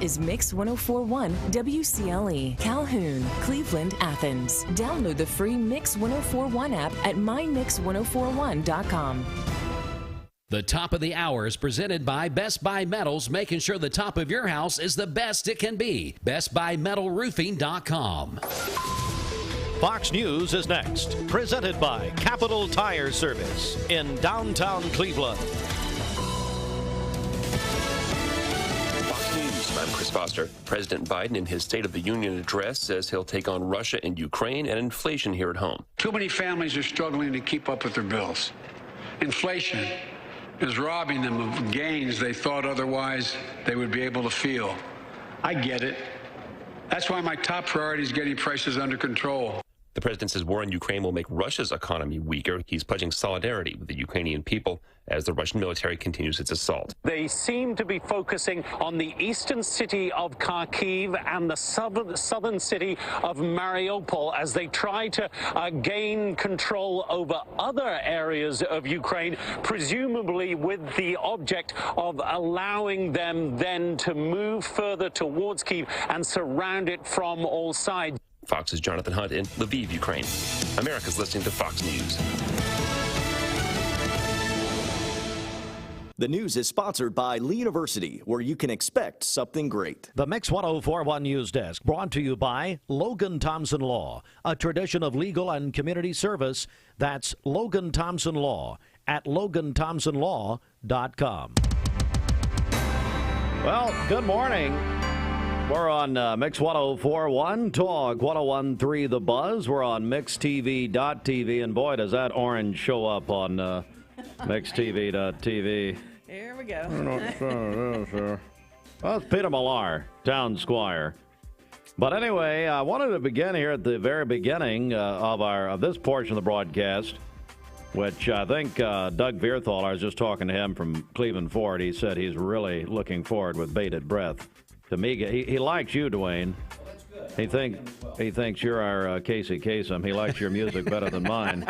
is Mix 1041 WCLE, Calhoun, Cleveland, Athens. Download the free Mix 1041 app at mymix1041.com. The top of the hour is presented by Best Buy Metals, making sure the top of your house is the best it can be. BestBuyMetalRoofing.com. Fox News is next, presented by Capital Tire Service in downtown Cleveland. Fox News, I'm Chris Foster. President Biden in his State of the Union address says he'll take on Russia and Ukraine and inflation here at home. Too many families are struggling to keep up with their bills. Inflation is robbing them of gains they thought otherwise they would be able to feel. I get it. That's why my top priority is getting prices under control. The president says war in Ukraine will make Russia's economy weaker. He's pledging solidarity with the Ukrainian people as the Russian military continues its assault. They seem to be focusing on the eastern city of Kharkiv and the southern city of Mariupol as they try to gain control over other areas of Ukraine, presumably with the object of allowing them then to move further towards Kyiv and surround it from all sides. Fox's Jonathan Hunt in Lviv, Ukraine. America's listening to Fox News. The news is sponsored by Lee University, where you can expect something great. The Mix 1041 News Desk, brought to you by Logan Thompson Law, a tradition of legal and community service. That's Logan Thompson Law at LoganThompsonLaw.com. Well, good morning. We're on Mix 1041, Talk 1013 The Buzz. We're on MixTV.tv, and boy, does that orange show up on MixTV.tv. Here we go. Well, it's Peter Millar, town squire. But anyway, I wanted to begin here at the very beginning of this portion of the broadcast, which I think Doug Vierthal, I was just talking to him from Cleveland Ford. He said he's really looking forward with bated breath to me. He likes you, Dwayne. He thinks you're our Casey Kasem. He likes your music better than mine.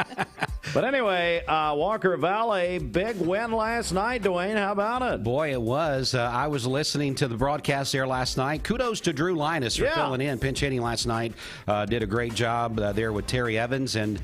But anyway, Walker Valley, big win last night, Dwayne. How about it? Boy, it was. I was listening to the broadcast there last night. Kudos to Drew Linus for filling in, pinch hitting last night. Did a great job there with Terry Evans. And,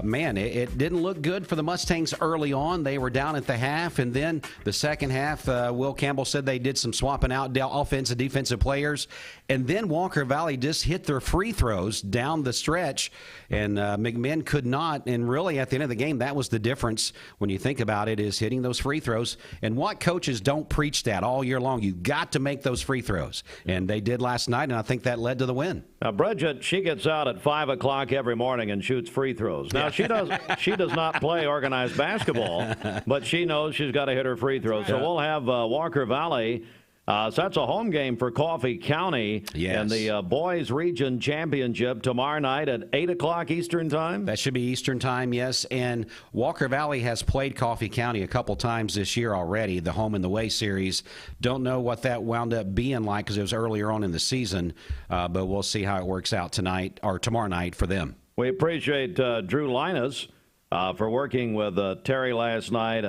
man, it didn't look good for the Mustangs early on. They were down at the half. And then the second half, Will Campbell said they did some swapping out offensive, defensive players. And then Walker Valley just hit their free throws down the stretch. And McMinn could not. And really, at the end of the game, that was the difference when you think about it, is hitting those free throws. And what coaches don't preach that all year long? You got to make those free throws. And they did last night, and I think that led to the win. Now, Bridget, she gets out at 5 o'clock every morning and shoots free throws. Now, she does not play organized basketball, but she knows she's got to hit her free throws. So we'll have Walker Valley. So that's a home game for Coffee County and the Boys Region Championship tomorrow night at 8 o'clock Eastern Time. That should be Eastern Time, yes. And Walker Valley has played Coffee County a couple times this year already, the Home and the Way series. Don't know what that wound up being like because it was earlier on in the season, but we'll see how it works out tonight or tomorrow night for them. We appreciate Drew Linus for working with Terry last night.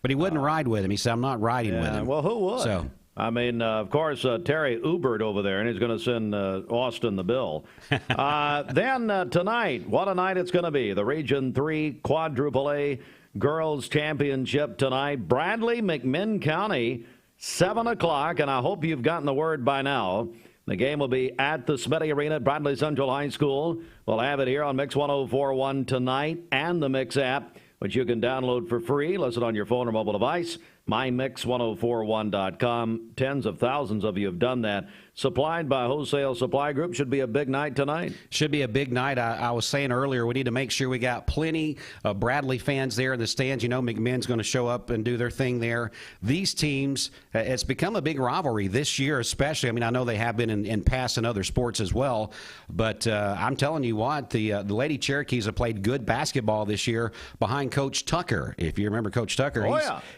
But he wouldn't ride with him. He said, I'm not riding with him. Well, who would? So. I mean, of course, Terry Ubered over there, and he's going to send Austin the bill. Then tonight, what a night it's going to be. The Region 3 Quadruple A Girls Championship tonight. Bradley, McMinn County, 7 o'clock, and I hope you've gotten the word by now. The game will be at the Smitty Arena at Bradley Central High School. We'll have it here on Mix 1041 tonight and the Mix app, which you can download for free. Listen on your phone or mobile device. MyMix1041.com. Tens of thousands of you have done that. Supplied by Wholesale Supply Group. Should be a big night tonight. Should be a big night. I was saying earlier, we need to make sure we got plenty of Bradley fans there in the stands. You know, McMinn's going to show up and do their thing there. These teams, it's become a big rivalry this year especially. I mean, I know they have been in past and other sports as well. But I'm telling you what, the Lady Cherokees have played good basketball this year behind Coach Tucker. If you remember Coach Tucker,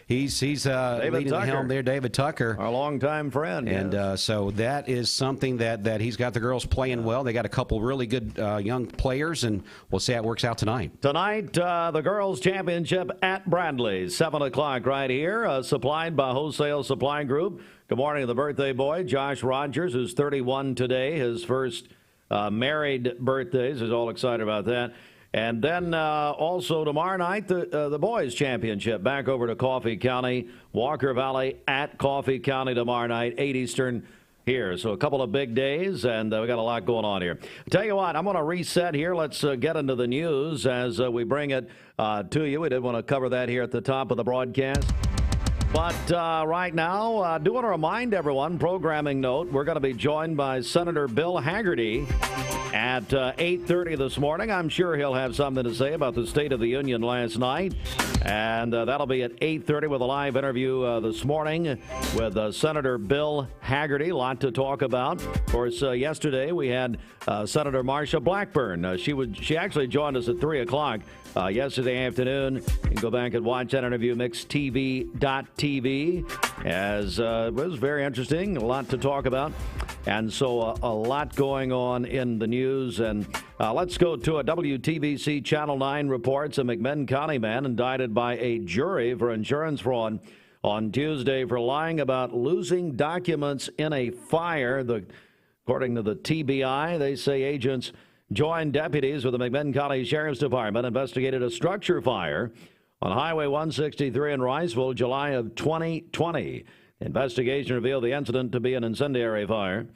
he's leading the helm there, David Tucker. Our longtime friend. And so that is something that he's got the girls playing well. They got a couple really good young players, and we'll see how it works out tonight. Tonight, the girls' championship at Bradley, 7 o'clock right here, supplied by Wholesale Supply Group. Good morning to the birthday boy, Josh Rogers, who's 31 today, his first married birthdays. He's all excited about that. And then also tomorrow night, the boys' championship back over to Coffee County, Walker Valley at Coffee County tomorrow night, 8 Eastern here. So a couple of big days, and we got a lot going on here. I'll tell you what, I'm going to reset here. Let's get into the news as we bring it to you. We did want to cover that here at the top of the broadcast. But right now, I do want to remind everyone, programming note, we're going to be joined by Senator Bill Hagerty at 8:30 this morning. I'm sure he'll have something to say about the State of the Union last night. And that'll be at 8:30 with a live interview this morning with Senator Bill Hagerty. A lot to talk about. Of course, yesterday we had Senator Marsha Blackburn. She actually joined us at 3 o'clock yesterday afternoon. You can go back and watch that interview, mixtv.tv, as it was very interesting. A lot to talk about. And so a lot going on in the news. And let's go to a WTVC Channel 9 reports a McMinn County man indicted by a jury for insurance fraud on Tuesday for lying about losing documents in a fire. According to the TBI, they say agents joined deputies with the McMinn County Sheriff's Department investigated a structure fire on Highway 163 in Riceville, July of 2020. The investigation revealed the incident to be an incendiary fire.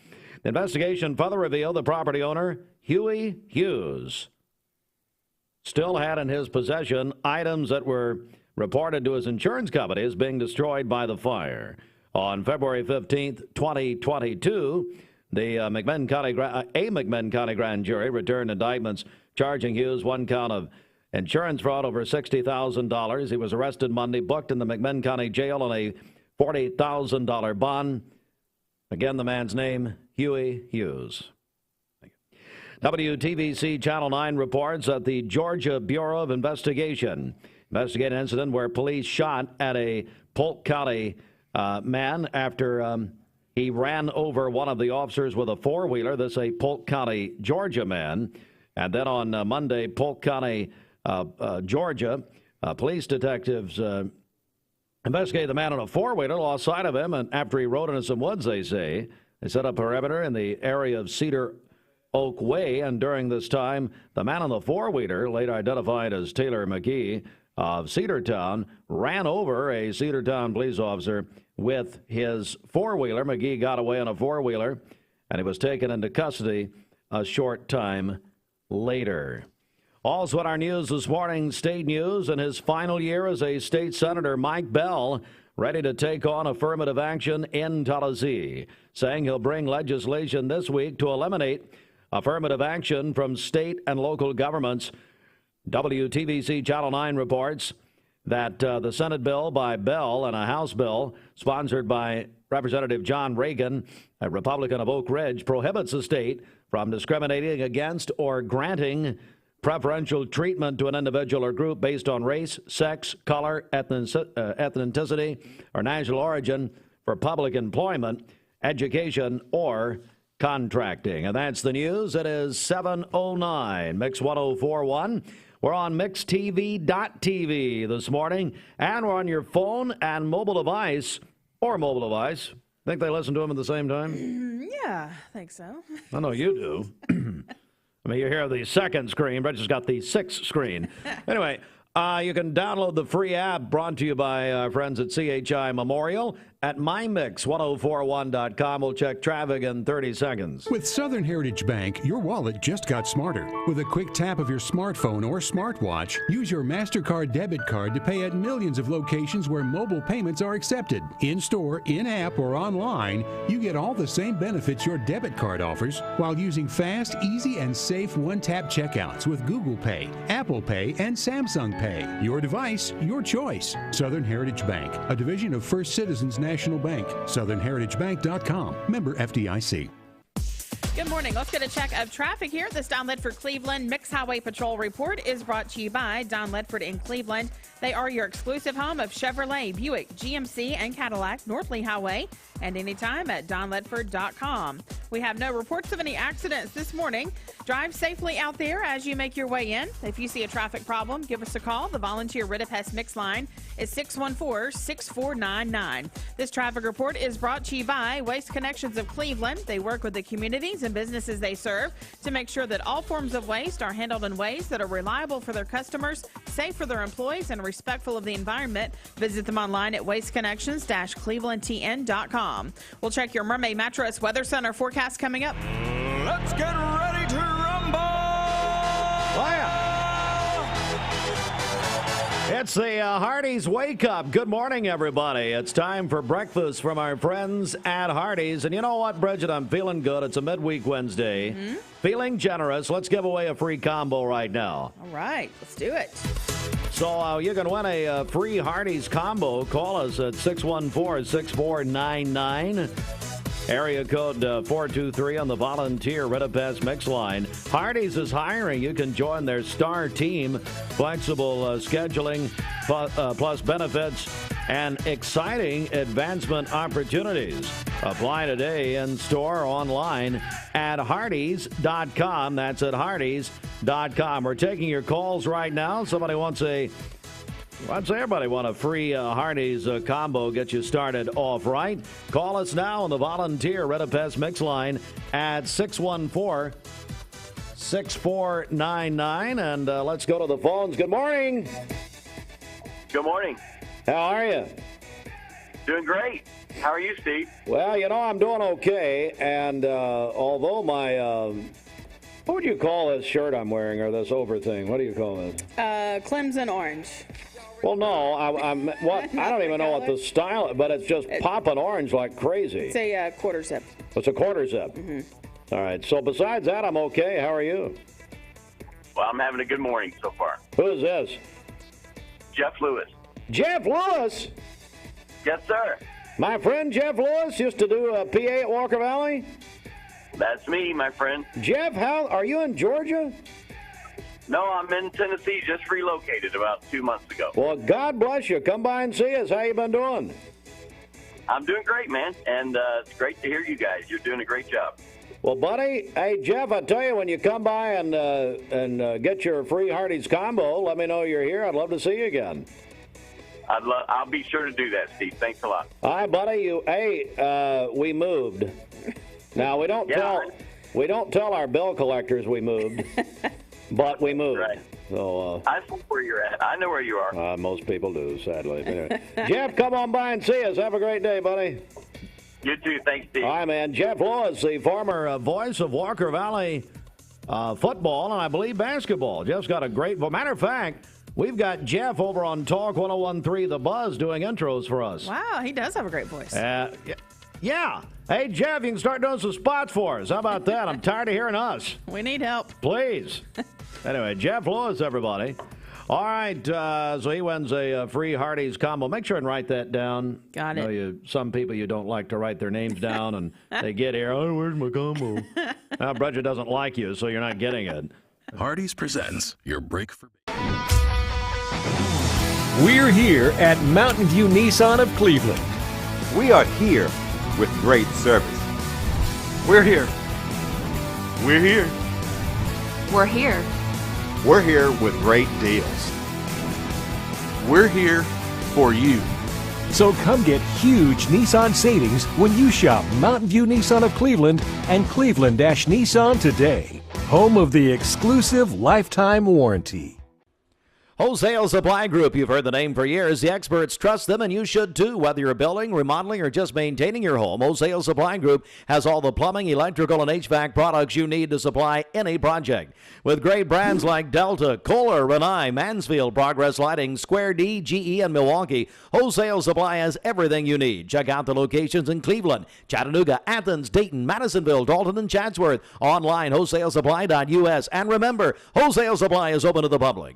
The investigation further revealed the property owner, Huey Hughes, still had in his possession items that were reported to his insurance company as being destroyed by the fire. On February 15th, 2022, the McMinn County grand jury returned indictments charging Hughes one count of insurance fraud over $60,000. He was arrested Monday, booked in the McMinn County jail on a $48,000 bond. Again, the man's name, Huey Hughes. WTVC Channel 9 reports that the Georgia Bureau of Investigation investigated an incident where police shot at a Polk County man after he ran over one of the officers with a four-wheeler. This is a Polk County, Georgia man. And then on Monday, Polk County, Georgia, police detectives investigated the man on a four-wheeler, lost sight of him, and after he rode into some woods, they say, they set up a perimeter in the area of Cedar Oak Way, and during this time, the man on the four-wheeler, later identified as Taylor McGee of Cedartown, ran over a Cedartown police officer with his four-wheeler. McGee got away on a four-wheeler, and he was taken into custody a short time later. Also in our news this morning, state news. In his final year as a state senator, Mike Bell ready to take on affirmative action in Tallahassee, saying he'll bring legislation this week to eliminate affirmative action from state and local governments. WTVC Channel 9 reports that the Senate bill by Bell and a House bill sponsored by Representative John Reagan, a Republican of Oak Ridge, prohibits the state from discriminating against or granting preferential treatment to an individual or group based on race, sex, color, ethnicity, or national origin for public employment, education, or contracting. And that's the news. It is 7:09, Mix 104.1. We're on mixtv.tv this morning, and we're on your phone and mobile device, or mobile device. Think they listen to them at the same time? Yeah, I think so. I know you do. I mean, you hear the second screen. Rich has got the sixth screen. Anyway, you can download the free app brought to you by our friends at CHI Memorial at mymix1041.com. We'll check traffic in 30 seconds. With Southern Heritage Bank, your wallet just got smarter. With a quick tap of your smartphone or smartwatch, use your MasterCard debit card to pay at millions of locations where mobile payments are accepted. In-store, in-app, or online, you get all the same benefits your debit card offers while using fast, easy, and safe one-tap checkouts with Google Pay, Apple Pay, and Samsung Pay. Your device, your choice. Southern Heritage Bank, a division of First Citizens National Bank. SouthernHeritageBank.com. Member FDIC. Good morning. Let's get a check of traffic here. This Don Ledford Cleveland Mixed Highway Patrol report is brought to you by Don Ledford in Cleveland. They are your exclusive home of Chevrolet, Buick, GMC, and Cadillac, North Lee Highway, and anytime at donledford.com. We have no reports of any accidents this morning. Drive safely out there as you make your way in. If you see a traffic problem, give us a call. The volunteer Ridipest Mix line is 614-6499. This traffic report is brought to you by Waste Connections of Cleveland. They work with the communities and businesses they serve to make sure that all forms of waste are handled in ways that are reliable for their customers, safe for their employees, and respectful of the environment. Visit them online at wasteconnections-clevelandtn.com. We'll check your Mermaid Mattress Weather Center forecast coming up. Let's get ready to rumble! It's the Hardee's Wake Up. Good morning, everybody. It's time for breakfast from our friends at Hardee's. And you know what, Bridget? I'm feeling good. It's a midweek Wednesday. Mm-hmm. Feeling generous. Let's give away a free combo right now. All right, let's do it. So you can win a free Hardee's combo. Call us at 614-6499. Area code 423 on the volunteer Ridipest Mix line. Hardee's is hiring. You can join their star team. Flexible scheduling plus benefits and exciting advancement opportunities. Apply today in store or online at Hardee's.com. That's at Hardee's.com. We're taking your calls right now. Somebody wants everybody want a free Hardee's combo, get you started off right. Call us now on the volunteer Ridipest Mix line at 614-6499. And let's go to the phones. Good morning. Good morning. How are you? Doing great. How are you, Steve? Well, I'm doing okay. And although my... what would you call this shirt I'm wearing, or this over thing? What do you call it? Clemson orange. Well, no, I don't even know what the style, but it's just popping orange like crazy. It's a quarter zip. It's a quarter zip. Mm-hmm. All right. So besides that, I'm okay. How are you? Well, I'm having a good morning so far. Who is this? Jeff Lewis. Jeff Lewis? Yes, sir. My friend Jeff Lewis used to do a PA at Walker Valley? That's me, my friend. Jeff, are you in Georgia? No, I'm in Tennessee. Just relocated about 2 months ago. Well, God bless you. Come by and see us. How you been doing? I'm doing great, man. And it's great to hear you guys. You're doing a great job. Well, buddy, hey, Jeff, I tell you, when you come by and get your free Hardee's combo, let me know you're here. I'd love to see you again. I'll be sure to do that, Steve. Thanks a lot. All right, buddy. We moved. Now we don't tell our bill collectors we moved, but we moved. Right. So I know where you're at. I know where you are. Most people do, sadly. Anyway, Jeff, come on by and see us. Have a great day, buddy. You too. Thanks, Steve. All right, man. Jeff Lewis, the former voice of Walker Valley football and I believe basketball. Jeff's got a great. Matter of fact, we've got Jeff over on Talk 101.3 The Buzz doing intros for us. Wow, he does have a great voice. Yeah. Hey, Jeff, you can start doing some spots for us. How about that? I'm tired of hearing us. We need help. Please. Anyway, Jeff Lewis, everybody. All right, so he wins a free Hardee's combo. Make sure and write that down. Got it. Some people you don't like to write their names down, and they get here, oh, where's my combo? Now, Bridget doesn't like you, so you're not getting it. Hardee's presents your break for... We're here at Mountain View Nissan of Cleveland. We are here with great service. We're here. We're here. We're here. We're here with great deals. We're here for you. So come get huge Nissan savings when you shop Mountain View Nissan of Cleveland and Cleveland-Nissan today. Home of the exclusive lifetime warranty. Wholesale Supply Group, you've heard the name for years. The experts trust them, and you should too. Whether you're building, remodeling, or just maintaining your home, Wholesale Supply Group has all the plumbing, electrical, and HVAC products you need to supply any project. With great brands like Delta, Kohler, Rinnai, Mansfield, Progress Lighting, Square D, GE, and Milwaukee, Wholesale Supply has everything you need. Check out the locations in Cleveland, Chattanooga, Athens, Dayton, Madisonville, Dalton, and Chatsworth. Online, wholesalesupply.us. And remember, Wholesale Supply is open to the public.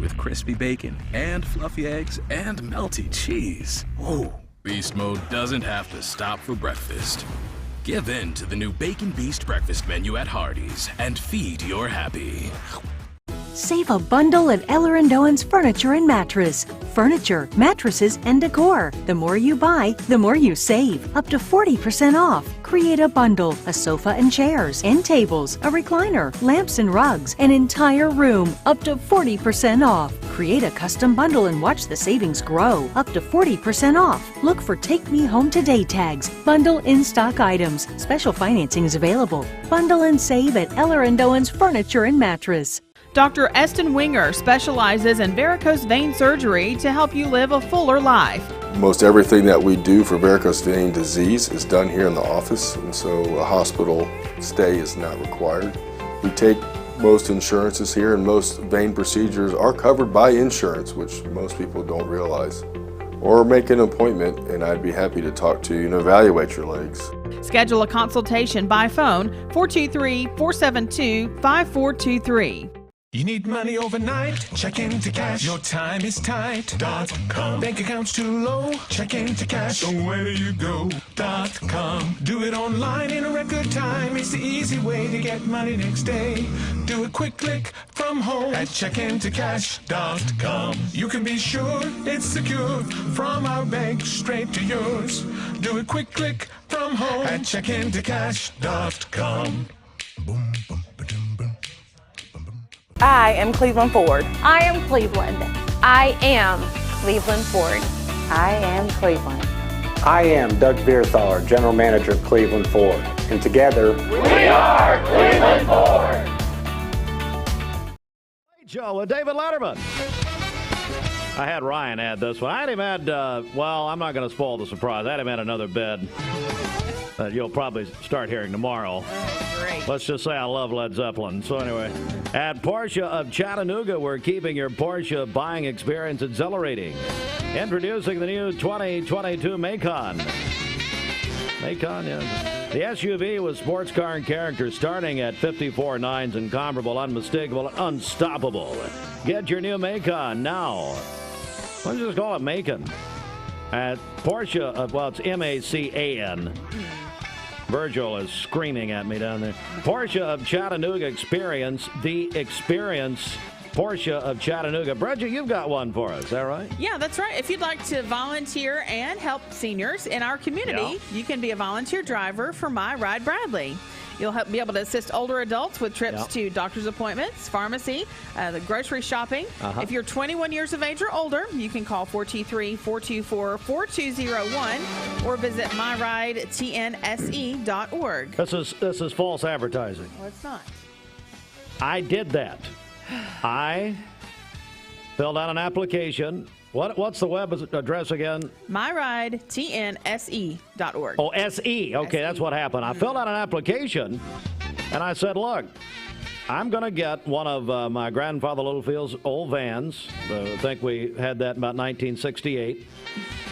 With crispy bacon and fluffy eggs and melty cheese. Oh, beast mode doesn't have to stop for breakfast. Give in to the new Bacon Beast breakfast menu at Hardee's and feed your happy. Save a bundle at Eller & Owen's Furniture and Mattress. Furniture, mattresses, and decor. The more you buy, the more you save. Up to 40% off. Create a bundle, a sofa and chairs, end tables, a recliner, lamps and rugs, an entire room. Up to 40% off. Create a custom bundle and watch the savings grow. Up to 40% off. Look for Take Me Home Today tags. Bundle in-stock items. Special financing is available. Bundle and save at Eller & Owen's Furniture and Mattress. Dr. Eston Winger specializes in varicose vein surgery to help you live a fuller life. Most everything that we do for varicose vein disease is done here in the office, and so a hospital stay is not required. We take most insurances here, and most vein procedures are covered by insurance, which most people don't realize. Or make an appointment, and I'd be happy to talk to you and evaluate your legs. Schedule a consultation by phone, 423-472-5423. You need money overnight? Check into cash. Your time is tight. .com. Bank accounts too low? Check into cash. So where do you go? .com. Do it online in a record time. It's the easy way to get money next day. Do a quick click from home at checkintocash.com. You can be sure it's secure from our bank straight to yours. Do a quick click from home at checkintocash.com. Boom, boom. I am Cleveland Ford. I am Cleveland. I am Cleveland Ford. I am Cleveland. I am Doug Vierthaler, General Manager of Cleveland Ford. And together, we are Cleveland Ford. Hey, Joe, with David Letterman. I had Ryan add this one. I had him add, well, I'm not going to spoil the surprise. I had him add another bid that you'll probably start hearing tomorrow. Oh, great. Let's just say I love Led Zeppelin. So anyway, at Porsche of Chattanooga, we're keeping your Porsche buying experience exhilarating. Introducing the new 2022 Macon. Macon, yeah. The SUV with sports car and character starting at 54.9s, incomparable, unmistakable, unstoppable. Get your new Macon now. Let's just call it Macon. At Porsche, well, it's M-A-C-A-N. Virgil is screaming at me down there. Porsche of Chattanooga Experience, the experience. Porsche of Chattanooga. Bridget, you've got one for us, is that right? Yeah, that's right. If you'd like to volunteer and help seniors in our community, you can be a volunteer driver for My Ride Bradley. You'll be able to assist older adults with trips to doctor's appointments, pharmacy, the grocery shopping. If you're 21 years of age or older, you can call 423-424-4201 or visit myridetnse.org. This is false advertising. No, it's not. I did that. I filled out an application. What's the web address again? myridetnse.org. Oh, SE. Okay, that's what happened. I filled out an application, and I said, look, I'm going to get one of my grandfather Littlefield's old vans. I think we had that in about 1968.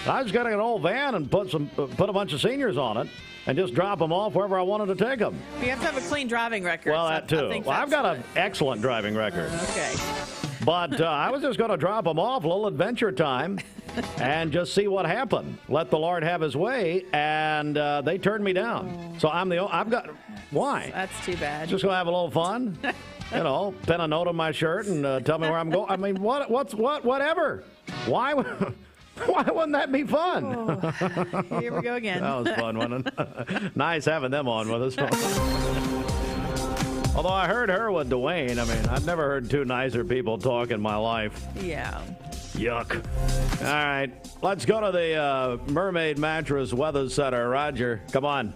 I was going to get an old van and put a bunch of seniors on it and just drop them off wherever I wanted to take them. You have to have a clean driving record. Well, that too. Well, I've got an excellent driving record. Okay. But I was just going to drop them off, a little adventure time, and just see what happened. Let the Lord have his way, and they turned me down. So I've got, why? That's too bad. Just going to have a little fun, pin a note on my shirt and tell me where I'm going. I mean, whatever. Why wouldn't that be fun? Oh, here we go again. That was fun, wasn't it? Nice having them on with us. Although I heard her with Dwayne. I mean, I've never heard two nicer people talk in my life. Yeah. Yuck. All right. Let's go to the Mermaid Mattress Weather Center. Roger, come on.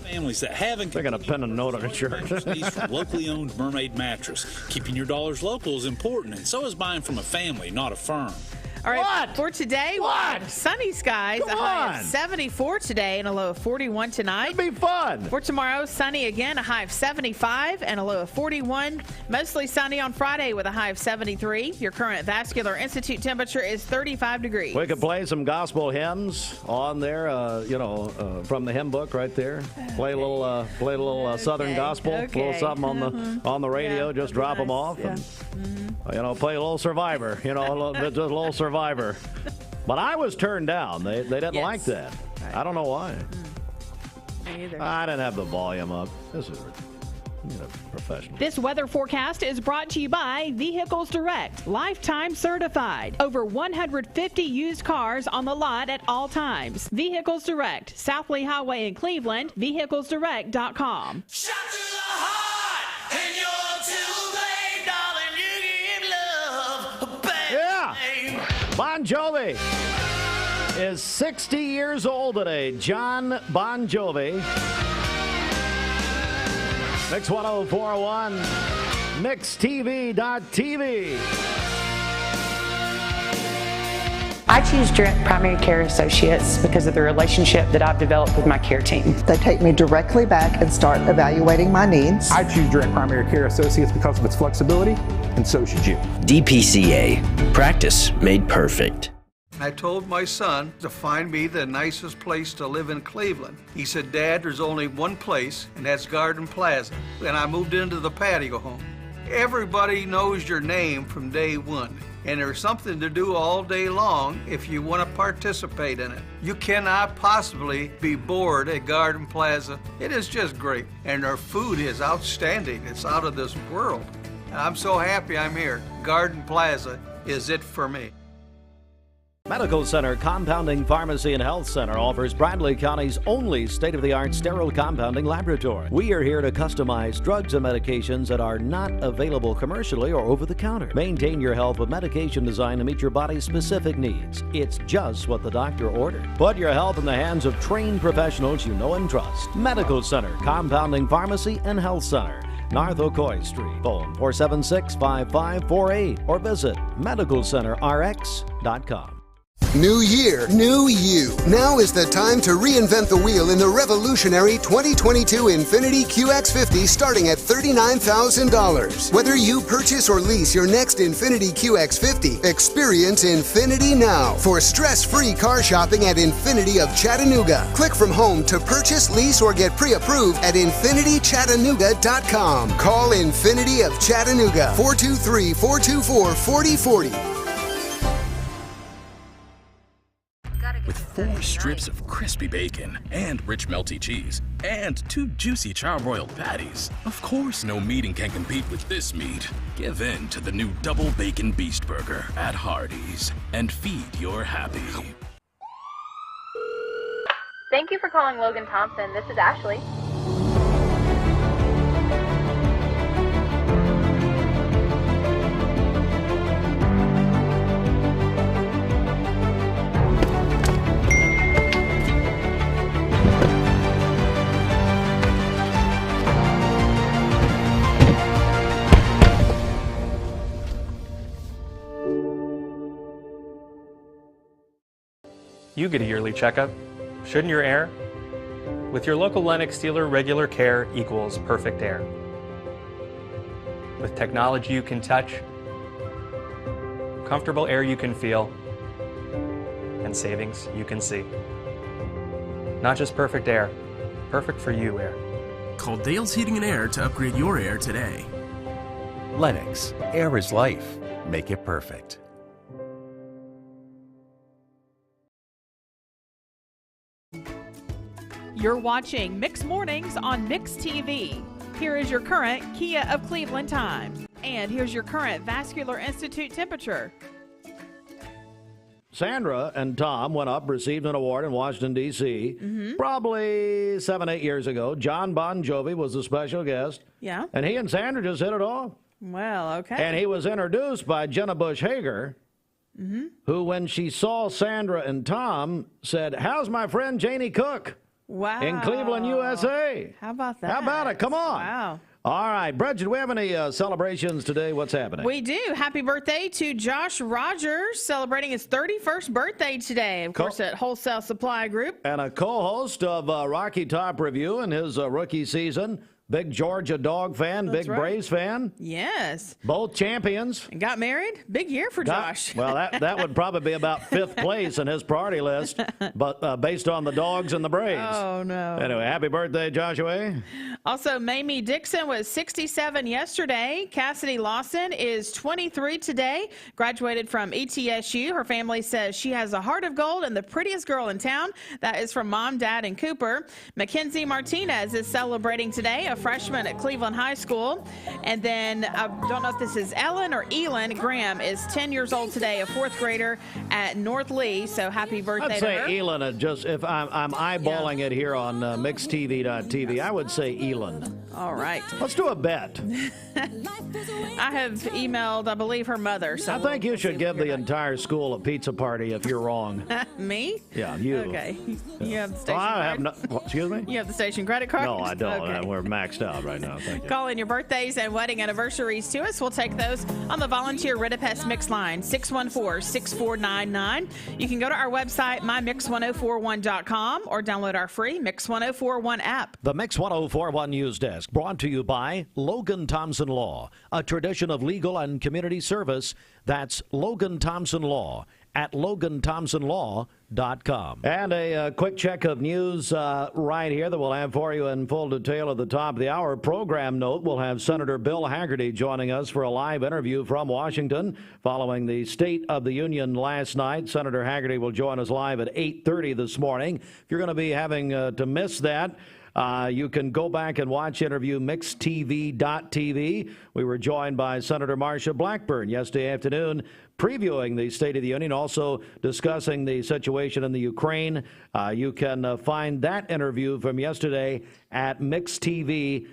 Families that haven't they're going to pin a note on a shirt. From locally owned Mermaid Mattress. Keeping your dollars local is important, and so is buying from a family, not a firm. All right, for today, sunny skies, a high of 74 today and a low of 41 tonight. It'll be fun. For tomorrow, sunny again, a high of 75 and a low of 41. Mostly sunny on Friday with a high of 73. Your current Vascular Institute temperature is 35 degrees. We could play some gospel hymns on there, from the hymn book right there. Play a little Southern gospel, a little something on the radio. Just drop them off. Yeah. And, play a little Survivor, just a little Survivor. But I was turned down. They didn't like that. Right. I don't know why. Me either. I didn't have the volume up. This is professional. This weather forecast is brought to you by Vehicles Direct, lifetime certified. Over 150 used cars on the lot at all times. Vehicles Direct, South Lee Highway in Cleveland, vehiclesdirect.com. Shot to the heart, and you're too late, darling. You give love, baby. Yeah. Bon Jovi is 60 years old today. John Bon Jovi. Mix 104.1, MixTV.tv. I choose Direct Primary Care Associates because of the relationship that I've developed with my care team. They take me directly back and start evaluating my needs. I choose Direct Primary Care Associates because of its flexibility, and so should you. DPCA, practice made perfect. I told my son to find me the nicest place to live in Cleveland. He said, Dad, there's only one place, and that's Garden Plaza. And I moved into the patio home. Everybody knows your name from day one, and there's something to do all day long if you want to participate in it. You cannot possibly be bored at Garden Plaza. It is just great, and their food is outstanding. It's out of this world. And I'm so happy I'm here. Garden Plaza is it for me. Medical Center Compounding Pharmacy and Health Center offers Bradley County's only state-of-the-art sterile compounding laboratory. We are here to customize drugs and medications that are not available commercially or over the counter. Maintain your health with medication designed to meet your body's specific needs. It's just what the doctor ordered. Put your health in the hands of trained professionals you know and trust. Medical Center Compounding Pharmacy and Health Center, North Ocoee Street. Phone 476-5548 or visit medicalcenterrx.com. New year, new you. Now is the time to reinvent the wheel in the revolutionary 2022 Infiniti QX50 starting at $39,000. Whether you purchase or lease your next Infiniti QX50, experience Infiniti now for stress-free car shopping at Infiniti of Chattanooga. Click from home to purchase, lease, or get pre-approved at InfinityChattanooga.com. Call Infiniti of Chattanooga, 423-424-4040. With 4 strips of crispy bacon and rich melty cheese and 2 juicy charbroiled patties. Of course, no meeting can compete with this meat. Give in to the new Double Bacon Beast Burger at Hardee's and feed your happy. Thank you for calling Logan Thompson. This is Ashley. You get a yearly checkup, shouldn't your air? With your local Lennox dealer, regular care equals perfect air. With technology you can touch, comfortable air you can feel, and savings you can see. Not just perfect air, perfect for you air. Call Dale's Heating and Air to upgrade your air today. Lennox, air is life. Make it perfect. You're watching Mix Mornings on Mix TV. Here is your current Kia of Cleveland time. And here's your current Vascular Institute temperature. Sandra and Tom went up, received an award in Washington, D.C. Probably 7-8 years ago. John Bon Jovi was the special guest. Yeah. And he and Sandra just hit it off. Well, okay. And he was introduced by Jenna Bush Hager, who, when she saw Sandra and Tom, said, "How's my friend Janie Cook?" Wow. In Cleveland, USA. How about that? How about it? Come on. Wow. All right, Bridget, do we have any celebrations today? What's happening? We do. Happy birthday to Josh Rogers, celebrating his 31st birthday today, of course, at Wholesale Supply Group. And a co-host of Rocky Top Review in his rookie season. Big Georgia Dog fan, That's big right. Braves fan. Yes. Both champions. And got married. Big year for Josh. Well, that would probably be about 5th place in his priority list, but based on the Dogs and the Braves. Oh, no. Anyway, happy birthday, Joshua. Also, Mamie Dixon was 67 yesterday. Cassidy Lawson is 23 today, graduated from ETSU. Her family says she has a heart of gold and the prettiest girl in town. That is from Mom, Dad, and Cooper. Mackenzie Martinez is celebrating today, a freshman at Cleveland High School. And then, I don't know if this is Ellen or Elin Graham, is 10 years old today, a fourth grader at North Lee. So happy birthday to her. I'd say Elin, if I'm eyeballing it here on mixtv.tv, I would say Elin. All right. Let's do a bet. I have emailed, I believe, her mother. So I think you should give the entire school a pizza party if you're wrong. Me? Yeah, you. Okay. You have the station card? Excuse me? You have the station credit card? No, I don't. Okay. We're maxed out right now. Thank you. Call in your birthdays and wedding anniversaries to us. We'll take those on the volunteer Ridipest Mix line, 614-6499. You can go to our website, mymix1041.com, or download our free Mix 1041 app. The Mix 1041 News Desk, brought to you by Logan Thompson Law, a tradition of legal and community service. That's Logan Thompson Law at LoganThompsonLaw.com. And a quick check of news right here that we'll have for you in full detail at the top of the hour. Program note, we'll have Senator Bill Hagerty joining us for a live interview from Washington following the State of the Union last night. Senator Hagerty will join us live at 8:30 this morning. If you're going to be having to miss that, you can go back and watch interview mixtv.tv. We were joined by Senator Marsha Blackburn yesterday afternoon, previewing the State of the Union, also discussing the situation in the Ukraine. You can find that interview from yesterday at mixtv.tv.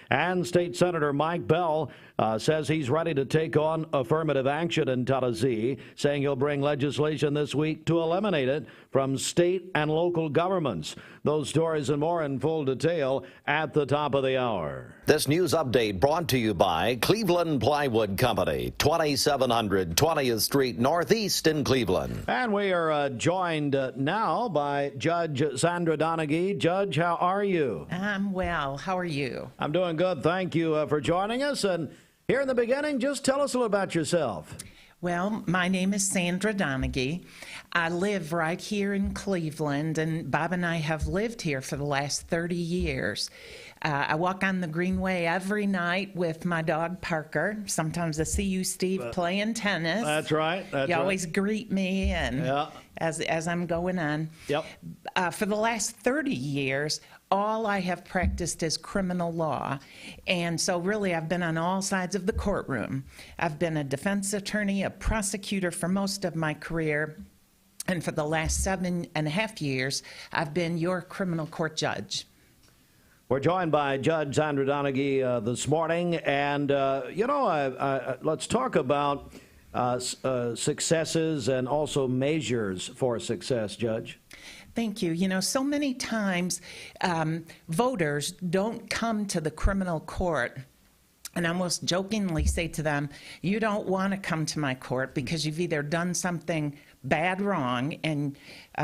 And State Senator Mike Bell says he's ready to take on affirmative action in Tennessee, saying he'll bring legislation this week to eliminate it from state and local governments. Those stories and more in full detail at the top of the hour. This news update brought to you by Cleveland Plywood Company, 2700 20th Street Northeast in Cleveland. And we are joined now by Judge Sandra Donaghy. Judge, how are you? I'm well. How are you? I'm doing good. Thank you for joining us. And here in the beginning, just tell us a little about yourself. Well, my name is Sandra Donaghy. I live right here in Cleveland, and Bob and I have lived here for the last 30 years. I walk on the Greenway every night with my dog Parker. Sometimes I see you, Steve, playing tennis. That's right. You always greet me and as I'm going on. Yep. For the last 30 years, all I have practiced is criminal law. And so really I've been on all sides of the courtroom. I've been a defense attorney, a prosecutor for most of my career. And for the last 7.5 years, I've been your criminal court judge. We're joined by Judge Sandra Donaghy this morning. And, let's talk about successes and also measures for success, Judge. Thank you. You know, so many times voters don't come to the criminal court and almost jokingly say to them, you don't want to come to my court because you've either done something bad wrong and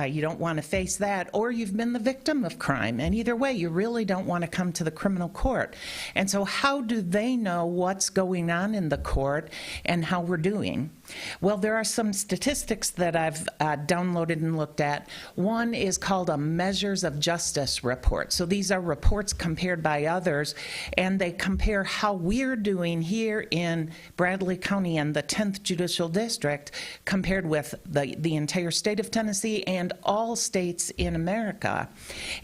you don't want to face that, or you've been the victim of crime. And either way, you really don't want to come to the criminal court. And so how do they know what's going on in the court and how we're doing? Well, there are some statistics that I've downloaded and looked at. One is called a Measures of Justice report. So these are reports compared by others, and they compare how we're doing here in Bradley County and the 10th Judicial District compared with the entire state of Tennessee and all states in America.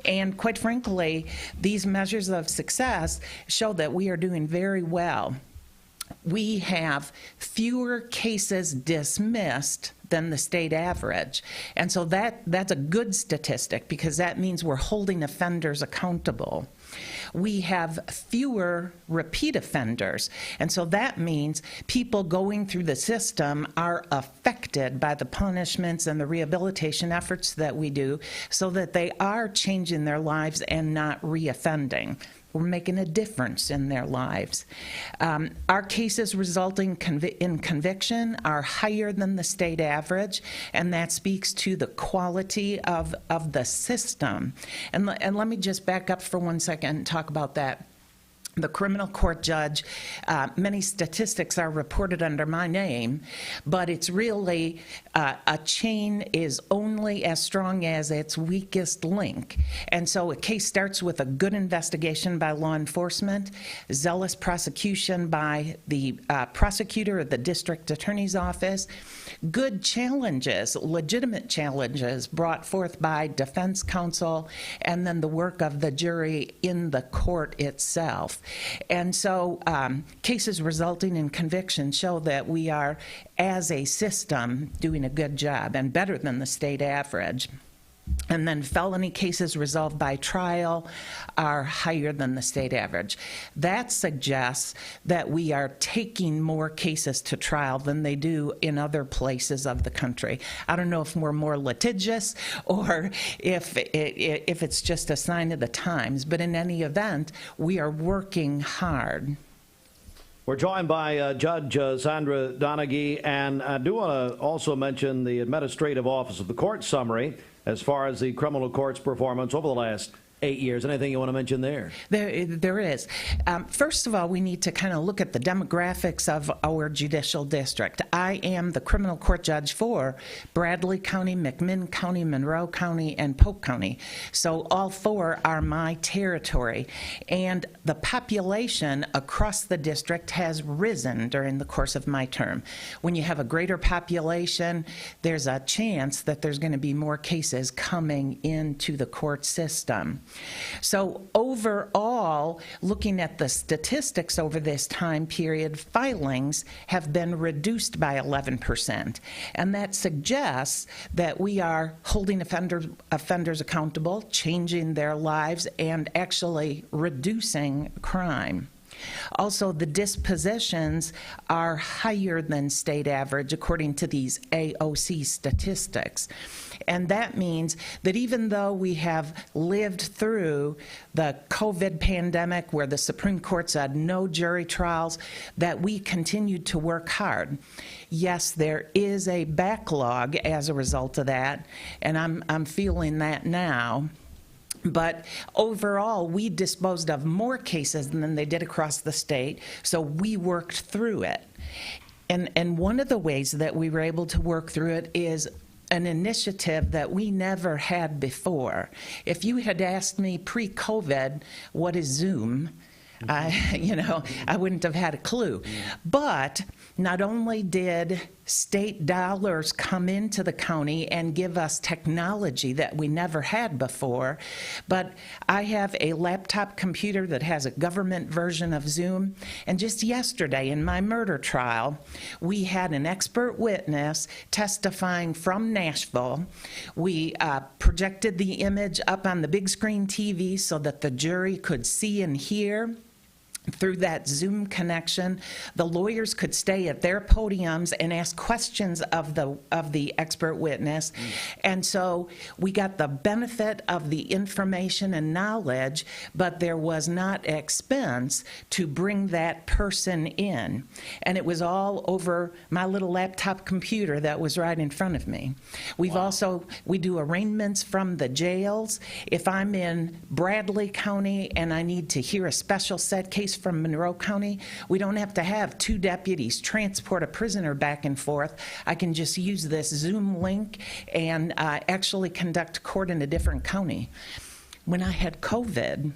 And quite frankly, these measures of success show that we are doing very well. We have fewer cases dismissed than the state average. And so that's a good statistic because that means we're holding offenders accountable. We have fewer repeat offenders. And so that means people going through the system are affected by the punishments and the rehabilitation efforts that we do so that they are changing their lives and not reoffending. We're making a difference in their lives. Our cases resulting in conviction are higher than the state average, and that speaks to the quality of the system. And let me just back up for 1 second and talk about that. the criminal court judge, many statistics are reported under my name, but it's really a chain is only as strong as its weakest link. And so a case starts with a good investigation by law enforcement, zealous prosecution by the prosecutor or the district attorney's office, good challenges, legitimate challenges brought forth by defense counsel, and then the work of the jury in the court itself. And so cases resulting in conviction show that we are, as a system, doing a good job and better than the state average. And then felony cases resolved by trial are higher than the state average. That suggests that we are taking more cases to trial than they do in other places of the country. I don't know if we're more litigious or if it's just a sign of the times, but in any event, we are working hard. We're joined by Judge Sandra Donaghy, and I do want to also mention the Administrative Office of the Court Summary as far as the criminal court's performance over the last 8 years. Anything you want to mention there? There is. First of all, we need to kind of look at the demographics of our judicial district. I am the criminal court judge for Bradley County, McMinn County, Monroe County, and Polk County. So all four are my territory. And the population across the district has risen during the course of my term. When you have a greater population, there's a chance that there's going to be more cases coming into the court system. So overall, looking at the statistics over this time period, filings have been reduced by 11%. And that suggests that we are holding offenders accountable, changing their lives, and actually reducing crime. Also, the dispositions are higher than state average according to these AOC statistics. And that means that even though we have lived through the COVID pandemic where the Supreme Court said no jury trials, that we continued to work hard. Yes, there is a backlog as a result of that, and I'm feeling that now. But overall, we disposed of more cases than they did across the state, so we worked through it. And one of the ways that we were able to work through it is an initiative that we never had before. If you had asked me pre-COVID, what is Zoom? I wouldn't have had a clue. But not only did state dollars come into the county and give us technology that we never had before, but I have a laptop computer that has a government version of Zoom. And just yesterday in my murder trial, we had an expert witness testifying from Nashville. We projected the image up on the big screen TV so that the jury could see and hear. Through that Zoom connection, the lawyers could stay at their podiums and ask questions of the expert witness. And so we got the benefit of the information and knowledge, but there was not expense to bring that person in. And it was all over my little laptop computer that was right in front of me. We've also, we do arraignments from the jails. If I'm in Bradley County and I need to hear a special set case from Monroe County, we don't have to have two deputies transport a prisoner back and forth. I can just use this Zoom link and actually conduct court in a different county. When I had COVID,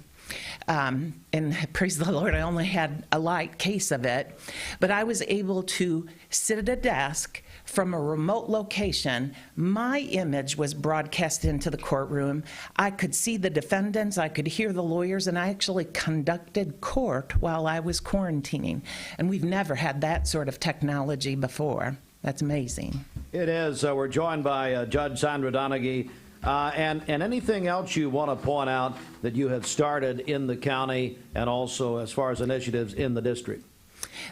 and praise the Lord, I only had a light case of it, but I was able to sit at a desk from a remote location. My image was broadcast into the courtroom. I could see the defendants, I could hear the lawyers, and I actually conducted court while I was quarantining. And we've never had that sort of technology before. That's amazing. It is. We're joined by Judge Sandra Donaghy. And anything else you want to point out that you have started in the county and also as far as initiatives in the district?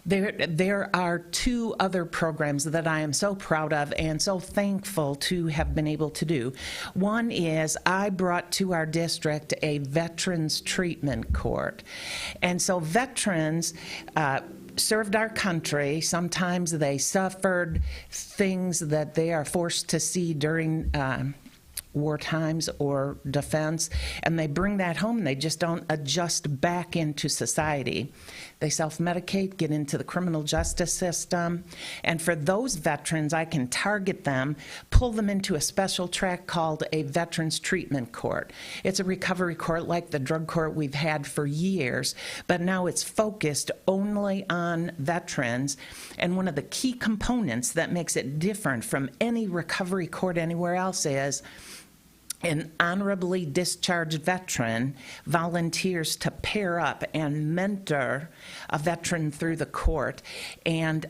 There are two other programs that I am so proud of and so thankful to have been able to do. One is I brought to our district a veterans treatment court. And so veterans served our country. Sometimes they suffered things that they are forced to see during war times or defense, and they bring that home and they just don't adjust back into society. They self-medicate, get into the criminal justice system, and for those veterans, I can target them, pull them into a special track called a Veterans Treatment Court. It's a recovery court like the drug court we've had for years, but now it's focused only on veterans, and one of the key components that makes it different from any recovery court anywhere else is an honorably discharged veteran volunteers to pair up and mentor a veteran through the court. And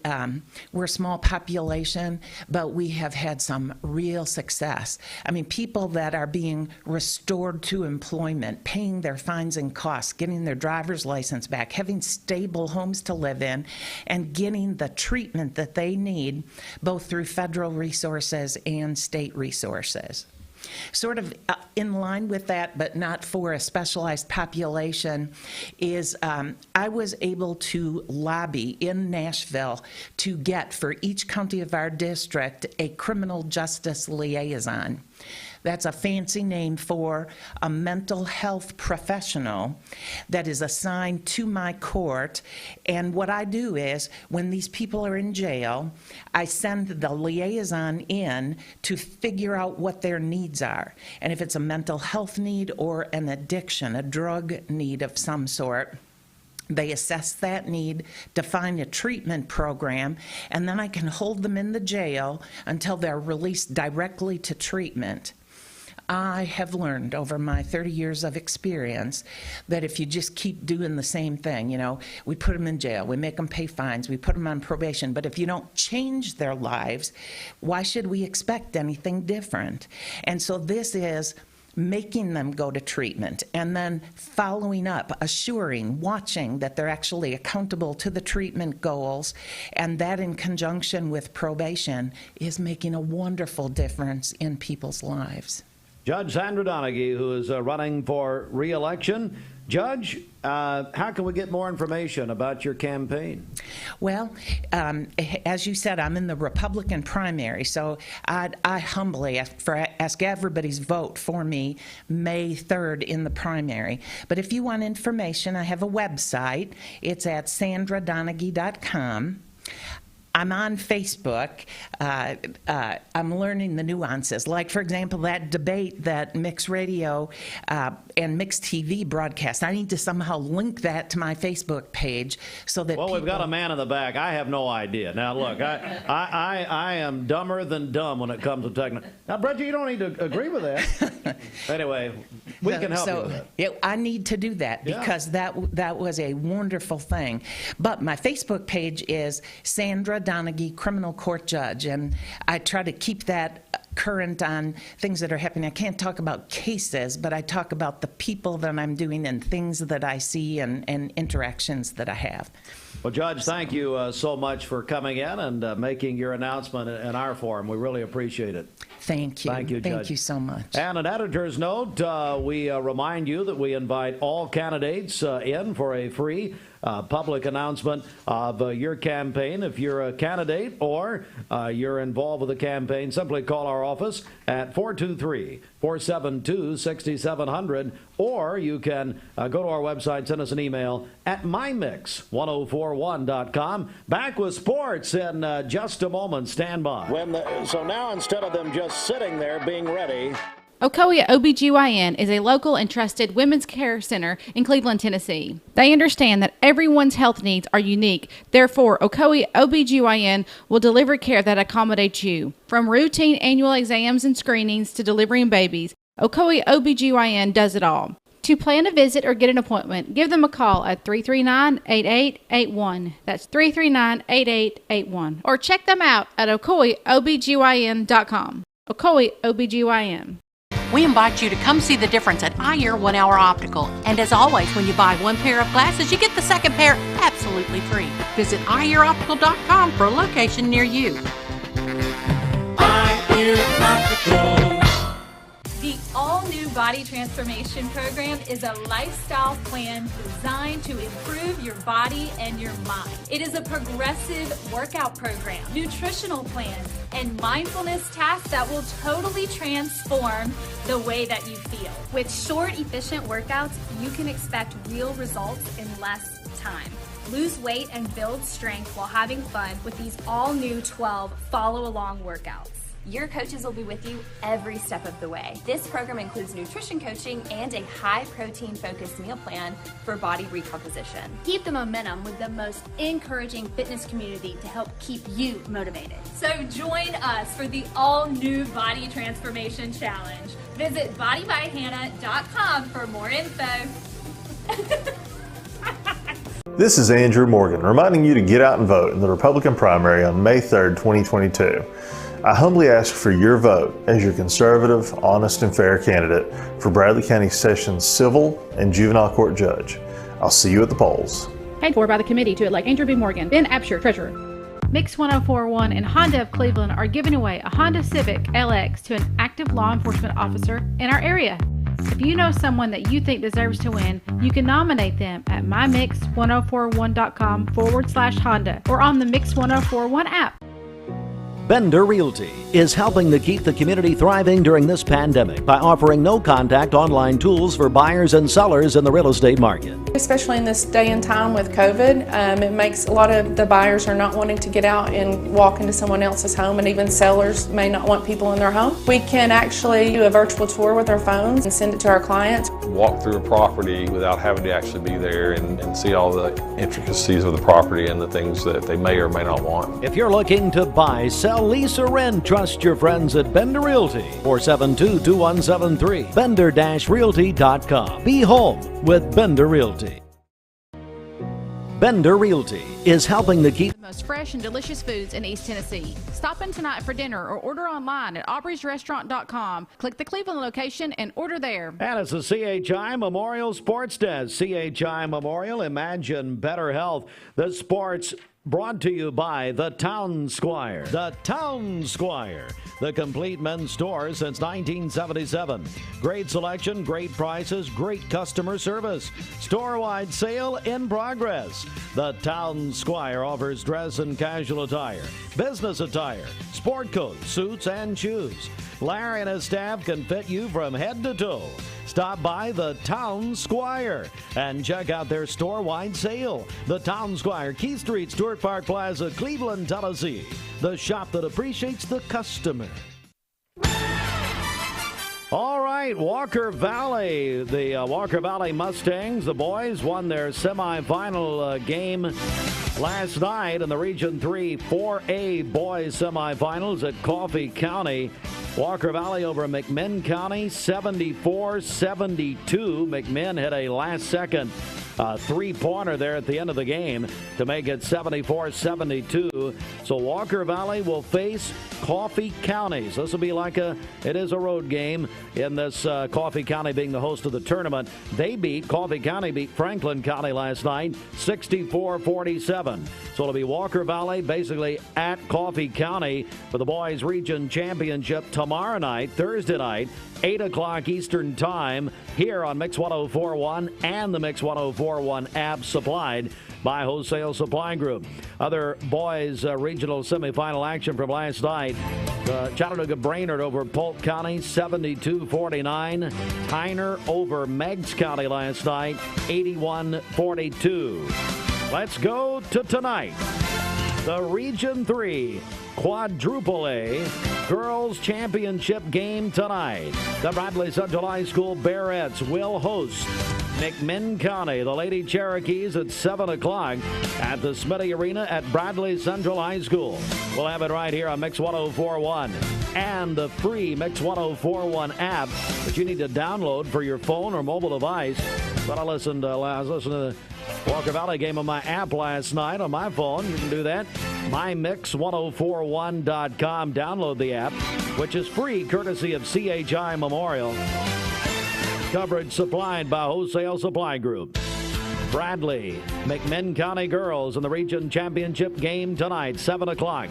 we're a small population, but we have had some real success. I mean, people that are being restored to employment, paying their fines and costs, getting their driver's license back, having stable homes to live in, and getting the treatment that they need, both through federal resources and state resources. Sort of in line with that, but not for a specialized population, is I was able to lobby in Nashville to get for each county of our district a criminal justice liaison. That's a fancy name for a mental health professional that is assigned to my court. And what I do is, when these people are in jail, I send the liaison in to figure out what their needs are. And if it's a mental health need or an addiction, a drug need of some sort, they assess that need, define a treatment program, and then I can hold them in the jail until they're released directly to treatment. I have learned over my 30 years of experience that if you just keep doing the same thing, you know, we put them in jail, we make them pay fines, we put them on probation, but if you don't change their lives, why should we expect anything different? And so this is making them go to treatment and then following up, assuring, watching that they're actually accountable to the treatment goals, and that in conjunction with probation is making a wonderful difference in people's lives. Judge Sandra Donaghy, who is running for re-election. Judge, how can we get more information about your campaign? Well, as you said, I'm in the Republican primary, so I humbly ask everybody's vote for me May 3rd in the primary. But if you want information, I have a website. It's at sandradonaghy.com. I'm on Facebook. I'm learning the nuances. Like, for example, that debate that Mix Radio and Mix TV broadcast. I need to somehow link that to my Facebook page so that we've got a man in the back. I have no idea. Now, look, I am dumber than dumb when it comes to technology. Now, Bridget, you don't need to agree with that. Anyway, we can help you with that. Yeah, I need to do that because that was a wonderful thing. But my Facebook page is Sandra Donaghy, criminal court judge, and I try to keep that current on things that are happening. I can't talk about cases, but I talk about the people that I'm doing and things that I see and interactions that I have. Well, Judge, thank you so much for coming in and making your announcement in our forum. We really appreciate it. Thank you. Thank you, Judge. Thank you so much. And an editor's note, we remind you that we invite all candidates in for a free public announcement of your campaign. If you're a candidate or you're involved with the campaign, simply call our office at 423-472-6700, or you can go to our website, send us an email at mymix1041.com. Back with sports in just a moment. Stand by. So now, instead of them just sitting there being ready, Ocoee OBGYN is a local and trusted women's care center in Cleveland, Tennessee. They understand that everyone's health needs are unique. Therefore, Ocoee OBGYN will deliver care that accommodates you. From routine annual exams and screenings to delivering babies, Ocoee OBGYN does it all. To plan a visit or get an appointment, give them a call at 339-8881. That's 339-8881. Or check them out at OcoeeOBGYN.com. Ocoee OBGYN. We invite you to come see the difference at iEar 1 Hour Optical. And as always, when you buy one pair of glasses, you get the second pair absolutely free. Visit iEarOptical.com for a location near you. iEar Optical. The all-new Body Transformation Program is a lifestyle plan designed to improve your body and your mind. It is a progressive workout program, nutritional plan, and mindfulness tasks that will totally transform the way that you feel. With short, efficient workouts, you can expect real results in less time. Lose weight and build strength while having fun with these all-new 12 follow-along workouts. Your coaches will be with you every step of the way. This program includes nutrition coaching and a high-protein focused meal plan for body recomposition. Keep the momentum with the most encouraging fitness community to help keep you motivated. So join us for the all-new Body Transformation Challenge. Visit bodybyhannah.com for more info. This is Andrew Morgan, reminding you to get out and vote in the Republican primary on May 3rd, 2022. I humbly ask for your vote as your conservative, honest, and fair candidate for Bradley County Sessions Civil and Juvenile Court Judge. I'll see you at the polls. Paid for by the committee to elect Andrew B. Morgan, Ben Absher, Treasurer. Mix 1041 and Honda of Cleveland are giving away a Honda Civic LX to an active law enforcement officer in our area. If you know someone that you think deserves to win, you can nominate them at mymix1041.com/Honda or on the Mix 1041 app. Bender Realty is helping to keep the community thriving during this pandemic by offering no-contact online tools for buyers and sellers in the real estate market. Especially in this day and time with COVID, it makes a lot of the buyers are not wanting to get out and walk into someone else's home, and even sellers may not want people in their home. We can actually do a virtual tour with our phones and send it to our clients. Walk through a property without having to actually be there and see all the intricacies of the property and the things that they may or may not want. If you're looking to buy, sell, lease, or rent, trust your friends at Bender Realty. 472-2173. Bender-Realty.com. Be home with Bender Realty. Bender Realty is helping to keep The most fresh and delicious foods in East Tennessee. Stop in tonight for dinner or order online at aubreysrestaurant.com. Click the Cleveland location and order there. And it's the CHI Memorial Sports Desk. CHI Memorial, imagine better health. The sports brought to you by the Town Squire. The Town Squire, the complete men's store since 1977. Great selection, great prices, great customer service. Store-wide sale in progress. The Town Squire offers dress and casual attire, business attire, sport coats, suits, and shoes. Larry and his staff can fit you from head to toe. Stop by the Town Squire and check out their store-wide sale. The Town Squire, Keith Street, Stewart Park Plaza, Cleveland, Tennessee. The shop that appreciates the customer. All right, Walker Valley. The Walker Valley Mustangs, the boys, won their semifinal game last night in the Region 3 4A boys semifinals at Coffee County. Walker Valley over McMinn County, 74-72. McMinn hit a last-second three-pointer there at the end of the game to make it 74-72. So Walker Valley will face Coffee County. So this will be like it is a road game in this Coffee County being the host of the tournament. Coffee County beat Franklin County last night, 64-47. So it'll be Walker Valley basically at Coffee County for the boys region championship tomorrow night, Thursday night, 8 o'clock Eastern Time here on Mix 1041 and the Mix 1041 app, supplied by Wholesale Supply Group. Other boys regional semifinal action from last night. Chattanooga Brainerd over Polk County, 72-49. Tyner over Meigs County last night, 81-42. Let's go to tonight. The Region 3 Quadruple A Girls Championship game tonight. The Bradley Central High School Bearettes will host McMinn County. The Lady Cherokees at 7 o'clock at the Smitty Arena at Bradley Central High School. We'll have it right here on Mix 1041 and the free Mix 1041 app that you need to download for your phone or mobile device. But I was listening to the Walker Valley game on my app last night on my phone. You can do that. MyMix1041.com. Download the app, which is free, courtesy of CHI Memorial. Coverage supplied by Wholesale Supply Group. Bradley, McMinn County girls in the region championship game tonight, 7 o'clock.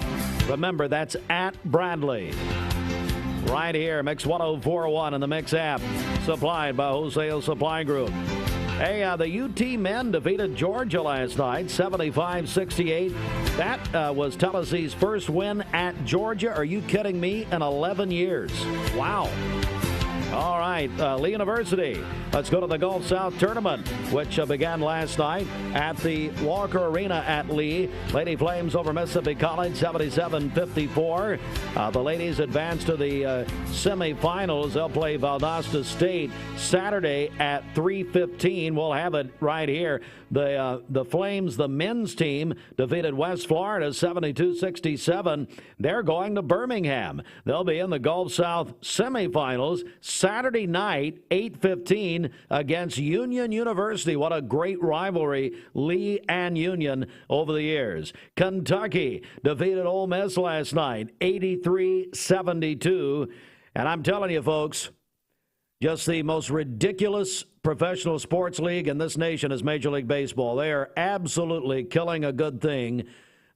Remember, that's at Bradley. right here. Mix 104.1 in the Mix app. Supplied by Wholesale Supply Group. Hey, the UT men defeated Georgia last night, 75-68. That was Tennessee's first win at Georgia. Are you kidding me? In 11 years. Wow. All right, Lee University. Let's go to the Gulf South Tournament, which began last night at the Walker Arena at Lee. Lady Flames over Mississippi College, 77-54. The ladies advance to the semifinals. They'll play Valdosta State Saturday at 3:15. We'll have it right here. The Flames, the men's team, defeated West Florida 72-67. They're going to Birmingham. They'll be in the Gulf South semifinals Saturday night, 8:15 against Union University. What a great rivalry, Lee and Union over the years. Kentucky defeated Ole Miss last night, 83-72. And I'm telling you, folks, just the most ridiculous professional sports league in this nation is Major League Baseball. They are absolutely killing a good thing.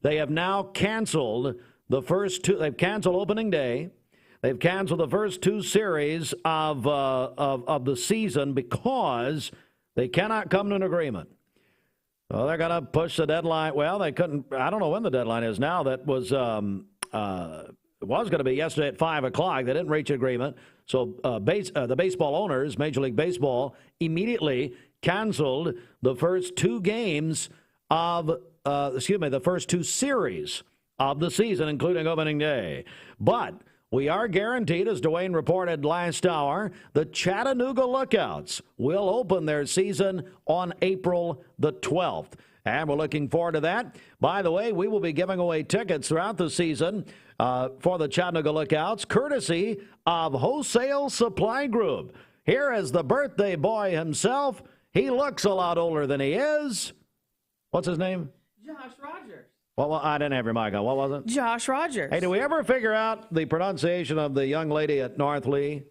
They have now canceled the first two. They've canceled opening day. They've canceled the first two series of the season because they cannot come to an agreement. Well, they're going to push the deadline. Well, they couldn't. I don't know when the deadline is now. That was going to be yesterday at 5 o'clock. They didn't reach an agreement. So the baseball owners, Major League Baseball, immediately canceled the first two games of, the first two series of the season, including opening day. But we are guaranteed, as Dwayne reported last hour, the Chattanooga Lookouts will open their season on April the 12th. And we're looking forward to that. By the way, we will be giving away tickets throughout the season for the Chattanooga Lookouts, courtesy of Wholesale Supply Group. Here is the birthday boy himself. He looks a lot older than he is. What's his name? Josh Rogers. Well, I didn't have your mic on. What was it? Josh Rogers. Hey, do we ever figure out the pronunciation of the young lady at North Lee?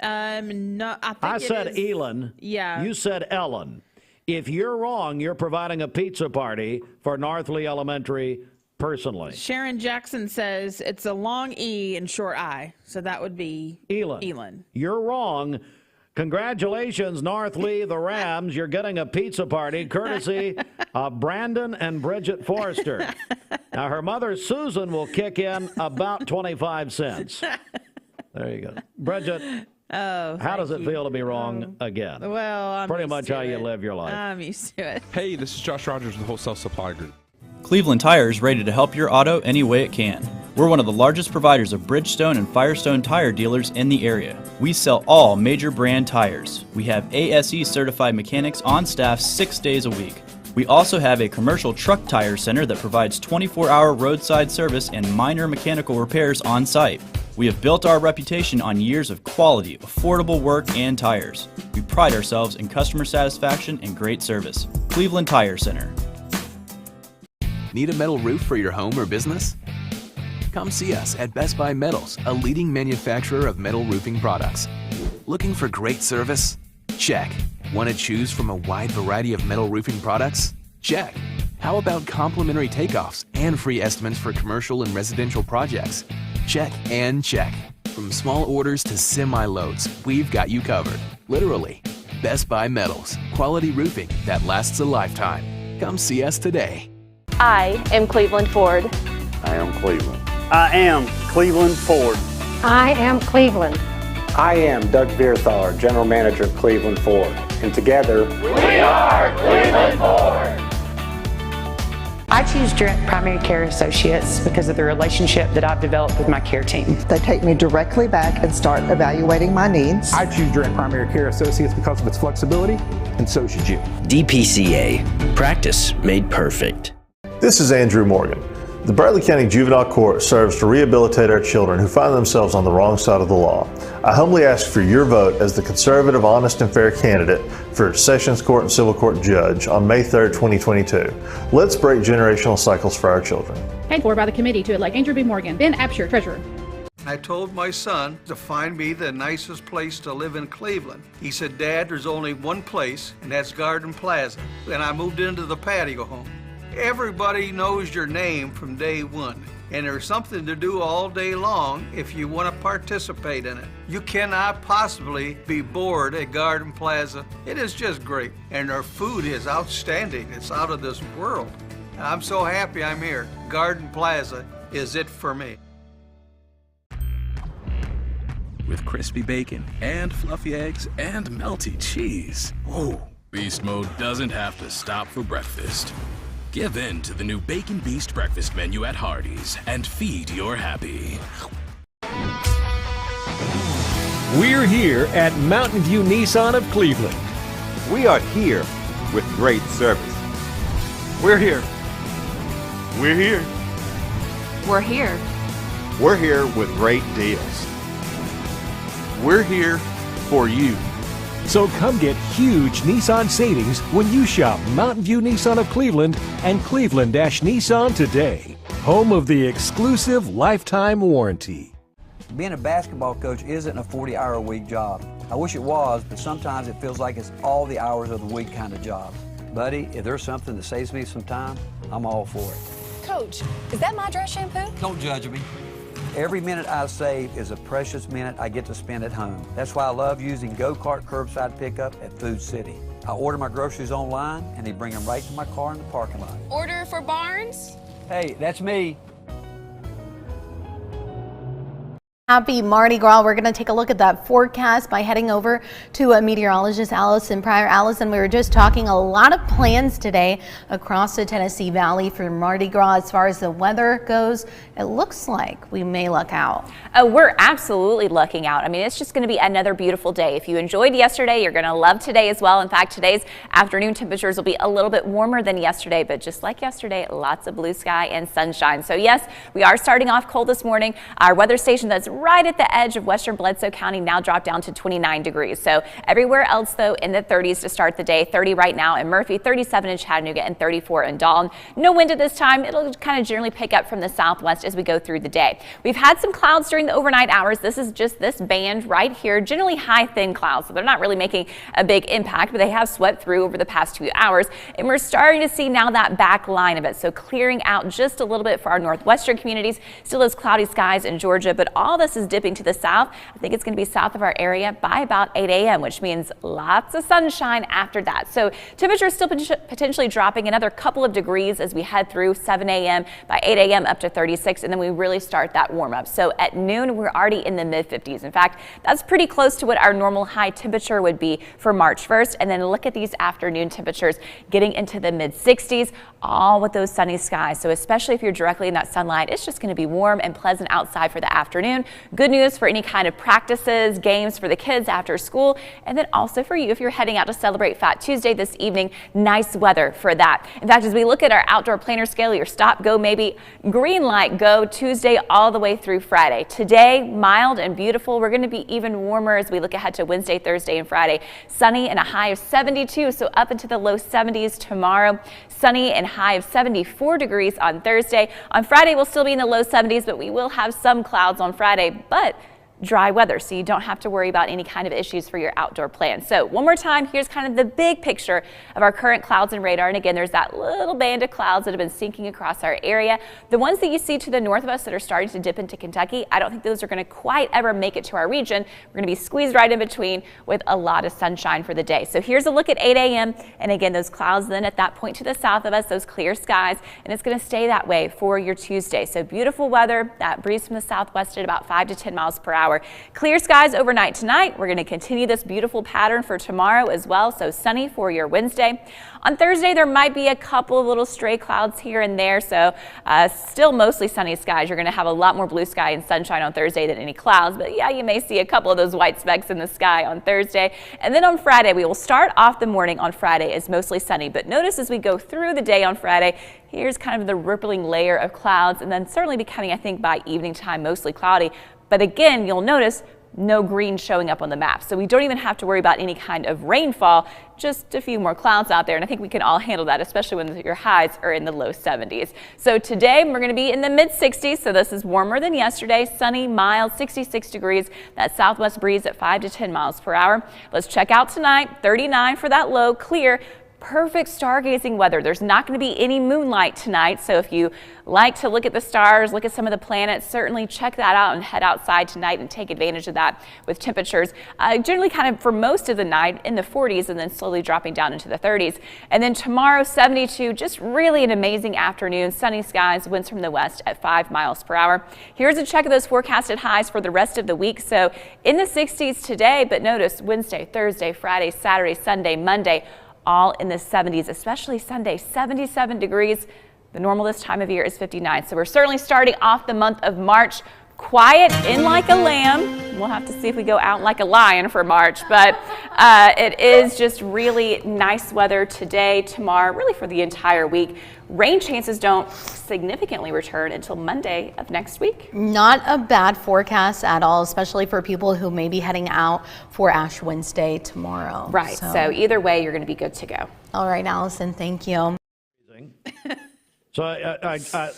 No, I said Elon. Yeah. You said Ellen. If you're wrong, you're providing a pizza party for North Lee Elementary personally. Sharon Jackson says it's a long E and short I, so that would be Elon. You're wrong. Congratulations, North Lee, the Rams. You're getting a pizza party courtesy of Brandon and Bridget Forrester. Now, her mother, Susan, will kick in about 25 cents. There you go. Bridget, how does it feel to be wrong again? Well, I'm pretty used much to how you it. live your life. I'm used to it. Hey, this is Josh Rogers with Wholesale Supply Group. Cleveland Tire is ready to help your auto any way it can. We're one of the largest providers of Bridgestone and Firestone tire dealers in the area. We sell all major brand tires. We have ASE certified mechanics on staff 6 days a week. We also have a commercial truck tire center that provides 24-hour roadside service and minor mechanical repairs on site. We have built our reputation on years of quality, affordable work and tires. We pride ourselves in customer satisfaction and great service. Cleveland Tire Center. Need a metal roof for your home or business? Come see us at Best Buy Metals, a leading manufacturer of metal roofing products. Looking for great service? Check. Want to choose from a wide variety of metal roofing products? Check. How about complimentary takeoffs and free estimates for commercial and residential projects? Check and check. From small orders to semi-loads, we've got you covered. Literally. Best Buy Metals, quality roofing that lasts a lifetime. Come see us today. I am Cleveland Ford. I am Cleveland. I am Cleveland Ford. I am Cleveland. I am Doug Vierthaler, General Manager of Cleveland Ford. And together, we are Cleveland Ford. I choose Direct Primary Care Associates because of the relationship that I've developed with my care team. They take me directly back and start evaluating my needs. I choose Direct Primary Care Associates because of its flexibility, and so should you. DPCA. Practice made perfect. This is Andrew Morgan. The Bradley County Juvenile Court serves to rehabilitate our children who find themselves on the wrong side of the law. I humbly ask for your vote as the conservative, honest, and fair candidate for Sessions Court and Civil Court Judge on May 3rd, 2022. Let's break generational cycles for our children. Paid for by the committee to elect Andrew B. Morgan, Ben Absher, Treasurer. I told my son to find me the nicest place to live in Cleveland. He said, Dad, there's only one place, and that's Garden Plaza. And I moved into the patio home. Everybody knows your name from day one, and there's something to do all day long if you want to participate in it. You cannot possibly be bored at Garden Plaza. It is just great, and their food is outstanding. It's out of this world. I'm so happy I'm here. Garden Plaza is it for me. With crispy bacon and fluffy eggs and melty cheese. Oh, Beast Mode doesn't have to stop for breakfast. Give in to the new Bacon Beast breakfast menu at Hardee's and feed your happy. We're here at Mountain View Nissan of Cleveland. We are here with great service. We're here. We're here. We're here. We're here with great deals. We're here for you. So come get huge Nissan savings when you shop Mountain View Nissan of Cleveland and Cleveland-Nissan today. Home of the exclusive lifetime warranty. Being a basketball coach isn't a 40-hour-a-week job. I wish it was, but sometimes it feels like it's all the hours of the week kind of job. Buddy, if there's something that saves me some time, I'm all for it. Coach, is that my dress shampoo? Don't judge me. Every minute I save is a precious minute I get to spend at home. That's why I love using Go-Kart curbside pickup at Food City. I order my groceries online and they bring them right to my car in the parking lot. Order for Barnes? Hey, that's me. Happy Mardi Gras. We're going to take a look at that forecast by heading over to meteorologist Allison Pryor. Allison, we were just talking a lot of plans today across the Tennessee Valley for Mardi Gras. As far as the weather goes, it looks like we may luck out. We're absolutely lucking out. I mean, it's just going to be another beautiful day. If you enjoyed yesterday, you're going to love today as well. In fact, today's afternoon temperatures will be a little bit warmer than yesterday, but just like yesterday, lots of blue sky and sunshine. So yes, we are starting off cold this morning. Our weather station that's right at the edge of western Bledsoe County now dropped down to 29 degrees. So everywhere else, though, in the 30s to start the day. 30 right now in Murphy, 37 in Chattanooga, and 34 in Dalton. No wind at this time. It'll kind of generally pick up from the southwest as we go through the day. We've had some clouds during the overnight hours. This is just this band right here, generally high, thin clouds. So they're not really making a big impact, but they have swept through over the past 2 hours. And we're starting to see now that back line of it. So clearing out just a little bit for our northwestern communities. Still those cloudy skies in Georgia, but all this is dipping to the south. I think it's going to be south of our area by about 8 a.m., which means lots of sunshine after that. So temperatures still potentially dropping another couple of degrees as we head through 7 a.m. by 8 a.m. up to 36, and then we really start that warm up. So at noon, we're already in the mid 50s. In fact, that's pretty close to what our normal high temperature would be for March 1st. And then look at these afternoon temperatures getting into the mid 60s, all with those sunny skies. So especially if you're directly in that sunlight, it's just going to be warm and pleasant outside for the afternoon. Good news for any kind of practices, games for the kids after school, and then also for you if you're heading out to celebrate Fat Tuesday this evening. Nice weather for that. In fact, as we look at our outdoor planner scale, your stop, go, maybe green light, go Tuesday all the way through Friday. Today, mild and beautiful. We're going to be even warmer as we look ahead to Wednesday, Thursday, and Friday. Sunny and a high of 72, so up into the low 70s tomorrow. Sunny and high of 74 degrees on Thursday. On Friday, we'll still be in the low 70s, but we will have some clouds on Friday, but dry weather, so you don't have to worry about any kind of issues for your outdoor plans. So one more time, here's kind of the big picture of our current clouds and radar. And again, there's that little band of clouds that have been sinking across our area. The ones that you see to the north of us that are starting to dip into Kentucky, I don't think those are going to quite ever make it to our region. We're going to be squeezed right in between with a lot of sunshine for the day. So here's a look at 8 a.m. And again, those clouds then at that point to the south of us, those clear skies, and it's going to stay that way for your Tuesday. So beautiful weather, that breeze from the southwest at about 5 to 10 miles per hour. Clear skies overnight tonight. We're going to continue this beautiful pattern for tomorrow as well. So sunny for your Wednesday. On Thursday, there might be a couple of little stray clouds here and there. So still mostly sunny skies. You're going to have a lot more blue sky and sunshine on Thursday than any clouds. But yeah, you may see a couple of those white specks in the sky on Thursday. And then on Friday, we will start off the morning on Friday as mostly sunny. But notice as we go through the day on Friday, here's kind of the rippling layer of clouds, and then certainly becoming, I think, by evening time, mostly cloudy. But again, you'll notice no green showing up on the map. So we don't even have to worry about any kind of rainfall, just a few more clouds out there. And I think we can all handle that, especially when your highs are in the low 70s. So today we're going to be in the mid 60s. So this is warmer than yesterday, sunny, mild, 66 degrees, that southwest breeze at 5 to 10 miles per hour. Let's check out tonight, 39 for that low, clear. perfect stargazing weather. There's not going to be any moonlight tonight, so if you like to look at the stars, look at some of the planets, certainly check that out and head outside tonight and take advantage of that with temperatures generally kind of for most of the night in the 40s and then slowly dropping down into the 30s. And then tomorrow, 72, just really an amazing afternoon. Sunny skies, winds from the west at 5 miles per hour. Here's a check of those forecasted highs for the rest of the week. So in the 60s today, but notice Wednesday, Thursday, Friday, Saturday, Sunday, Monday, all in the 70s, especially Sunday, 77 degrees. The normal this time of year is 59. So we're certainly starting off the month of March quiet, in like a lamb. We'll have to see if we go out like a lion for March, but it is just really nice weather today, tomorrow, really for the entire week. Rain chances don't significantly return until Monday of next week. Not a bad forecast at all, especially for people who may be heading out for Ash Wednesday tomorrow. Right, so either way, you're going to be good to go. All right, Allison, thank you. So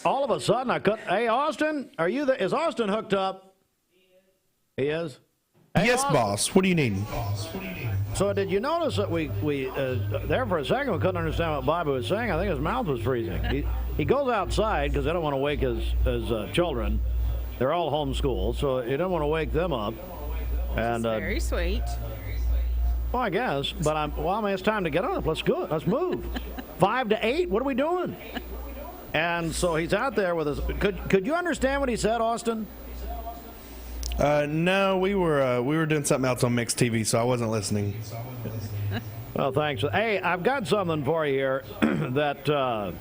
all of a sudden I couldn't. Hey, Austin, are you there? Is Austin hooked up? He is? Hey, yes, Austin. boss. What do you need? So did you notice that we there for a second we couldn't understand what Bobby was saying? I think his mouth was freezing. He goes outside because they don't want to wake his children. They're all homeschooled, so he didn't want to wake them up. And very sweet. Well, I guess, but I mean, it's time to get up. Let's go. Let's move. 5 to 8. What are we doing? And so he's out there with us. Could you understand what he said, Austin? No, we were doing something else on Mixed TV, so I wasn't listening. Well, thanks. Hey, I've got something for you here that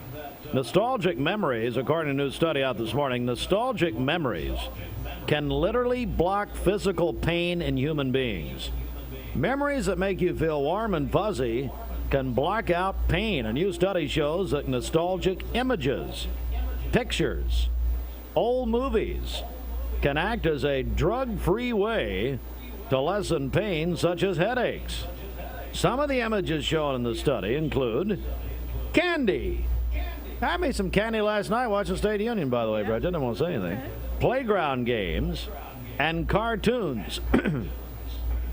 nostalgic memories, according to a new study out this morning, nostalgic memories can literally block physical pain in human beings. Memories that make you feel warm and fuzzy can block out pain. A new study shows that nostalgic images, pictures, old movies can act as a drug-free way to lessen pain such as headaches. Some of the images shown in the study include candy. I had me some candy last night watching State Union, by the way, Brett. Didn't want to say anything. Playground games and cartoons.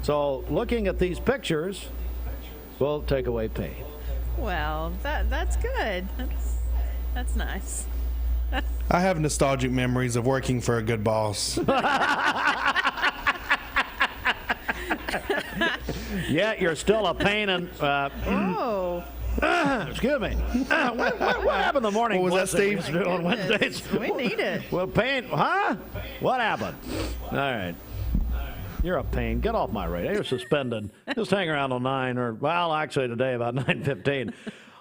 So looking at these pictures will take away pain. Well, that's good. That's nice. I have nostalgic memories of working for a good boss. Yeah, you're still a pain in... excuse me. What happened in the morning? What was that, Steve? On Wednesdays? We need it. Well, pain... Huh? What happened? All right. You're a pain. Get off my radar. You're suspended. Just hang around till 9 or, well, actually today about 9:15.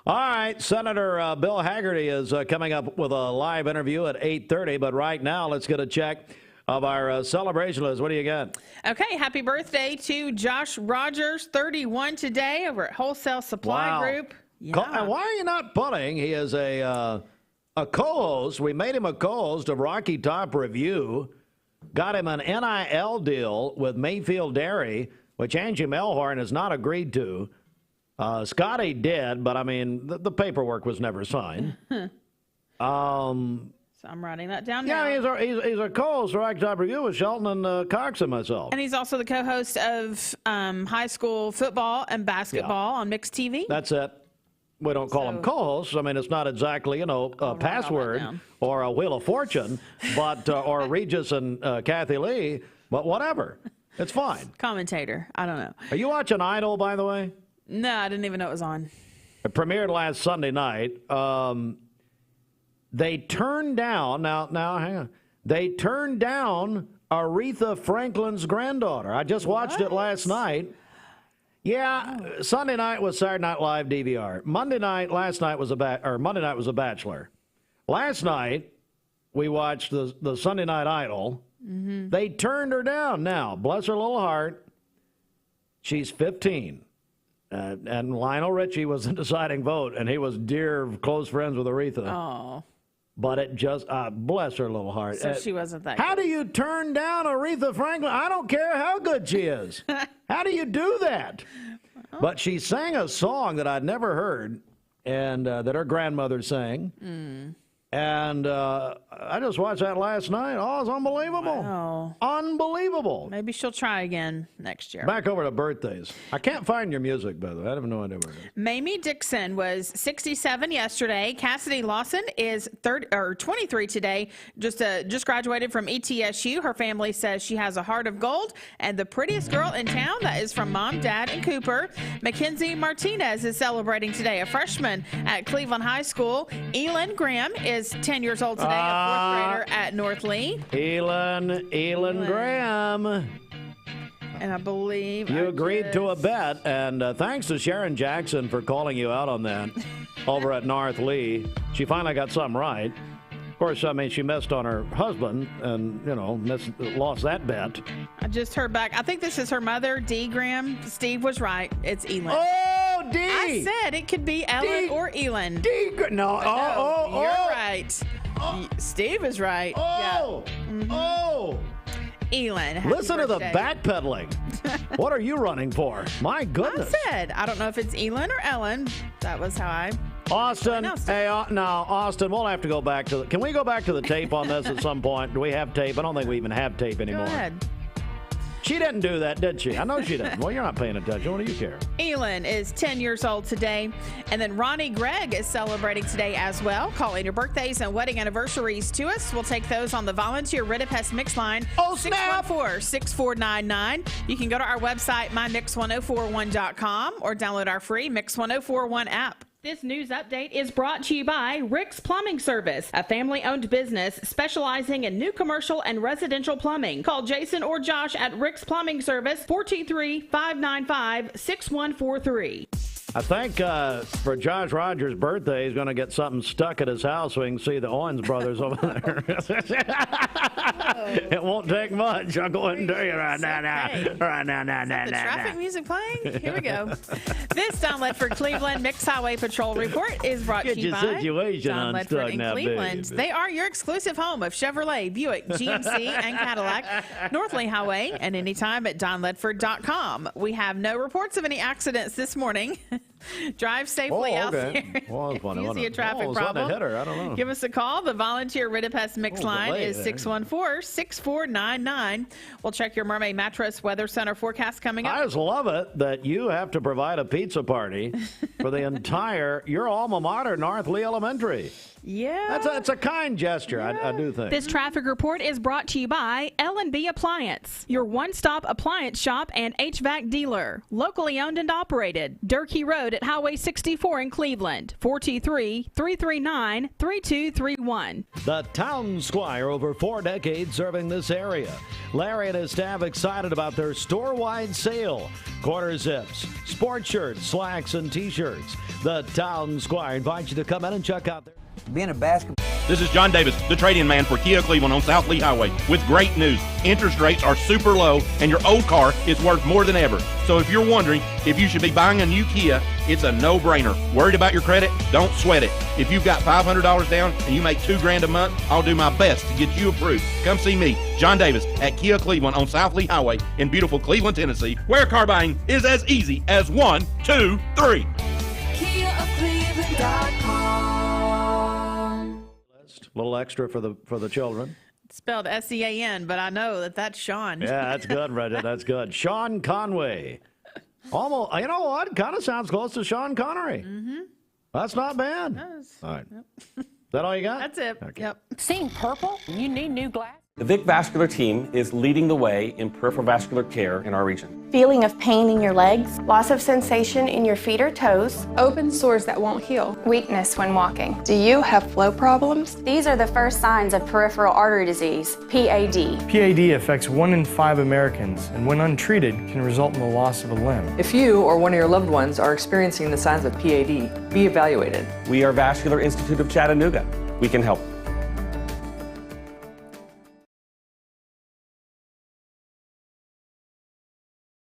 All right. Senator Bill Hagerty is coming up with a live interview at 8:30. But right now, let's get a check of our celebration list. What do you got? Okay. Happy birthday to Josh Rogers, 31 today over at Wholesale Supply Group. Yeah. Why are you not putting? He is a co-host. We made him a co-host of Rocky Top Review. Got him an NIL deal with Mayfield Dairy, which Angie Melhorn has not agreed to. Scotty did, but I mean, the paperwork was never signed. So I'm writing that down now. Yeah, he's a co-host of Rocky Top Review with Shelton and Cox and myself. And he's also the co-host of high school football and basketball on Mixed TV. That's it. We don't call them co-hosts. I mean, it's not exactly, a password or a Wheel of Fortune, but or Regis and Kathy Lee, but whatever. It's fine. Commentator. I don't know. Are you watching Idol, by the way? No, I didn't even know it was on. It premiered last Sunday night. They turned down, now hang on. They turned down Aretha Franklin's granddaughter. I just watched it last night. Yeah, Sunday night was Saturday Night Live DVR. Monday night was a Bachelor. Last night we watched the Sunday Night Idol. Mm-hmm. They turned her down. Now, bless her little heart, she's 15, and Lionel Richie was the deciding vote, and he was dear close friends with Aretha. Oh. But it just, bless her little heart. So she wasn't that How good. do you turn down Aretha Franklin? I don't care how good she is. How do you do that? But she sang a song that I'd never heard and that her grandmother sang. And I just watched that last night. Oh, it's unbelievable. Wow. Unbelievable. Maybe she'll try again next year. Back over to birthdays. I can't find your music, by the way. I have no idea where it is. Mamie Dixon was 67 yesterday. Cassidy Lawson is 23 today. Just graduated from ETSU. Her family says she has a heart of gold and the prettiest girl in town. That is from Mom, Dad, and Cooper. Mackenzie Martinez is celebrating today, a freshman at Cleveland High School. Elin Graham is 10 years old today, a fourth grader at North Lee. Elin Graham. And I believe you agreed to a bet, and thanks to Sharon Jackson for calling you out on that over at North Lee. She finally got something right. Of course, I mean, she missed on her husband and, lost that bet. I just heard back. I think this is her mother, Dee Graham. Steve was right. It's Elin. Oh, Dee! I said it could be Ellen or Elin. Dee! No. You're right. Steve is right. Oh! Yeah. Mm-hmm. Oh! Elin. Happy Listen birthday. to the backpedaling. What are you running for? My goodness. I said, I don't know if it's Elin or Ellen. That was how I... Austin, Austin, we'll have to go back to can we go back to the tape on this at some point? Do we have tape? I don't think we even have tape anymore. Go ahead. She didn't do that, did she? I know she didn't. Well, you're not paying attention. What do you care? Elin is 10 years old today. And then Ronnie Gregg is celebrating today as well. Call in your birthdays and wedding anniversaries to us. We'll take those on the volunteer Ridipest Mix line. Oh, snap! 614-6499. You can go to our website, mymix1041.com, or download our free Mix 1041 app. This news update is brought to you by Rick's Plumbing Service, a family-owned business specializing in new commercial and residential plumbing. Call Jason or Josh at Rick's Plumbing Service, 423-595-6143. I think for Josh Rogers' birthday, he's going to get something stuck at his house so we can see the Owens brothers over there. It won't take much. I'll go ahead and tell you right now. The traffic music playing? Here we go. This Don Ledford Cleveland Mixed Highway Patrol Report is brought to you by Don Ledford in Cleveland. They are your exclusive home of Chevrolet, Buick, GMC, and Cadillac, North Lee Highway, and anytime at donledford.com. We have no reports of any accidents this morning. Drive safely out there. Well, if you see a traffic problem, I don't know. Give us a call. The volunteer Ridipest Mix line is 614-6499. We'll check your Mermaid Mattress Weather Center forecast coming up. I just love it that you have to provide a pizza party for the entire your alma mater, North Lee Elementary. Yeah. That's a kind gesture, yeah. I do think. This traffic report is brought to you by L&B Appliance, your one-stop appliance shop and HVAC dealer. Locally owned and operated. Durkee Road at Highway 64 in Cleveland. 423-339-3231. The Town Squire, over 4 decades serving this area. Larry and his staff excited about their store-wide sale. Quarter zips, sports shirts, slacks, and T-shirts. The Town Squire invites you to come in and check out their... Being a basketball. This is John Davis, the trade-in man for Kia Cleveland on South Lee Highway, with great news. Interest rates are super low, and your old car is worth more than ever. So if you're wondering if you should be buying a new Kia, it's a no-brainer. Worried about your credit? Don't sweat it. If you've got $500 down and you make $2,000 a month, I'll do my best to get you approved. Come see me, John Davis, at Kia Cleveland on South Lee Highway in beautiful Cleveland, Tennessee, where car buying is as easy as 1, 2, 3. KiaofCleveland.com. A little extra for the children. It's spelled S-E-A-N, but I know that's Sean. Yeah, that's good, Brendan. That's good. Sean Conway. Almost, you know what? Kind of sounds close to Sean Connery. Mm-hmm. That's not bad. It does. All right. Yep. Is that all you got? That's it. Okay. Yep. Seeing purple? You need new glasses. The Vic Vascular team is leading the way in peripheral vascular care in our region. Feeling of pain in your legs, loss of sensation in your feet or toes, Open sores that won't heal. weakness when walking. Do you have flow problems? These are the first signs of peripheral artery disease, PAD. PAD affects 1 in 5 Americans, and when untreated, can result in the loss of a limb. If you or one of your loved ones are experiencing the signs of PAD, be evaluated. We are Vascular Institute of Chattanooga. We can help.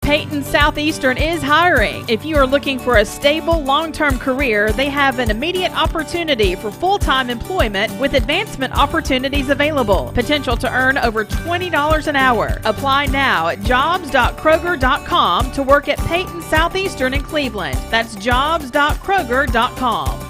Peyton Southeastern is hiring. If you are looking for a stable, long-term career, they have an immediate opportunity for full-time employment with advancement opportunities available. Potential to earn over $20 an hour. Apply now at jobs.kroger.com to work at Peyton Southeastern in Cleveland. That's jobs.kroger.com.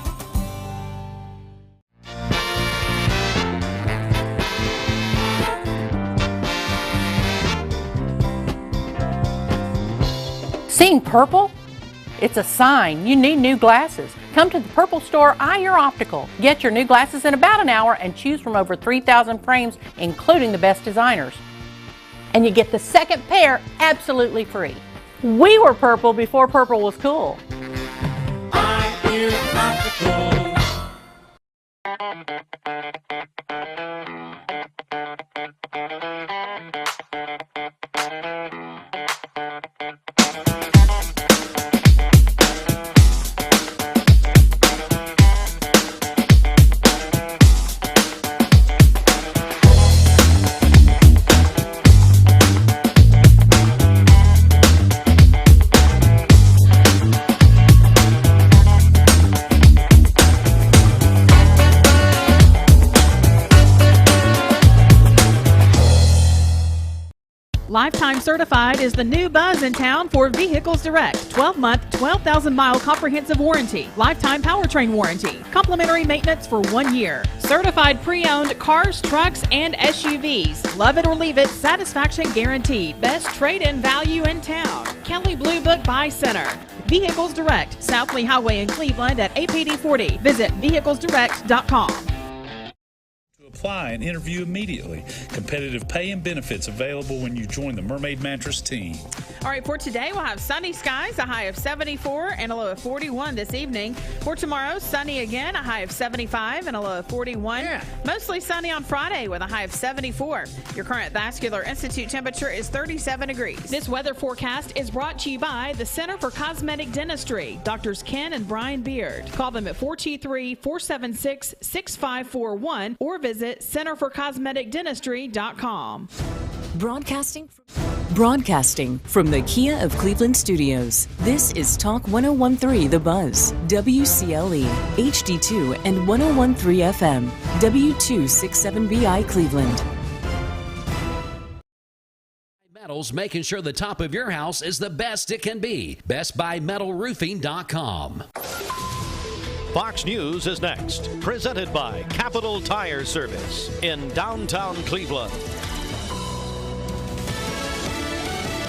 Seeing purple? It's a sign you need new glasses. Come to the Purple Store, Eye Your Optical. Get your new glasses in about an hour and choose from over 3,000 frames, including the best designers. And you get the second pair absolutely free. We were purple before purple was cool. Eye Your Optical. Lifetime Certified is the new buzz in town for Vehicles Direct. 12-month, 12,000-mile comprehensive warranty. Lifetime powertrain warranty. Complimentary maintenance for 1 year. Certified pre-owned cars, trucks, and SUVs. Love it or leave it, satisfaction guaranteed. Best trade-in value in town. Kelly Blue Book Buy Center. Vehicles Direct, South Lee Highway in Cleveland at APD 40. Visit vehiclesdirect.com. Apply and interview immediately. Competitive pay and benefits available when you join the Mermaid Mattress team. All right, for today, we'll have sunny skies, a high of 74 and a low of 41 this evening. For tomorrow, sunny again, a high of 75 and a low of 41. Yeah. Mostly sunny on Friday with a high of 74. Your current Vascular Institute temperature is 37 degrees. This weather forecast is brought to you by the Center for Cosmetic Dentistry, Doctors Ken and Brian Beard. Call them at 423-476-6541 or visit centerforcosmeticdentistry.com. Broadcasting from the Kia of Cleveland studios. This is Talk 1013 The Buzz, WCLE, HD2 and 1013 FM, W267BI Cleveland. Metals, making sure the top of your house is the best it can be. BestBuyMetalRoofing.com. Fox News is next, presented by Capital Tire Service in downtown Cleveland.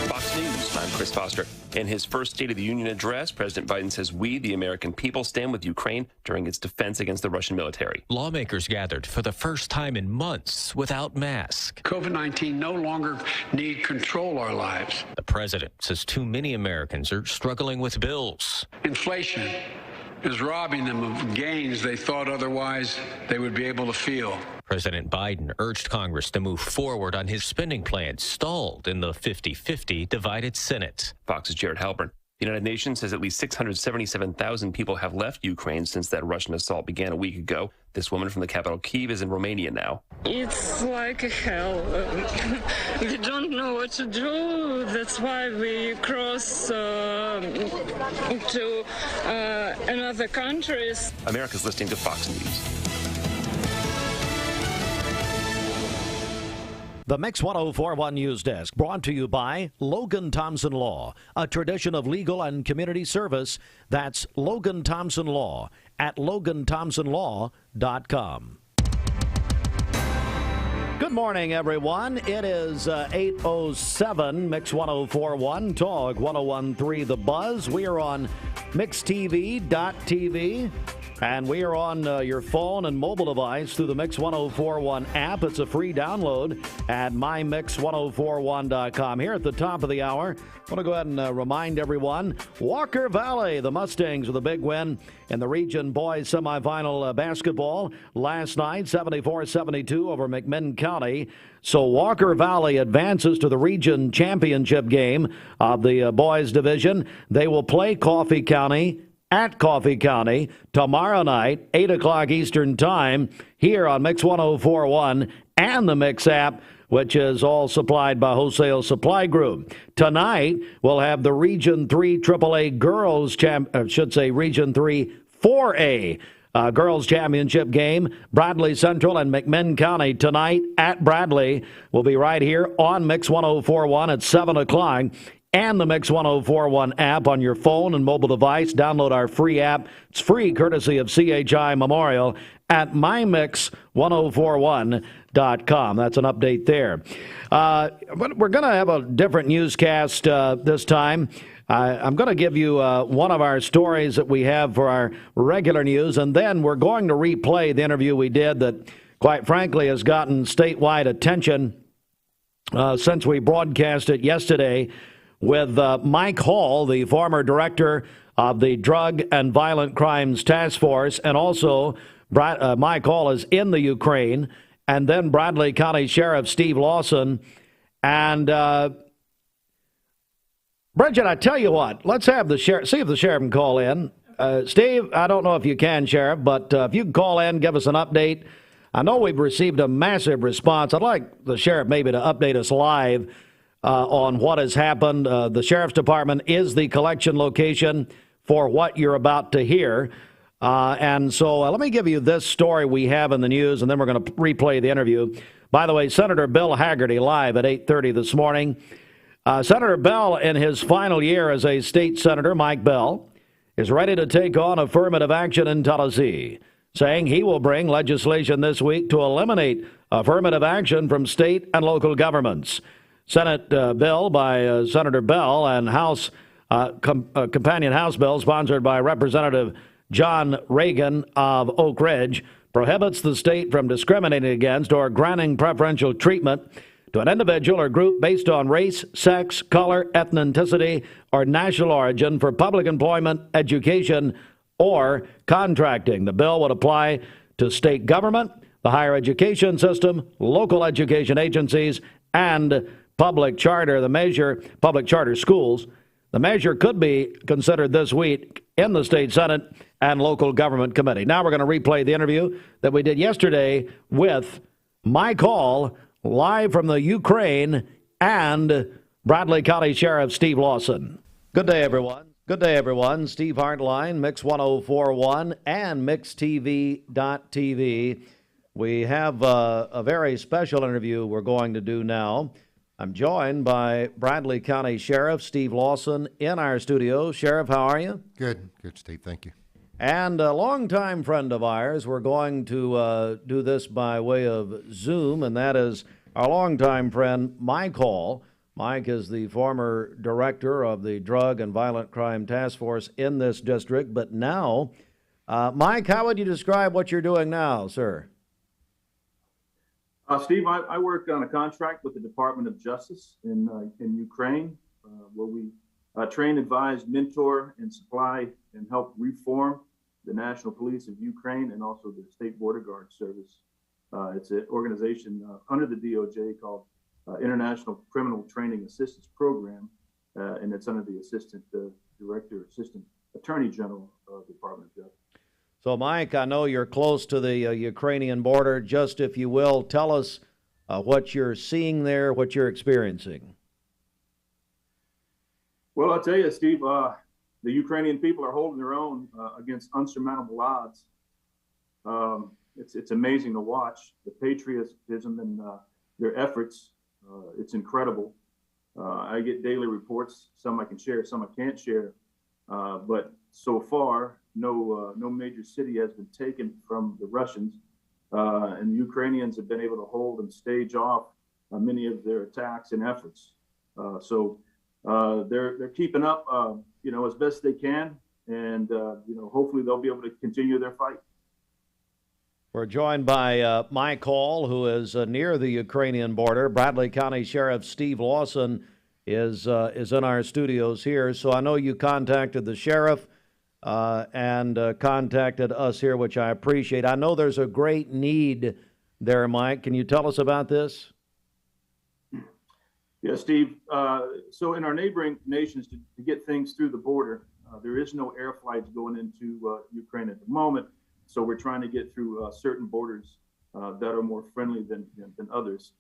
Fox News, I'm Chris Foster. In his first State of the Union address, President Biden says we, the American people, stand with Ukraine during its defense against the Russian military. Lawmakers gathered for the first time in months without masks. COVID-19 no longer need control our lives. The president says too many Americans are struggling with bills. Inflation is robbing them of gains they thought otherwise they would be able to feel. President Biden urged Congress to move forward on his spending plan, stalled in the 50-50 divided Senate. Fox's Jared Halpern. The United Nations says at least 677,000 people have left Ukraine since that Russian assault began a week ago. This woman from the capital, Kyiv, is in Romania now. It's like a hell. We don't know what to do. That's why we cross to another countries. America's listening to Fox News. The Mix 1041 News Desk, brought to you by Logan Thompson Law, a tradition of legal and community service. That's Logan Thompson Law at LoganThompsonLaw.com. Good morning, everyone. It is 8:07, Mix 1041, Talk 1013 The Buzz. We are on MixTV.tv. And we are on your phone and mobile device through the Mix 1041 app. It's a free download at mymix1041.com. Here at the top of the hour, I want to go ahead and remind everyone, Walker Valley, the Mustangs with a big win in the region boys semifinal basketball last night, 74-72 over McMinn County. So Walker Valley advances to the region championship game of the boys division. They will play Coffee County at Coffee County tomorrow night, 8 o'clock Eastern Time, here on Mix 1041 and the Mix app, which is all supplied by Wholesale Supply Group. Tonight, we'll have the Region 3 AAA Girls, Region 3 4A Girls Championship game. Bradley Central and McMinn County tonight at Bradley. We'll be right here on Mix 1041 at 7 o'clock. And the Mix 1041 app on your phone and mobile device. Download our free app. It's free, courtesy of CHI Memorial. at mymix1041.com. That's an update there. But we're going to have a different newscast this time. I'm going to give you one of our stories that we have for our regular news, and then we're going to replay the interview we did that, quite frankly, has gotten statewide attention since we broadcast it yesterday with Mike Hall, the former director of the Drug and Violent Crimes Task Force, and also Mike Hall is in the Ukraine, and then Bradley County Sheriff Steve Lawson. And Bridget, I tell you what, let's have the sheriff, see if the sheriff can call in. Steve, I don't know if you can, Sheriff, but if you can call in, give us an update. I know we've received a massive response. I'd like the sheriff maybe to update us live on what has happened. The Sheriff's Department is the collection location for what you're about to hear. And so let me give you this story we have in the news, and then we're going to replay the interview. By the way, Senator Bill Hagerty live at 8:30 this morning. Senator Bell, in his final year as a state senator, Mike Bell, is ready to take on affirmative action in Tennessee, saying he will bring legislation this week to eliminate affirmative action from state and local governments. Senate bill by Senator Bell and House companion House bill sponsored by Representative John Reagan of Oak Ridge prohibits the state from discriminating against or granting preferential treatment to an individual or group based on race, sex, color, ethnicity, or national origin for public employment, education, or contracting. The bill would apply to state government, the higher education system, local education agencies, and public charter schools. The measure could be considered this week in the state Senate and local government committee. Now we're going to replay the interview that we did yesterday with Mike Hall, live from the Ukraine, and Bradley County Sheriff Steve Lawson. Good day, everyone. Good day, everyone. Steve Hartline, Mix 1041 and MixTV.tv. We have a very special interview we're going to do now. I'm joined by Bradley County Sheriff Steve Lawson in our studio. Sheriff, how are you? Good, Steve. Thank you. And a longtime friend of ours, we're going to do this by way of Zoom, and that is our longtime friend, Mike Hall. Mike is the former director of the Drug and Violent Crime Task Force in this district. But now, Mike, how would you describe what you're doing now, sir? Steve, I work on a contract with the Department of Justice in Ukraine, where we train, advise, mentor, and supply and help reform the National Police of Ukraine and also the State Border Guard Service. It's an organization under the DOJ called International Criminal Training Assistance Program, and it's under the Assistant Attorney General of the Department of Justice. So, Mike, I know you're close to the Ukrainian border. Just, if you will, tell us what you're seeing there, what you're experiencing. Well, I'll tell you, Steve, the Ukrainian people are holding their own against unsurmountable odds. It's amazing to watch the patriotism and their efforts. It's incredible. I get daily reports. Some I can share, some I can't share. But so far, no major city has been taken from the Russians, and the Ukrainians have been able to hold and stage off many of their attacks and efforts. So they're keeping up, as best they can, and hopefully they'll be able to continue their fight. We're joined by Mike Hall, who is near the Ukrainian border. Bradley County Sheriff Steve Lawson is in our studios here. So I know you contacted the sheriff and contacted us here, which I appreciate. I know there's a great need there, Mike. Can you tell us about this? Yeah, Steve. So in our neighboring nations, to get things through the border, there is no air flights going into Ukraine at the moment. So we're trying to get through certain borders that are more friendly than others,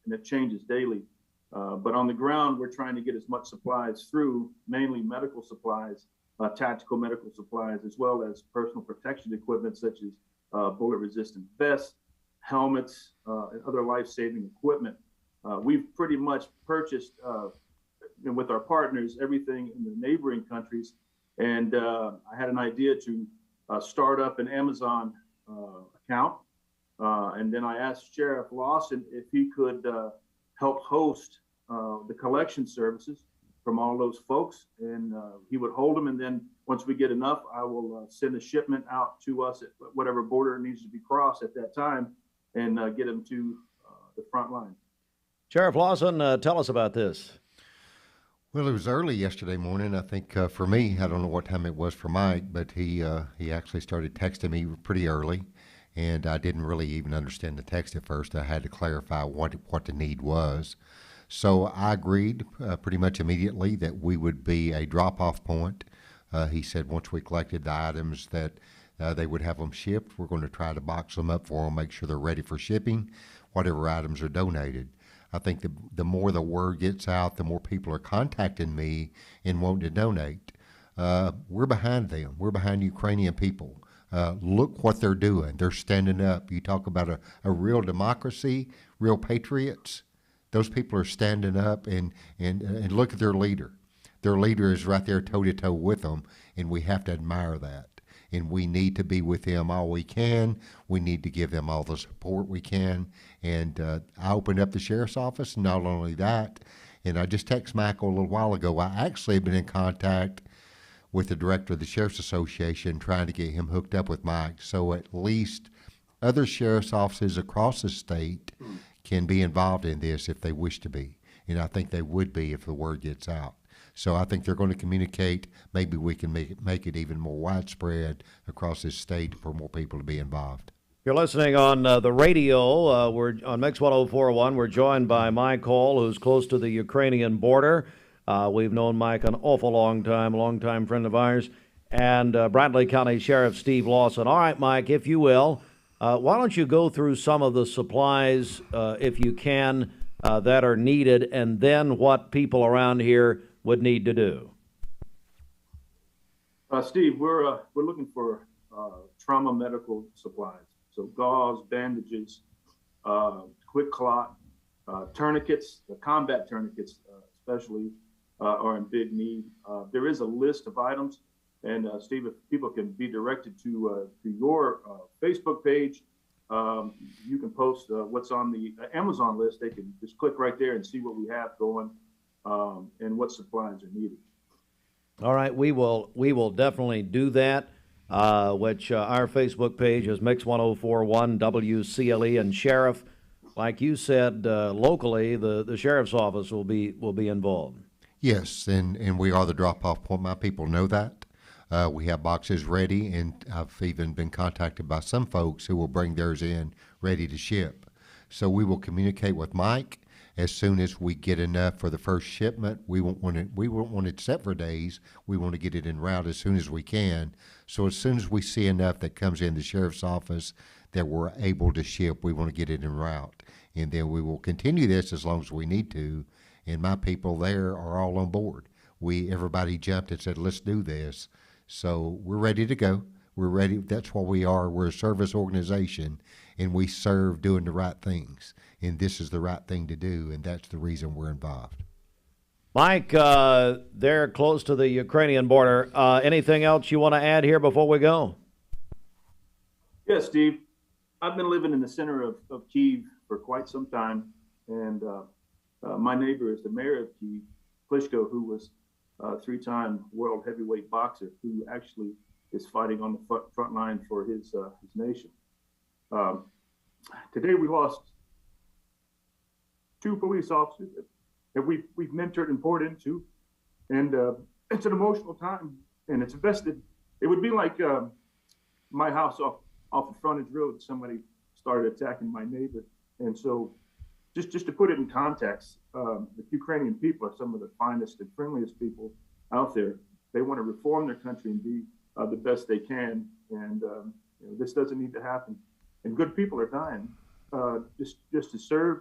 and it changes daily. But on the ground, we're trying to get as much supplies through, mainly medical supplies, tactical medical supplies, as well as personal protection equipment such as bullet-resistant vests, helmets, and other life-saving equipment. We've pretty much purchased, with our partners, everything in the neighboring countries. And I had an idea to start up an Amazon account. And then I asked Sheriff Lawson if he could help host the collection services from all those folks, and he would hold them. And then once we get enough, I will send a shipment out to us at whatever border needs to be crossed at that time, and get them to the front line. Sheriff Lawson, tell us about this. Well, it was early yesterday morning. I think for me, I don't know what time it was for Mike, but he actually started texting me pretty early, and I didn't really even understand the text at first. I had to clarify what the need was. So I agreed pretty much immediately that we would be a drop-off point. He said once we collected the items that they would have them shipped. We're going to try to box them up for them, make sure they're ready for shipping, whatever items are donated. I think the more the word gets out, the more people are contacting me and wanting to donate. We're behind them. We're behind Ukrainian people. Look what they're doing. They're standing up. You talk about a real democracy, real patriots. Those people are standing up and look at their leader. Their leader is right there toe-to-toe with them, and we have to admire that. And we need to be with them all we can. We need to give them all the support we can. And I opened up the sheriff's office, and not only that, and I just texted Michael a little while ago, I actually have been in contact with the director of the Sheriff's Association trying to get him hooked up with Mike, so at least other sheriff's offices across the state can be involved in this if they wish to be. And I think they would be if the word gets out. So I think they're going to communicate. Maybe we can make it even more widespread across this state for more people to be involved. You're listening on the radio. We're on Mix 104.1. We're joined by Mike Hall, who's close to the Ukrainian border. We've known Mike an awful long time, a longtime friend of ours. And Bradley County Sheriff Steve Lawson. All right, Mike, if you will, why don't you go through some of the supplies, if you can, that are needed, and then what people around here would need to do. Steve, we're looking for trauma medical supplies. So gauze, bandages, quick clot, tourniquets, the combat tourniquets especially are in big need. There is a list of items, and Steve, if people can be directed to your Facebook page, you can post what's on the Amazon list. They can just click right there and see what we have going. And what supplies are needed. All right, we will definitely do that, which our Facebook page is Mix 104.1 WCLE, and Sheriff, like you said, locally, the Sheriff's Office will be involved. Yes, and we are the drop-off point. My people know that. We have boxes ready, and I've even been contacted by some folks who will bring theirs in ready to ship. So we will communicate with Mike. As soon as we get enough for the first shipment, we won't want it set for days. We want to get it en route as soon as we can. So as soon as we see enough that comes in the sheriff's office that we're able to ship, we want to get it en route. And then we will continue this as long as we need to. And my people there are all on board. Everybody jumped and said, let's do this. So we're ready to go. We're ready. That's what we are. We're a service organization, and we serve doing the right things. And this is the right thing to do, and that's the reason we're involved. Mike, they're close to the Ukrainian border. Anything else you want to add here before we go? Yes, Steve. I've been living in the center of Kyiv for quite some time, and my neighbor is the mayor of Kyiv, Klitschko, who was a three-time world heavyweight boxer, who actually is fighting on the front line for his nation. Today we lost 2 police officers that we've mentored and poured into, and it's an emotional time, and it's invested. It would be like my house off of frontage road. Somebody started attacking my neighbor, and so just to put it in context, the Ukrainian people are some of the finest and friendliest people out there. They want to reform their country and be the best they can, and this doesn't need to happen. And good people are dying just to serve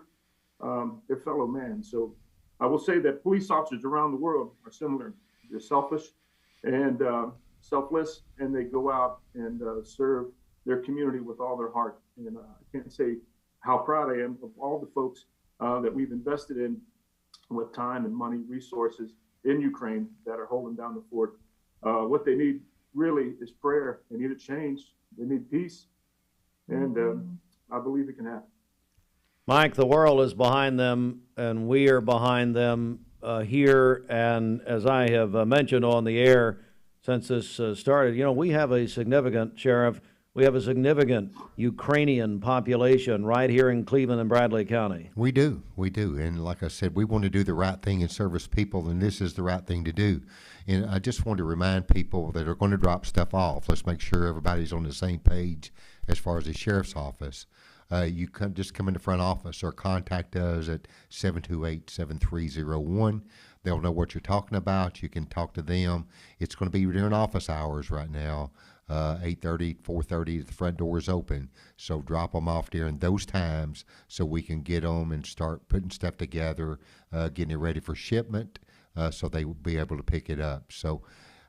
their fellow man. So I will say that police officers around the world are similar. They're selfish and selfless, and they go out and serve their community with all their heart. And I can't say how proud I am of all the folks that we've invested in with time and money, resources in Ukraine that are holding down the fort. What they need really is prayer. They need a change. They need peace. and I believe it can happen. Mike, the world is behind them, and we are behind them here. And as I have mentioned on the air since this started, we have a significant, Sheriff, we have a significant Ukrainian population right here in Cleveland and Bradley County. We do. And like I said, we want to do the right thing and service people, and this is the right thing to do. And I just want to remind people that are going to drop stuff off. Let's make sure everybody's on the same page as far as the sheriff's office. You can just come in the front office or contact us at 728-7301. They'll know what you're talking about. You can talk to them. It's going to be during office hours right now. 8:30, 4:30, the front door is open. So drop them off during those times so we can get them and start putting stuff together, getting it ready for shipment, so they will be able to pick it up. So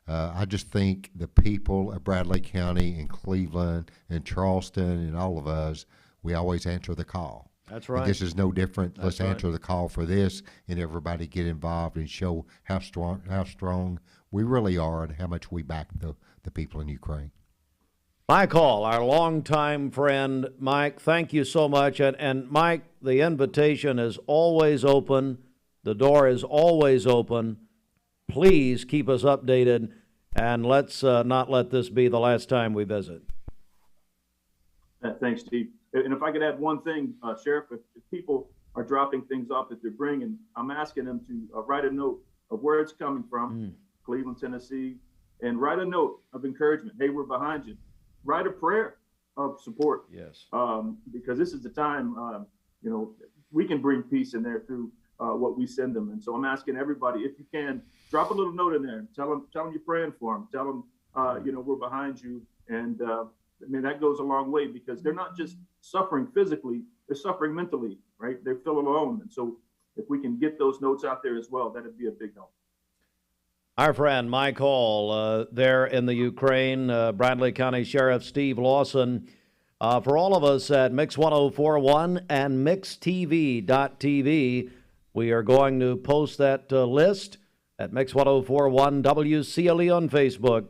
I just think the people of Bradley County and Cleveland and Charleston and all of us, we always answer the call. That's right. And this is no different. That's Let's right. answer the call for this, and everybody get involved and show how strong we really are and how much we back the people in Ukraine. Mike Hall, our longtime friend. Mike, thank you so much. And Mike, the invitation is always open. The door is always open. Please keep us updated, and let's not let this be the last time we visit. Thanks, Steve. And if I could add one thing, Sheriff, if people are dropping things off that they're bringing, I'm asking them to write a note of where it's coming from, Cleveland, Tennessee, and write a note of encouragement. Hey, we're behind you. Write a prayer of support. Yes. Because this is the time, we can bring peace in there through what we send them. And so I'm asking everybody, if you can, drop a little note in there. Tell them you're praying for them. Tell them, we're behind you. And that goes a long way, because they're not just suffering physically, they're suffering mentally, right? They feel alone. And so if we can get those notes out there as well, that'd be a big help. Our friend Mike Hall there in the Ukraine, Bradley County Sheriff Steve Lawson. For all of us at Mix 1041 and MixTV.tv, we are going to post that list at Mix 1041 WCLE on Facebook.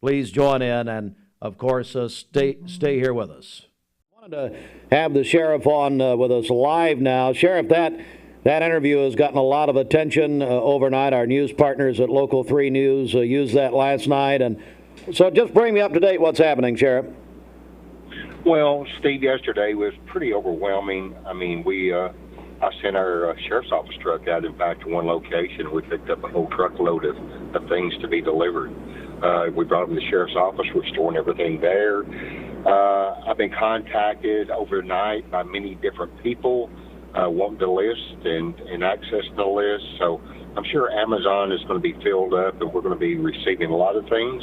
Please join in, and of course, stay here with us. I wanted to have the sheriff on with us live now. Sheriff, that interview has gotten a lot of attention overnight. Our news partners at Local 3 News used that last night. And so just bring me up to date what's happening, Sheriff. Well, Steve, yesterday was pretty overwhelming. I mean, I sent our sheriff's office truck out, in fact, to one location. We picked up a whole truckload of things to be delivered. We brought them to the sheriff's office. We're storing everything there. I've been contacted overnight by many different people wanting the list and access to the list. So I'm sure Amazon is going to be filled up, and we're going to be receiving a lot of things.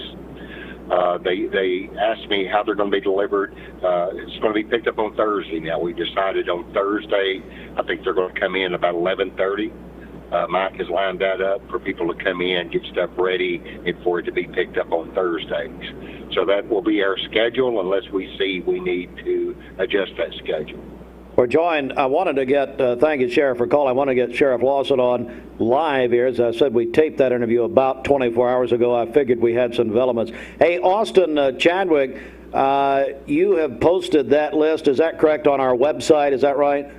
They asked me how they're going to be delivered. It's going to be picked up on Thursday. Now, we decided on Thursday. I think they're going to come in about 11:30. Mike has lined that up for people to come in, get stuff ready, and for it to be picked up on Thursdays. So that will be our schedule, unless we see we need to adjust that schedule. We're joined. I wanted to get, thank you, Sheriff, for calling. I want to get Sheriff Lawson on live here. As I said, we taped that interview about 24 hours ago. I figured we had some developments. Hey, Austin Chadwick, you have posted that list. Is that correct, on our website? Is that right?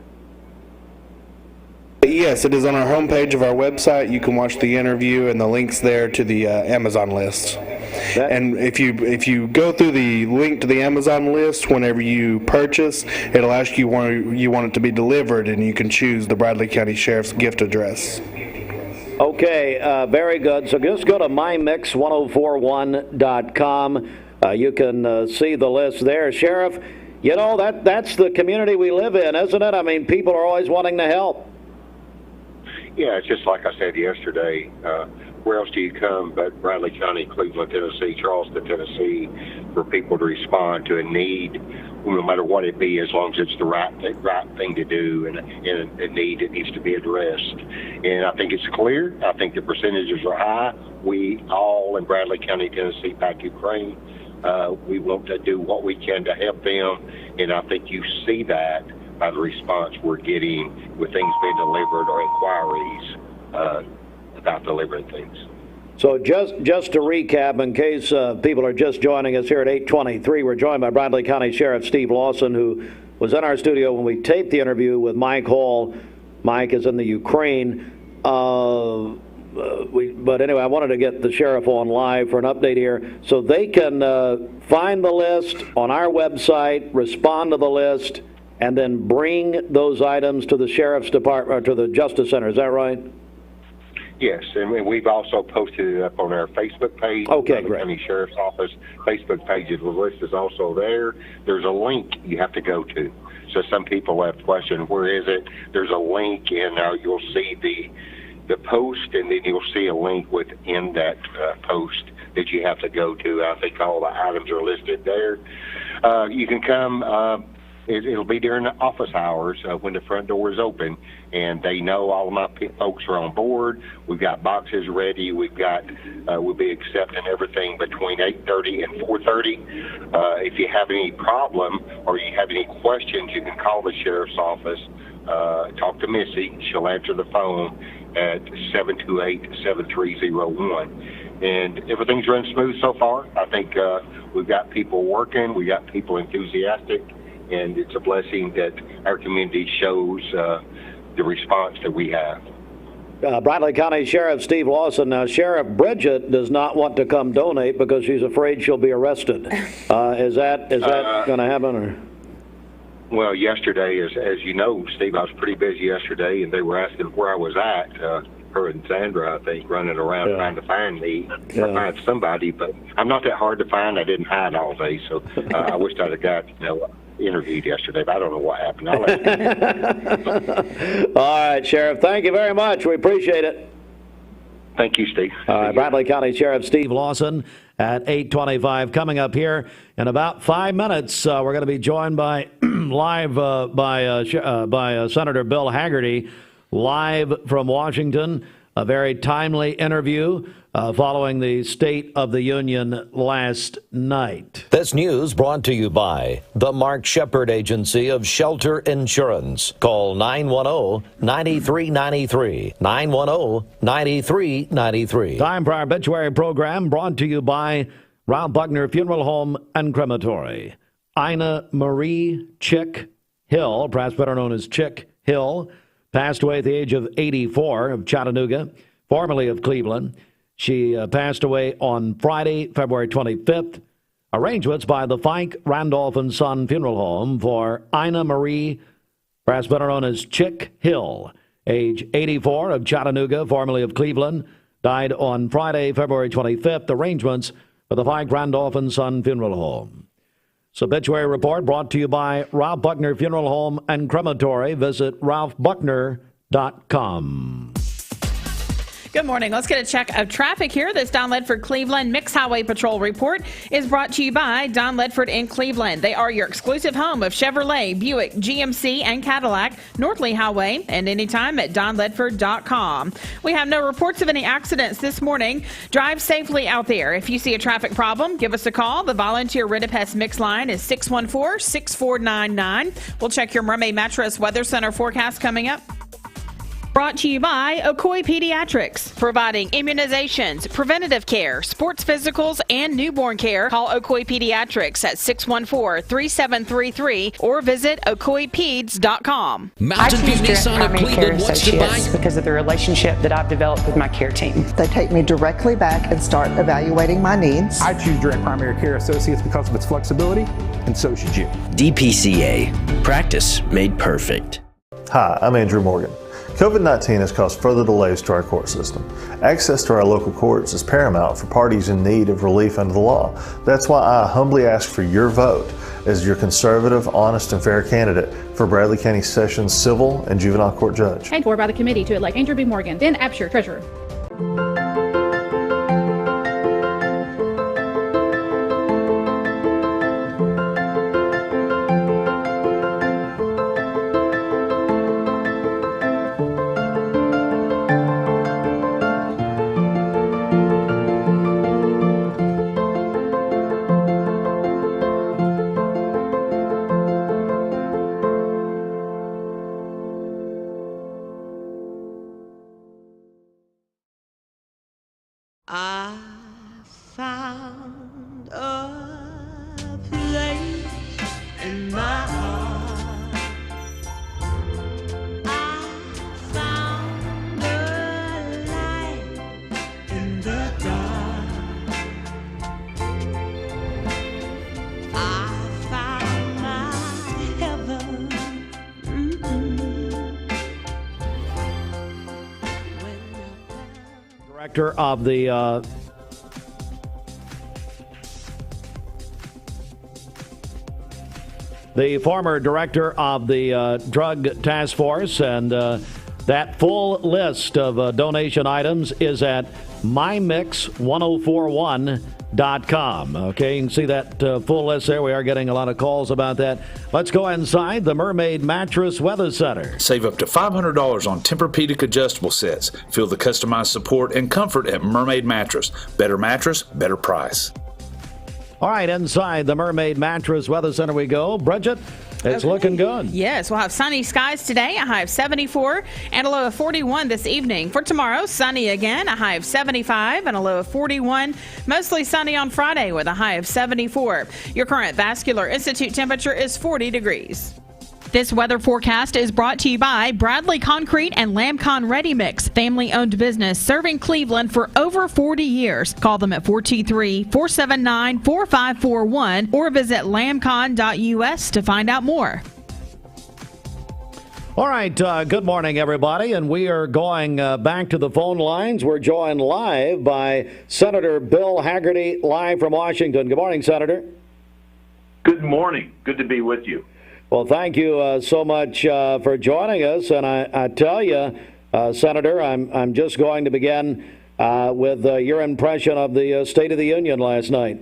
Yes, it is on our homepage of our website. You can watch the interview and the links there to the Amazon list. And if you go through the link to the Amazon list, whenever you purchase, it'll ask you where you want it to be delivered, and you can choose the Bradley County Sheriff's gift address. Okay, very good. So just go to mymix1041.com. You can see the list there. Sheriff, that's the community we live in, isn't it? I mean, people are always wanting to help. Yeah, it's just like I said yesterday. Where else do you come but Bradley County, Cleveland, Tennessee, Charleston, Tennessee, for people to respond to a need, no matter what it be, as long as it's the right thing to do and a need that needs to be addressed. And I think it's clear. I think the percentages are high. We all in Bradley County, Tennessee, back Ukraine. We want to do what we can to help them, and I think you see that by the response we're getting with things being delivered or inquiries about delivering things. So just to recap, in case people are just joining us here at 8:23, we're joined by Bradley County Sheriff Steve Lawson, who was in our studio when we taped the interview with Mike Hall. Mike is in the Ukraine. But anyway, I wanted to get the sheriff on live for an update here. So they can find the list on our website, respond to the list, and then bring those items to the sheriff's department, or to the Justice Center. Is that right? Yes, and we've also posted it up on our Facebook page. Okay, the great. County Sheriff's Office Facebook page. The list is also there. There's a link you have to go to. So some people have questioned, where is it? There's a link, and you'll see the post, and then you'll see a link within that post that you have to go to. I think all the items are listed there. You can come. It'll be during the office hours when the front door is open, and they know all of my folks are on board. We've got boxes ready. We'll be accepting everything between 8:30 and 4:30. If you have any problem or you have any questions, you can call the sheriff's office. Talk to Missy. She'll answer the phone at 728-7301. And everything's run smooth so far. I think we've got people working. We got people enthusiastic. And it's a blessing that our community shows the response that we have. Bradley County Sheriff Steve Lawson. Now, Sheriff Bridget does not want to come donate because she's afraid she'll be arrested. Is that going to happen? Or? Well, yesterday, as you know, Steve, I was pretty busy yesterday, and they were asking where I was at. Her and Sandra, I think, running around trying to find me or find somebody. But I'm not that hard to find. I didn't hide all day, so I wished I'd have got interviewed yesterday, but I don't know what happened. I'll let you know. All right, Sheriff. Thank you very much. We appreciate it. Thank you, Steve. All right, Bradley County Sheriff Steve Lawson at 8:25. Coming up here in about 5 minutes, we're going to be joined by live by Senator Bill Hagerty, live from Washington. A very timely interview following the State of the Union last night. This news brought to you by the Mark Shepard Agency of Shelter Insurance. Call 910-9393. 910-9393. Time for our obituary program, brought to you by Ralph Buckner Funeral Home and Crematory. Ina Marie Chick Hill, perhaps better known as Chick Hill, passed away at the age of 84, of Chattanooga, formerly of Cleveland. She passed away on Friday, February 25th. Arrangements by the Fike, Randolph & Son Funeral Home for Ina Marie, perhaps better known as Chick Hill, age 84, of Chattanooga, formerly of Cleveland, died on Friday, February 25th. Arrangements for the Fike, Randolph & Son Funeral Home. Obituary report brought to you by Ralph Buckner Funeral Home and Crematory. Visit ralphbuckner.com. Good morning. Let's get a check of traffic here. This Don Ledford Cleveland Mixed Highway Patrol report is brought to you by Don Ledford in Cleveland. They are your exclusive home of Chevrolet, Buick, GMC, and Cadillac, North Lee Highway, and anytime at donledford.com. We have no reports of any accidents this morning. Drive safely out there. If you see a traffic problem, give us a call. The volunteer Ridipest Mix line is 614-6499. We'll check your Mermaid Mattress Weather Center forecast coming up. Brought to you by Ocoee Pediatrics, providing immunizations, preventative care, sports physicals, and newborn care. Call Ocoee Pediatrics at 614-3733 or visit ocoeepeds.com. Mountain View Nissan of Cleveland wants to buy because of the relationship that I've developed with my care team. They take me directly back and start evaluating my needs. I choose Direct Primary Care Associates because of its flexibility, and so should you. DPCA. Practice made perfect. Hi, I'm Andrew Morgan. COVID-19 has caused further delays to our court system. Access to our local courts is paramount for parties in need of relief under the law. That's why I humbly ask for your vote as your conservative, honest, and fair candidate for Bradley County Sessions Civil and Juvenile Court Judge. Paid for by the committee to elect Andrew B. Morgan, then Absher, Treasurer. found a place in my heart. I found a light in the dark. I found my heaven. Director of the former director of the Drug Task Force, and that full list of donation items is at mymix1041.com. Okay, you can see that full list there. We are getting a lot of calls about that. Let's go inside the Mermaid Mattress Weather Center. Save up to $500 on Tempur-Pedic adjustable sets. Feel the customized support and comfort at Mermaid Mattress. Better mattress, better price. All right, inside the Mermaid Mattress Weather Center we go. Bridget, it's looking good. Yes, we'll have sunny skies today, a high of 74 and a low of 41 this evening. For tomorrow, sunny again, a high of 75 and a low of 41. Mostly sunny on Friday with a high of 74. Your current Vascular Institute temperature is 40 degrees. This weather forecast is brought to you by Bradley Concrete and Lamcon Ready Mix, family-owned business serving Cleveland for over 40 years. Call them at 423-479-4541 or visit lamcon.us to find out more. All right, good morning, everybody, and we are going back to the phone lines. We're joined live by Senator Bill Hagerty, live from Washington. Good morning, Senator. Good morning. Good to be with you. Well, thank you so much for joining us. And I tell you, Senator, I'm just going to begin with your impression of the State of the Union last night.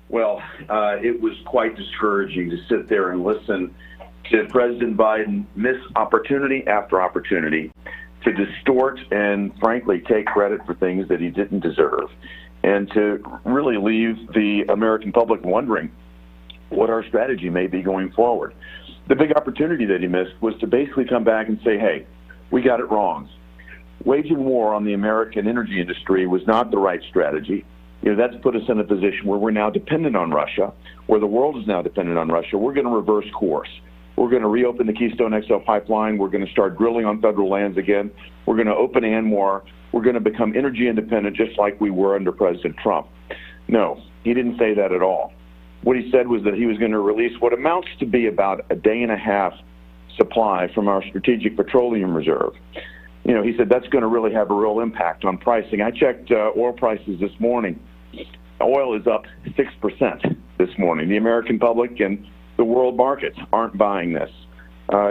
Well, it was quite discouraging to sit there and listen to President Biden miss opportunity after opportunity to distort and, frankly, take credit for things that he didn't deserve, and to really leave the American public wondering what our strategy may be going forward. The big opportunity that he missed was to basically come back and say, hey, we got it wrong. Waging war on the American energy industry was not the right strategy. That's put us in a position where we're now dependent on Russia, where the world is now dependent on Russia. We're going to reverse course. We're going to reopen the Keystone XL pipeline. We're going to start drilling on federal lands again. We're going to open ANWR. We're going to become energy independent just like we were under President Trump. No, he didn't say that at all. What he said was that he was going to release what amounts to be about a day and a half supply from our strategic petroleum reserve. He said that's going to really have a real impact on pricing. I checked oil prices this morning. Oil is up 6% this morning. The American public and the world markets aren't buying this.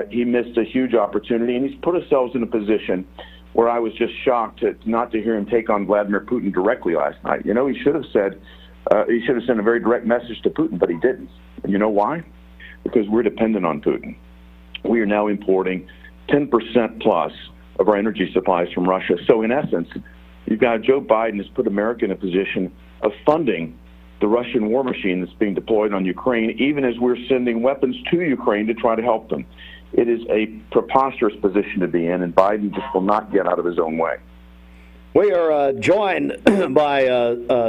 He missed a huge opportunity, and he's put ourselves in a position where I was just shocked not to hear him take on Vladimir Putin directly last night. He should have said, he should have sent a very direct message to Putin, but he didn't. And you know why? Because we're dependent on Putin. We are now importing 10% plus of our energy supplies from Russia. So in essence, you've got Joe Biden has put America in a position of funding the Russian war machine that's being deployed on Ukraine, even as we're sending weapons to Ukraine to try to help them. It is a preposterous position to be in, and Biden just will not get out of his own way. We are joined by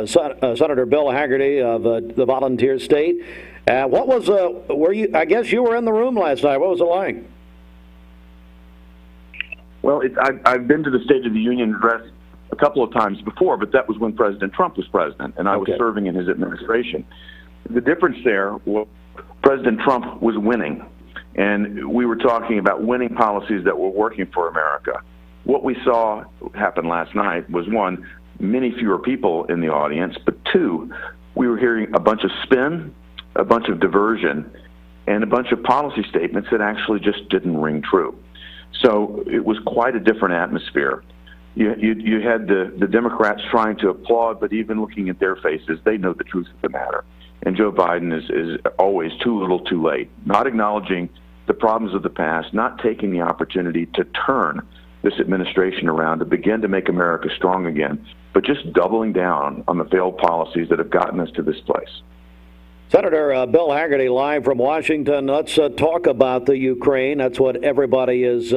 Senator Bill Hagerty of the Volunteer State. What was I guess you were in the room last night. What was it like? Well, I've been to the State of the Union address a couple of times before, but that was when President Trump was president, and I was serving in his administration. The difference there was President Trump was winning, and we were talking about winning policies that were working for America. What we saw happen last night was, one, many fewer people in the audience, but two, we were hearing a bunch of spin, a bunch of diversion, and a bunch of policy statements that actually just didn't ring true. So it was quite a different atmosphere. You had the Democrats trying to applaud, but even looking at their faces, they know the truth of the matter. And Joe Biden is always too little too late, not acknowledging the problems of the past, not taking the opportunity to turn this administration around to begin to make America strong again, but just doubling down on the failed policies that have gotten us to this place. Senator Bill Hagerty, live from Washington. Let's talk about the Ukraine. That's what everybody is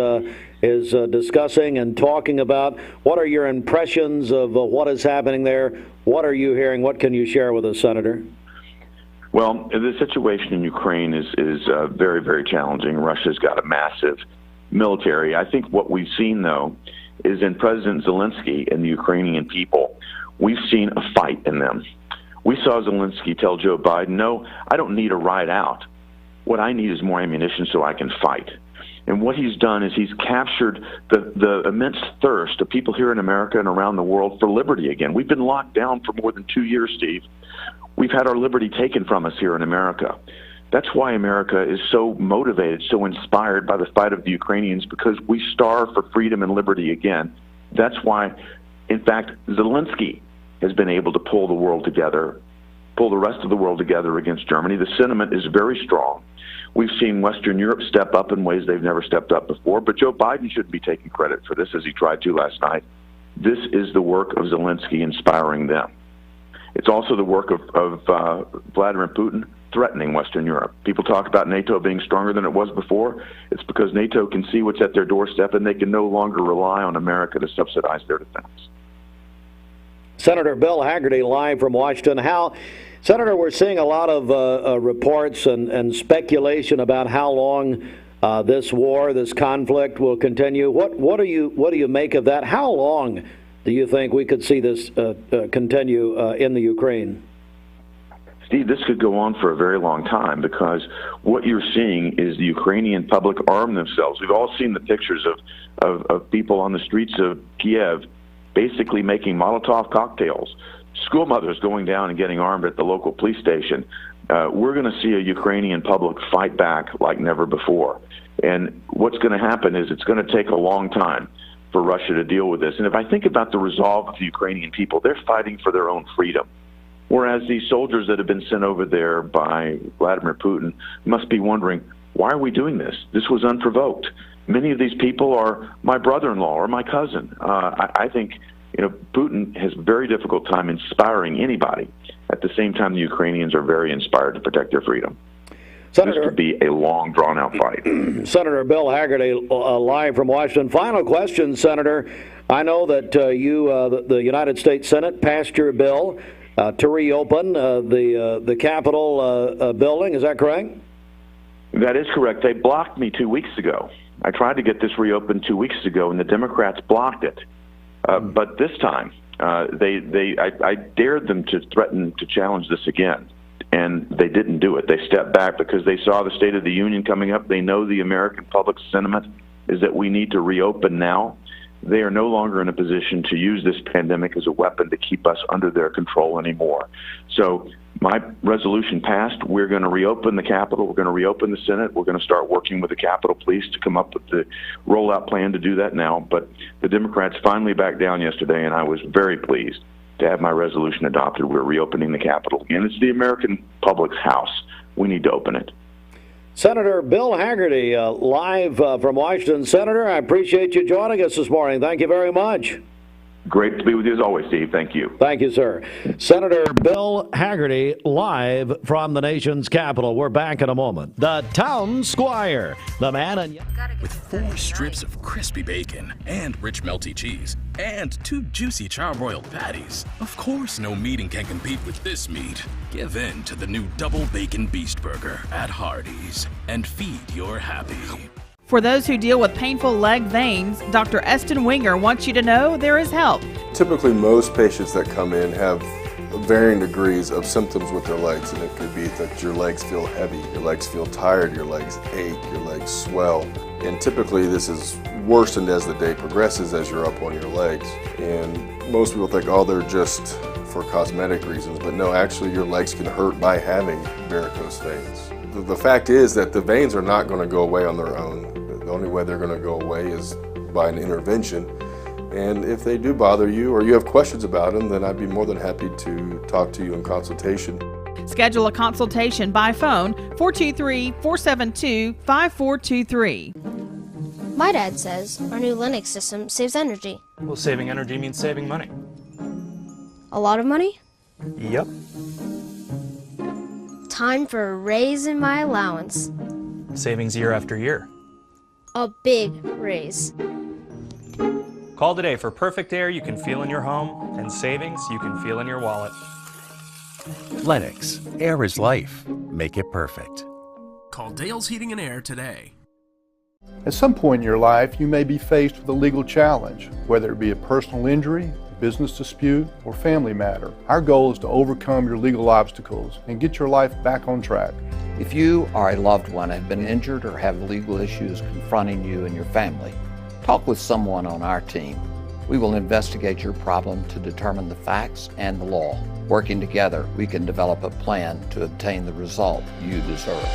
is discussing and talking about. What are your impressions of what is happening there? What are you hearing? What can you share with us, Senator? Well, the situation in Ukraine is very, very challenging. Russia's got a massive military. I think what we've seen, though, is in President Zelensky and the Ukrainian people, we've seen a fight in them. We saw Zelensky tell Joe Biden, no, I don't need a ride out. What I need is more ammunition so I can fight. And what he's done is he's captured the immense thirst of people here in America and around the world for liberty again. We've been locked down for more than 2 years, Steve. We've had our liberty taken from us here in America. That's why America is so motivated, so inspired by the fight of the Ukrainians, because we starve for freedom and liberty again. That's why, in fact, Zelensky has been able to pull the world together, pull the rest of the world together against Germany. The sentiment is very strong. We've seen Western Europe step up in ways they've never stepped up before, but Joe Biden shouldn't be taking credit for this as he tried to last night. This is the work of Zelensky inspiring them. It's also the work of Vladimir Putin threatening Western Europe. People talk about NATO being stronger than it was before. It's because NATO can see what's at their doorstep, and they can no longer rely on America to subsidize their defense. Senator Bill Hagerty, live from Washington. Senator, we're seeing a lot of reports and speculation about how long this war, this conflict will continue. What do you make of that? How long do you think we could see this continue in the Ukraine? Steve, this could go on for a very long time, because what you're seeing is the Ukrainian public arm themselves. We've all seen the pictures of people on the streets of Kiev basically making Molotov cocktails, school mothers going down and getting armed at the local police station. We're going to see a Ukrainian public fight back like never before. And what's going to happen is it's going to take a long time for Russia to deal with this. And if I think about the resolve of the Ukrainian people, they're fighting for their own freedom. Whereas these soldiers that have been sent over there by Vladimir Putin must be wondering, why are we doing this? This was unprovoked. Many of these people are my brother-in-law or my cousin. I think Putin has a very difficult time inspiring anybody. At the same time, the Ukrainians are very inspired to protect their freedom. Senator, this could be a long, drawn-out fight. Senator Bill Hagerty, live from Washington. Final question, Senator. I know that the United States Senate passed your bill to reopen the Capitol building. Is that correct? That is correct. They blocked me 2 weeks ago. I tried to get this reopened 2 weeks ago, and the Democrats blocked it. But this time, I dared them to threaten to challenge this again, and they didn't do it. They stepped back because they saw the State of the Union coming up. They know the American public sentiment is that we need to reopen now. They are no longer in a position to use this pandemic as a weapon to keep us under their control anymore. So my resolution passed. We're going to reopen the Capitol. We're going to reopen the Senate. We're going to start working with the Capitol Police to come up with the rollout plan to do that now. But the Democrats finally backed down yesterday, and I was very pleased to have my resolution adopted. We're reopening the Capitol. And it's the American public's house. We need to open it. Senator Bill Hagerty, live from Washington. Senator, I appreciate you joining us this morning. Thank you very much. Great to be with you as always, Steve. Thank you. Thank you, sir. Senator Bill Hagerty, live from the nation's capital. We're back in a moment. The Town Squire, the man and... With 4 strips of crispy bacon and rich melty cheese and 2 juicy charbroiled patties. Of course, no meeting can compete with this meat. Give in to the new Double Bacon Beast Burger at Hardee's and feed your happy. For those who deal with painful leg veins, Dr. Eston Winger wants you to know there is help. Typically, most patients that come in have varying degrees of symptoms with their legs, and it could be that your legs feel heavy, your legs feel tired, your legs ache, your legs swell, and typically this is worsened as the day progresses as you're up on your legs. And most people think, oh, they're just for cosmetic reasons, but no, actually your legs can hurt by having varicose veins. The fact is that the veins are not going to go away on their own. The only way they're going to go away is by an intervention. And if they do bother you or you have questions about them, then I'd be more than happy to talk to you in consultation. Schedule a consultation by phone, 423-472-5423. My dad says our new Linux system saves energy. Well, saving energy means saving money. A lot of money? Yep. Time for a raise in my allowance. Savings year after year. A big raise. Call today for perfect air you can feel in your home and savings you can feel in your wallet. Lennox, air is life. Make it perfect. Call Dale's Heating and Air today. At some point in your life, you may be faced with a legal challenge, whether it be a personal injury, business dispute, or family matter. Our goal is to overcome your legal obstacles and get your life back on track. If you or a loved one have been injured or have legal issues confronting you and your family, talk with someone on our team. We will investigate your problem to determine the facts and the law. Working together, we can develop a plan to obtain the result you deserve.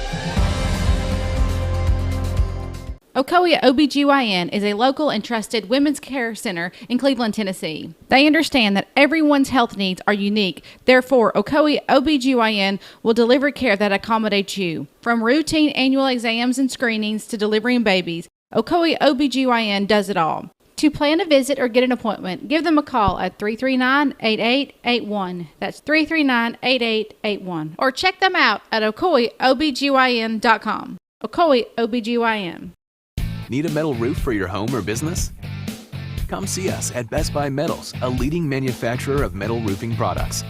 Ocoee OBGYN is a local and trusted women's care center in Cleveland, Tennessee. They understand that everyone's health needs are unique. Therefore, Ocoee OBGYN will deliver care that accommodates you. From routine annual exams and screenings to delivering babies, Ocoee OBGYN does it all. To plan a visit or get an appointment, give them a call at 339-8881. That's 339-8881. Or check them out at ocoeeobgyn.com. Ocoee OBGYN. Need a metal roof for your home or business? Come see us at Best Buy Metals, a leading manufacturer of metal roofing products.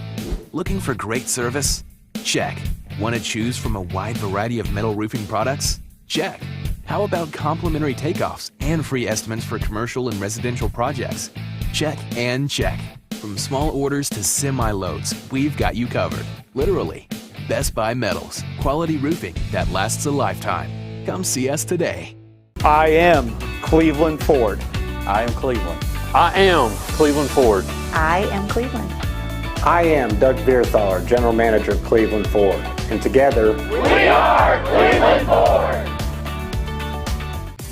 Looking for great service? Check. Want to choose from a wide variety of metal roofing products? Check. How about complimentary takeoffs and free estimates for commercial and residential projects? Check and check. From small orders to semi-loads, we've got you covered. Literally. Best Buy Metals, quality roofing that lasts a lifetime. Come see us today. I am Cleveland Ford. I am Cleveland. I am Cleveland Ford. I am Cleveland. I am Doug Vierthaler, General Manager of Cleveland Ford. And together, we are Cleveland Ford.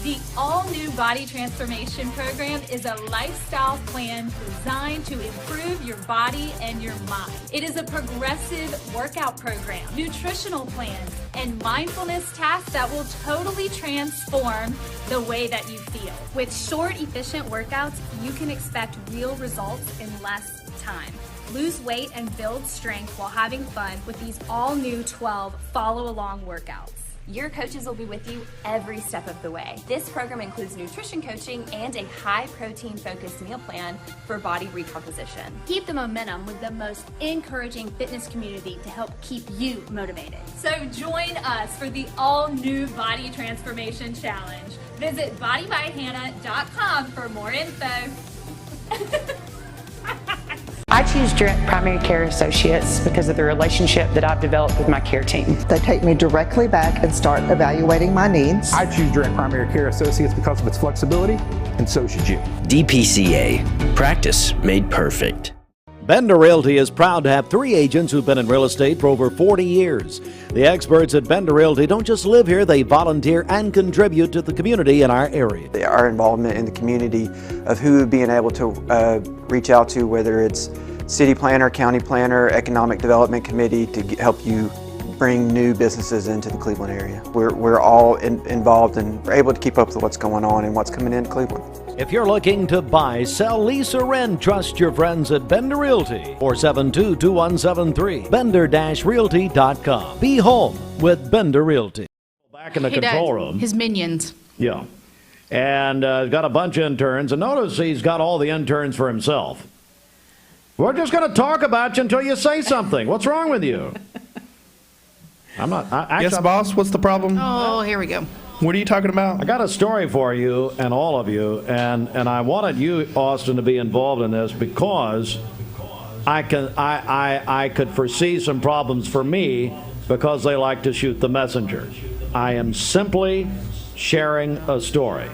The all-new Body Transformation Program is a lifestyle plan designed to improve your body and your mind. It is a progressive workout program, nutritional plans, and mindfulness tasks that will totally transform the way that you feel. With short, efficient workouts, you can expect real results in less time. Lose weight and build strength while having fun with these all-new 12 follow-along workouts. Your coaches will be with you every step of the way. This program includes nutrition coaching and a high-protein focused meal plan for body recomposition. Keep the momentum with the most encouraging fitness community to help keep you motivated. So join us for the all-new Body Transformation Challenge. Visit bodybyhannah.com for more info. I choose Direct Primary Care Associates because of the relationship that I've developed with my care team. They take me directly back and start evaluating my needs. I choose Direct Primary Care Associates because of its flexibility, and so should you. DPCA. Practice made perfect. Bender Realty is proud to have 3 agents who've been in real estate for over 40 years. The experts at Bender Realty don't just live here, they volunteer and contribute to the community in our area. Our involvement in the community of who being able to reach out to, whether it's city planner, county planner, economic development committee, to help you bring new businesses into the Cleveland area. We're all involved and we're able to keep up with what's going on and what's coming into Cleveland. If you're looking to buy, sell, lease, or rent, trust your friends at Bender Realty. 472-2173. Bender-realty.com. Be home with Bender Realty. Back in the control room. His minions. Yeah. And got a bunch of interns. And notice he's got all the interns for himself. We're just going to talk about you until you say something. What's wrong with you? I'm not. Yes, boss, what's the problem? Oh, here we go. What are you talking about? I got a story for you and all of you, and I wanted you, Austin, to be involved in this because I could foresee some problems for me because they like to shoot the messenger. I am simply sharing a story.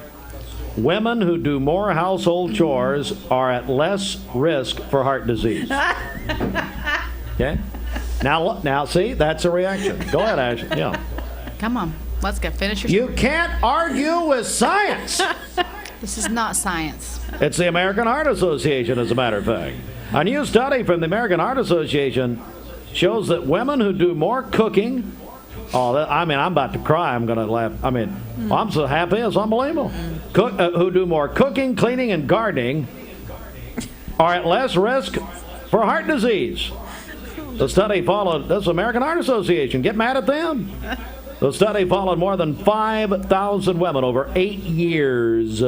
Women who do more household chores are at less risk for heart disease. Okay? Now, see, that's a reaction. Go ahead, Ashley. Yeah. Come on. Let's go. Finish your You can't argue with science. This is not science. It's the American Heart Association, as a matter of fact. A new study from the American Heart Association shows that women who do more cooking, I'm about to cry. I'm going to laugh. I'm so happy, it's unbelievable. Who do more cooking, cleaning, and gardening are at less risk for heart disease. The study followed this American Heart Association. Get mad at them. The study followed more than 5,000 women over 8 years.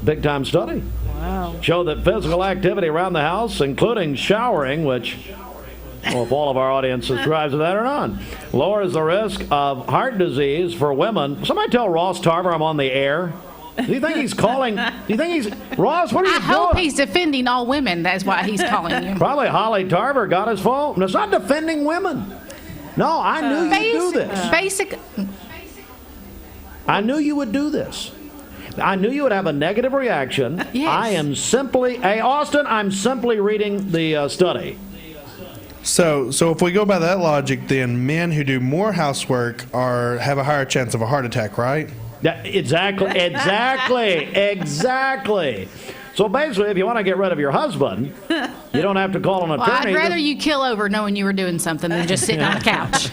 Big-time study. Wow. Showed that physical activity around the house, including showering, which, well, if all of our audience subscribes to that or not, lowers the risk of heart disease for women. Somebody tell Ross Tarver I'm on the air. Do you think he's calling? Do you think he's Ross? What are you doing? I hope he's defending all women. That's why he's calling you. Probably Holly Tarver got his phone. It's not defending women. No, I knew you'd do this. I knew you would do this. I knew you would have a negative reaction. Yes. I am simply, hey Austin, I'm simply reading the study. So if we go by that logic, then men who do more housework have a higher chance of a heart attack, right? Yeah, exactly. So basically, if you want to get rid of your husband, you don't have to call an attorney. I'd rather you kill over knowing you were doing something than just sitting on the couch.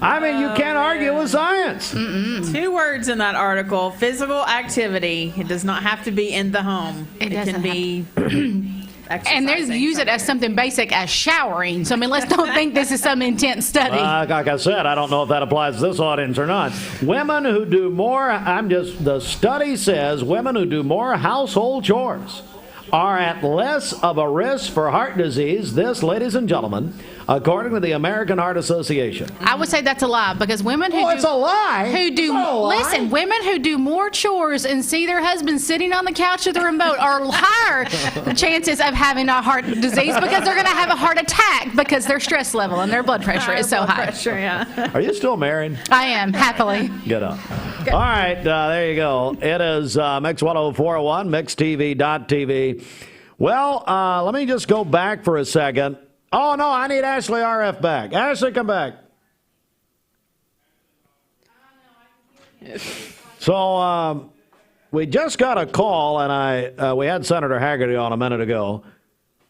I mean, you can't argue with science. 2 words in that article: physical activity. It does not have to be in the home. It can be. And they use it as something basic as showering. So, I mean, let's don't think this is some intense study. Like I said, I don't know if that applies to this audience or not. Women who do more, the study says women who do more household chores are at less of a risk for heart disease. This, ladies and gentlemen, according to the American Heart Association. I would say that's a lie because women who it's a lie. Listen, women who do more chores and see their husband sitting on the couch with the remote are higher chances of having a heart disease because they're going to have a heart attack because their stress level and their blood pressure is so high. Are you still married? I am, happily. Get up. All right, there you go. It is Mix 1041, MixTV.tv. Well, let me just go back for a second. Oh, no, I need Ashley RF back. Ashley, come back. So we just got a call, and we had Senator Hagerty on a minute ago.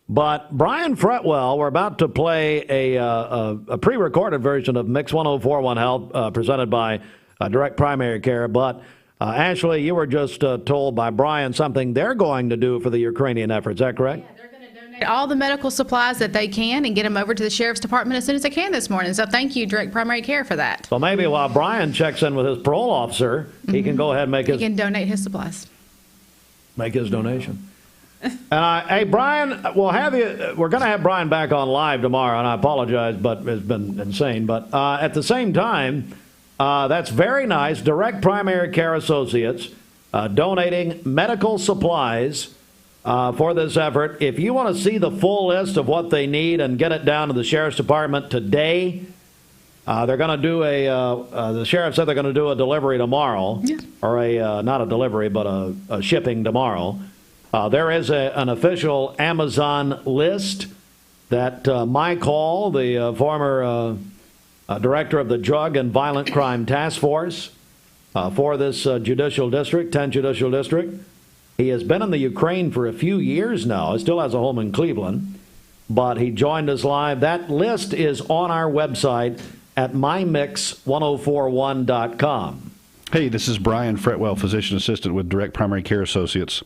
But Brian Fretwell, we're about to play a pre-recorded version of Mix 1041 Health presented by Direct Primary Care. But Ashley, you were just told by Brian something they're going to do for the Ukrainian effort. Is that correct? Yeah, they're going to donate all the medical supplies that they can and get them over to the Sheriff's Department as soon as they can this morning. So thank you, Direct Primary Care, for that. So maybe while Brian checks in with his parole officer, he can go ahead and He can donate his supplies. Make his donation. Hey, Brian, we're going to have Brian back on live tomorrow, and I apologize, but it's been insane. But at the same time, that's very nice. Direct Primary Care Associates donating medical supplies for this effort. If you want to see the full list of what they need and get it down to the Sheriff's Department today, they're going to do the sheriff said they're going to do a delivery tomorrow, or not a delivery, but a shipping tomorrow. There is an official Amazon list that Mike Hall, the former director of the Drug and Violent Crime Task Force for this judicial district, 10th Judicial District. He has been in the Ukraine for a few years now. He still has a home in Cleveland, but he joined us live. That list is on our website at mymix1041.com. Hey, this is Brian Fretwell, physician assistant with Direct Primary Care Associates.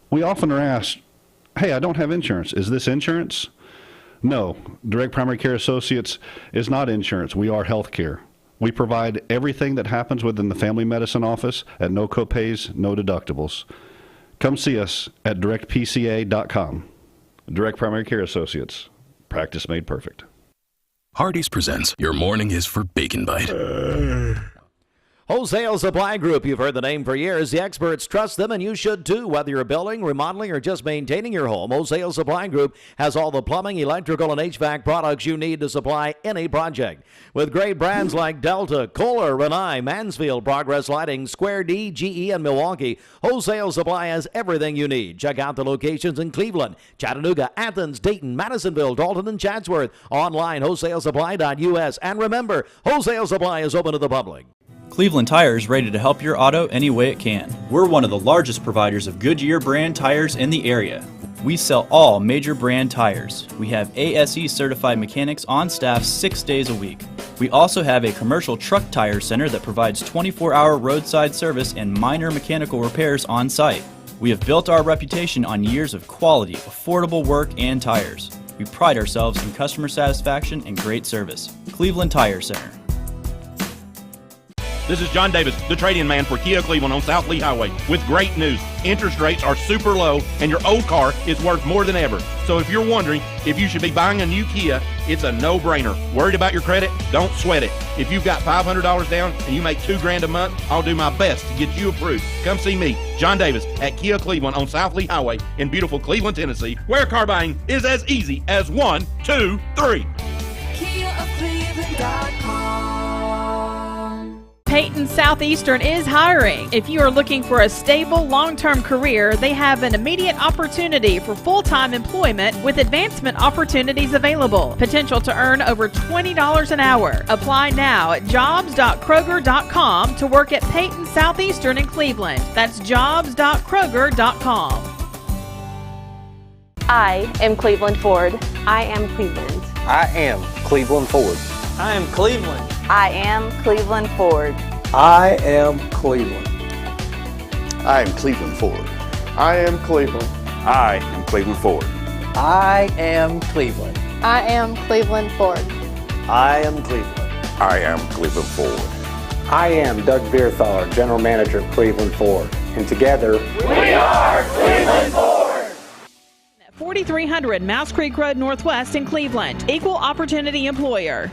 We often are asked, hey, I don't have insurance. Is this insurance? No, Direct Primary Care Associates is not insurance. We are health care. We provide everything that happens within the family medicine office at no copays, no deductibles. Come see us at directpca.com. Direct Primary Care Associates. Practice made perfect. Hardee's presents Your Morning is for Bacon Bite. Wholesale Supply Group, you've heard the name for years. The experts trust them, and you should too. Whether you're building, remodeling, or just maintaining your home, Wholesale Supply Group has all the plumbing, electrical, and HVAC products you need to supply any project. With great brands like Delta, Kohler, Rinnai, Mansfield, Progress Lighting, Square D, GE, and Milwaukee, Wholesale Supply has everything you need. Check out the locations in Cleveland, Chattanooga, Athens, Dayton, Madisonville, Dalton, and Chatsworth. Online, wholesalesupply.us. And remember, Wholesale Supply is open to the public. Cleveland Tire is ready to help your auto any way it can. We're one of the largest providers of Goodyear brand tires in the area. We sell all major brand tires. We have ASE certified mechanics on staff 6 days a week. We also have a commercial truck tire center that provides 24-hour roadside service and minor mechanical repairs on site. We have built our reputation on years of quality, affordable work and tires. We pride ourselves in customer satisfaction and great service. Cleveland Tire Center. This is John Davis, the trade-in man for Kia Cleveland on South Lee Highway, with great news. Interest rates are super low, and your old car is worth more than ever. So if you're wondering if you should be buying a new Kia, it's a no-brainer. Worried about your credit? Don't sweat it. If you've got $500 down and you make $2,000 a month, I'll do my best to get you approved. Come see me, John Davis, at Kia Cleveland on South Lee Highway in beautiful Cleveland, Tennessee, where car buying is as easy as 1, 2, 3. KiaofCleveland.com. Peyton Southeastern is hiring. If you are looking for a stable, long-term career, they have an immediate opportunity for full-time employment with advancement opportunities available. Potential to earn over $20 an hour. Apply now at jobs.kroger.com to work at Peyton Southeastern in Cleveland. That's jobs.kroger.com. I am Cleveland Ford. I am Cleveland. I am Cleveland Ford. I am Cleveland. I am Cleveland Ford. I am Cleveland. I am Cleveland Ford. I am Cleveland. I am Cleveland Ford. I am Cleveland. I am Cleveland Ford. I am Cleveland. I am Cleveland Ford. I am Doug Beerthaler, General Manager of Cleveland Ford. And together, we are Cleveland Ford. 4300 Mouse Creek Road Northwest in Cleveland. Equal opportunity employer.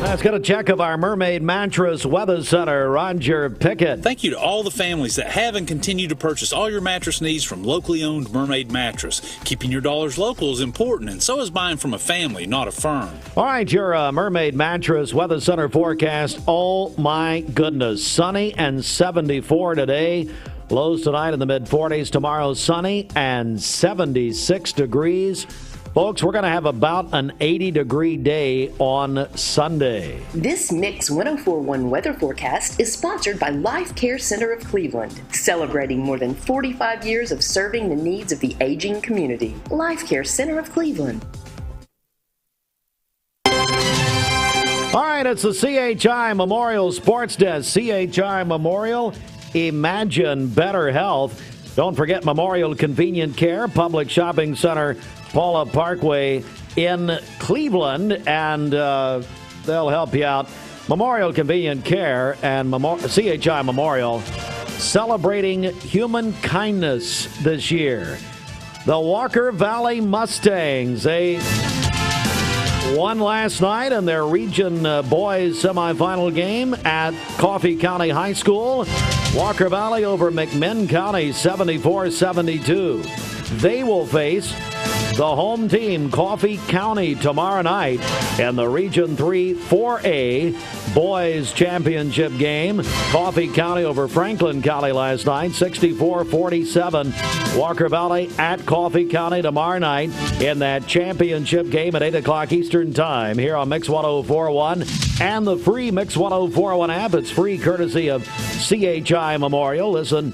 Let's get a check of our Mermaid Mattress Weather Center, Roger Pickett. Thank you to all the families that have and continue to purchase all your mattress needs from locally owned Mermaid Mattress. Keeping your dollars local is important, and so is buying from a family, not a firm. All right, your Mermaid Mattress Weather Center forecast. Oh, my goodness. Sunny and 74 today. Lows tonight in the mid-40s. Tomorrow, sunny and 76 degrees. Folks, we're going to have about an 80-degree day on Sunday. This Mix 104.1 weather forecast is sponsored by Life Care Center of Cleveland, celebrating more than 45 years of serving the needs of the aging community. Life Care Center of Cleveland. All right, it's the CHI Memorial Sports Desk. CHI Memorial, imagine better health. Don't forget Memorial Convenient Care, Public Shopping Center, Paula Parkway in Cleveland, and they'll help you out. Memorial Convenient Care and CHI Memorial celebrating human kindness this year. The Walker Valley Mustangs, they won last night in their Region Boys semifinal game at Coffee County High School. Walker Valley over McMinn County 74-72. They will face the home team, Coffee County, tomorrow night in the Region 3 4A Boys Championship game. Coffee County over Franklin County last night, 64-47. Walker Valley at Coffee County tomorrow night in that championship game at 8 o'clock Eastern Time here on Mix 104.1 and the free Mix 104.1 app. It's free courtesy of CHI Memorial. Listen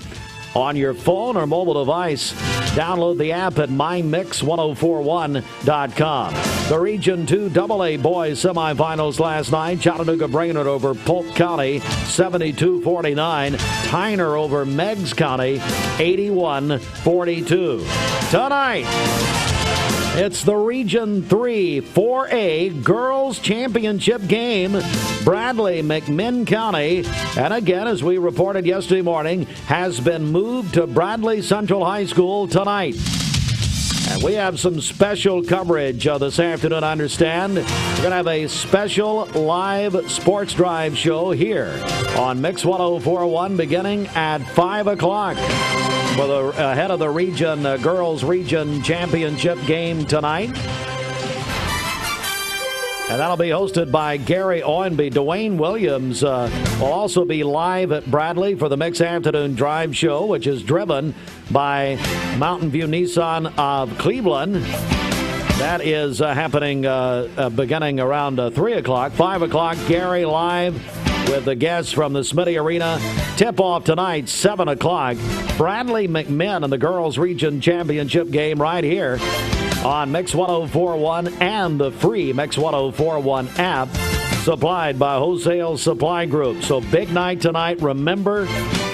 on your phone or mobile device. Download the app at mymix1041.com. The Region 2 AA Boys semifinals last night. Chattanooga Brainerd over Polk County, 72-49. Tyner over Meigs County, 81-42. Tonight, it's the Region 3 4A Girls Championship game. Bradley, McMinn County, and again, as we reported yesterday morning, has been moved to Bradley Central High School tonight. And we have some special coverage this afternoon, I understand. We're going to have a special live sports drive show here on Mix 104.1 beginning at 5 o'clock. Ahead of the Region Girls Region Championship game tonight. And that'll be hosted by Gary Owenby. Dwayne Williams will also be live at Bradley for the Mix Afternoon Drive Show, which is driven by Mountain View Nissan of Cleveland. That is happening beginning around 3 o'clock. 5 o'clock, Gary live with the guests from the Smitty Arena. Tip-off tonight, 7 o'clock. Bradley McMinn in the Girls Region Championship game right here on Mix 104.1 and the free Mix 104.1 app, supplied by Wholesale Supply Group. So big night tonight. Remember,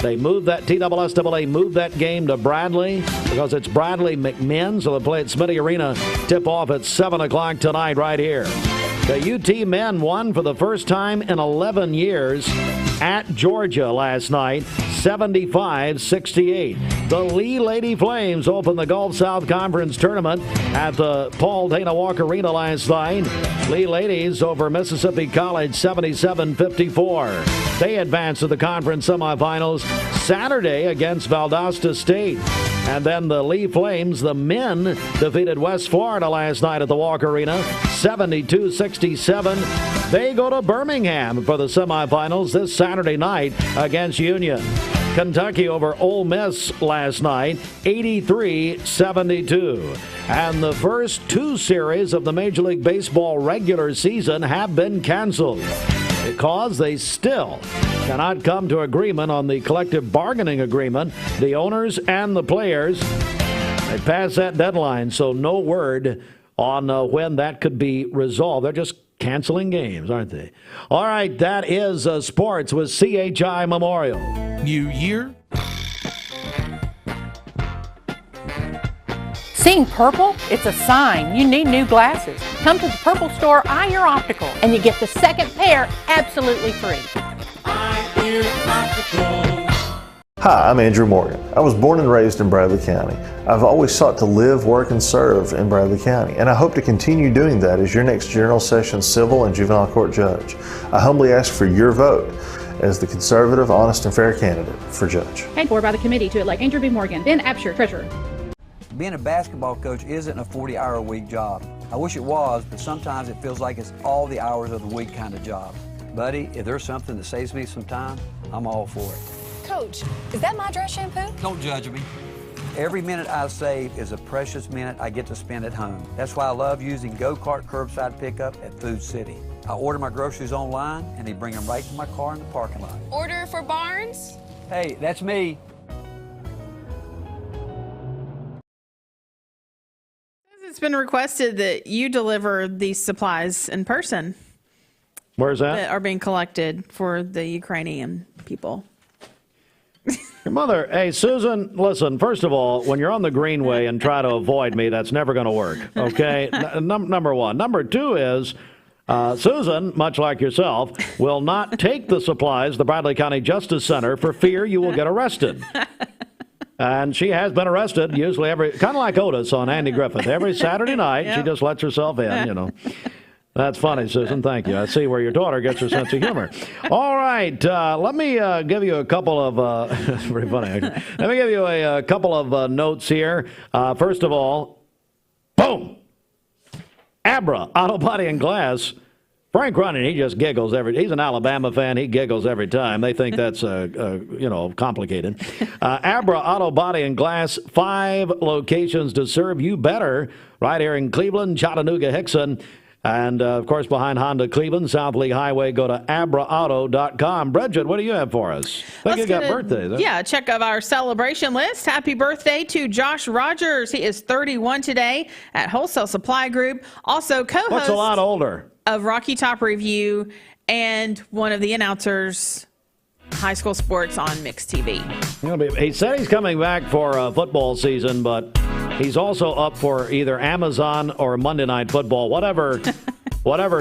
They moved that, TSSAA moved that game to Bradley because it's Bradley McMinn, so they play at Smitty Arena. Tip off at 7 o'clock tonight right here. The UT men won for the first time in 11 years at Georgia last night, 75-68. The Lee Lady Flames opened the Gulf South Conference Tournament at the Paul Dana Walker Arena last night. Lee Ladies over Mississippi College, 77-54. They advanced to the conference semifinals Saturday against Valdosta State. And then the Lee Flames, the men, defeated West Florida last night at the Walker Arena, 72-67. They go to Birmingham for the semifinals this Saturday night against Union. Kentucky over Ole Miss last night, 83-72. And the first two series of the Major League Baseball regular season have been canceled because they still cannot come to agreement on the collective bargaining agreement, the owners and the players. They passed that deadline, so no word on when that could be resolved. They're just canceling games, aren't they? All right, that is sports with CHI Memorial. New year? Seeing purple? It's a sign you need new glasses. Come to the Purple Store, Eye Ear Optical, and you get the second pair absolutely free. Hi, I'm Andrew Morgan. I was born and raised in Bradley County. I've always sought to live, work, and serve in Bradley County, and I hope to continue doing that as your next General Sessions Civil and Juvenile Court Judge. I humbly ask for your vote as the conservative, honest, and fair candidate for judge. Paid for by the committee to elect Andrew B. Morgan, Ben Absher, Treasurer. Being a basketball coach isn't a 40-hour-a-week job. I wish it was, but sometimes it feels like it's all the hours of the week kind of job. Buddy, if there's something that saves me some time, I'm all for it. Coach, is that my dress shampoo? Don't judge me. Every minute I save is a precious minute I get to spend at home. That's why I love using Go-Kart curbside pickup at Food City. I order my groceries online, and they bring them right to my car in the parking lot. Order for Barnes? Hey, that's me. It's been requested that you deliver these supplies in person. Where's that? That are being collected for the Ukrainian people. Your mother, hey, Susan, listen, first of all, when you're on the Greenway and try to avoid me, that's never going to work, okay? Number one. Number two is Susan, much like yourself, will not take the supplies to the Bradley County Justice Center for fear you will get arrested. And she has been arrested usually kind of like Otis on Andy Griffith. Every Saturday night, She just lets herself in, you know. That's funny, Susan. Thank you. I see where your daughter gets her sense of humor. All right. Let me give you a couple of it's pretty funny, actually. Let me give you a couple of notes here. First of all, boom! Abra, Auto Body and Glass. Frank Running, he just giggles he's an Alabama fan. He giggles every time. They think that's, complicated. Abra Auto Body and Glass, 5 locations to serve you better right here in Cleveland, Chattanooga, Hickson. And, of course, behind Honda Cleveland, South Lee Highway, go to abraauto.com. Bridget, what do you have for us? I think you got birthdays. Huh? Yeah, check of our celebration list. Happy birthday to Josh Rogers. He is 31 today at Wholesale Supply Group. Also co-host. What's a lot older? Of Rocky Top Review and one of the announcers, high school sports on Mixed TV. He said he's coming back for football season, but he's also up for either Amazon or Monday Night Football, whatever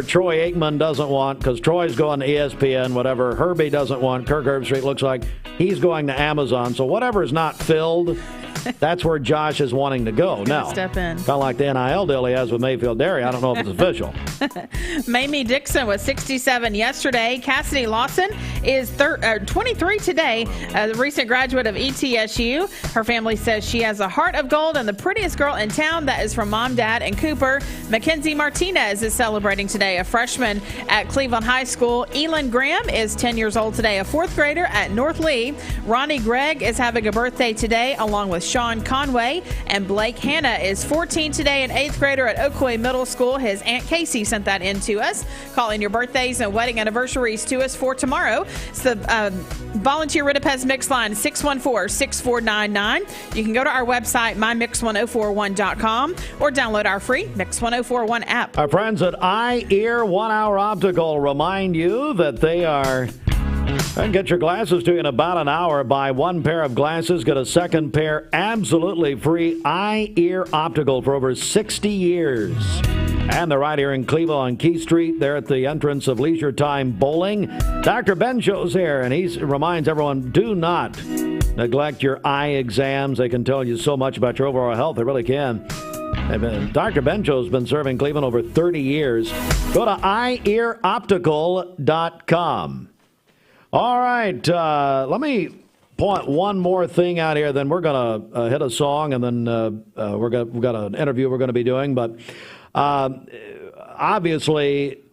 Troy Aikman doesn't want, because Troy's going to ESPN, whatever Herbie doesn't want, Kirk Herbstreit looks like he's going to Amazon. So whatever is not filled, that's where Josh is wanting to go. Now, step in. Kind of like the NIL deal he has with Mayfield Dairy. I don't know if it's official. Mamie Dixon was 67 yesterday. Cassidy Lawson is 23 today, a recent graduate of ETSU. Her family says she has a heart of gold and the prettiest girl in town. That is from Mom, Dad, and Cooper. Mackenzie Martinez is celebrating today, a freshman at Cleveland High School. Elin Graham is 10 years old today, a 4th grader at North Lee. Ronnie Gregg is having a birthday today, along with Sean Conway. And Blake Hanna is 14 today, an 8th grader at Oakwood Middle School. His Aunt Casey sent that in to us. Call in your birthdays and wedding anniversaries to us for tomorrow. It's the Volunteer Ritipez Mix line, 614-6499. You can go to our website, mymix1041.com, or download our free Mix 1041 app. Our friends at Eye Ear 1 Hour Optical remind you that they are And get your glasses to you in about an hour. Buy one pair of glasses, get a second pair absolutely free. Eye Ear Optical for over 60 years. And they're right here in Cleveland on Key Street. They're at the entrance of Leisure Time Bowling. Dr. Benjo's here, and he reminds everyone, do not neglect your eye exams. They can tell you so much about your overall health. They really can. Dr. Benjo's been serving Cleveland over 30 years. Go to eyeearoptical.com. All right, let me point one more thing out here, then we're going to hit a song, and then we've got an interview we're going to be doing. But obviously,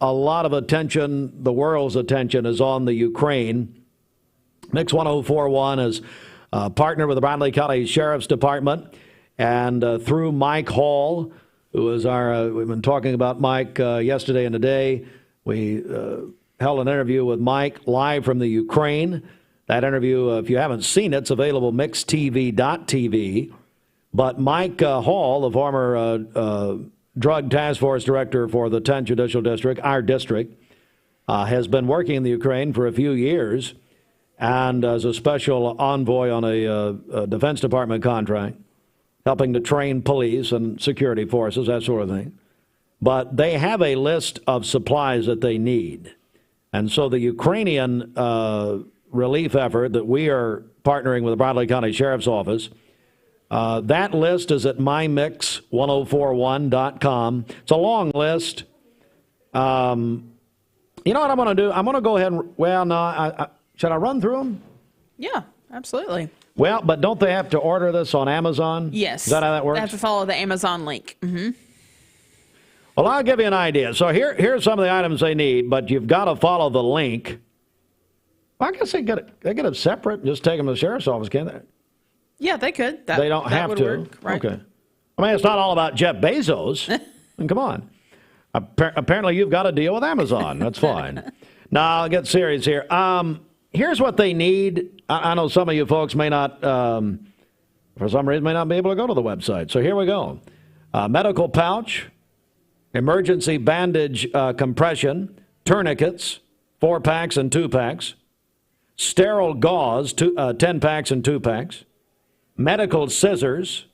a lot of attention, the world's attention, is on the Ukraine. Mix 1041 is partnered with the Bradley County Sheriff's Department, and through Mike Hall, who is we've been talking about Mike yesterday and today. We held an interview with Mike live from the Ukraine. That interview, if you haven't seen it, it's available mixtv.tv. But Mike Hall, the former Drug Task Force Director for the 10th Judicial District, our district, has been working in the Ukraine for a few years and as a special envoy on a Defense Department contract, helping to train police and security forces, that sort of thing. But they have a list of supplies that they need. And so the Ukrainian relief effort that we are partnering with the Bradley County Sheriff's Office, that list is at mymix1041.com. It's a long list. You know what I'm going to do? I'm going to go ahead and, should I run through them? Yeah, absolutely. Well, but don't they have to order this on Amazon? Yes. Is that how that works? They have to follow the Amazon link. Mm-hmm. Well, I'll give you an idea. So here's some of the items they need, but you've got to follow the link. Well, I guess they get it separate and just take them to the sheriff's office, can't they? Yeah, they could. They don't have to. Work, right? Okay. I mean, it's not all about Jeff Bezos. And come on. Apparently, you've got to deal with Amazon. That's fine. Now, I'll get serious here. Here's what they need. I know some of you folks may not, for some reason, may not be able to go to the website. So here we go. Medical pouch, emergency bandage compression, tourniquets, 4-packs and 2-packs, sterile gauze, 10 packs and 2 packs, medical scissors,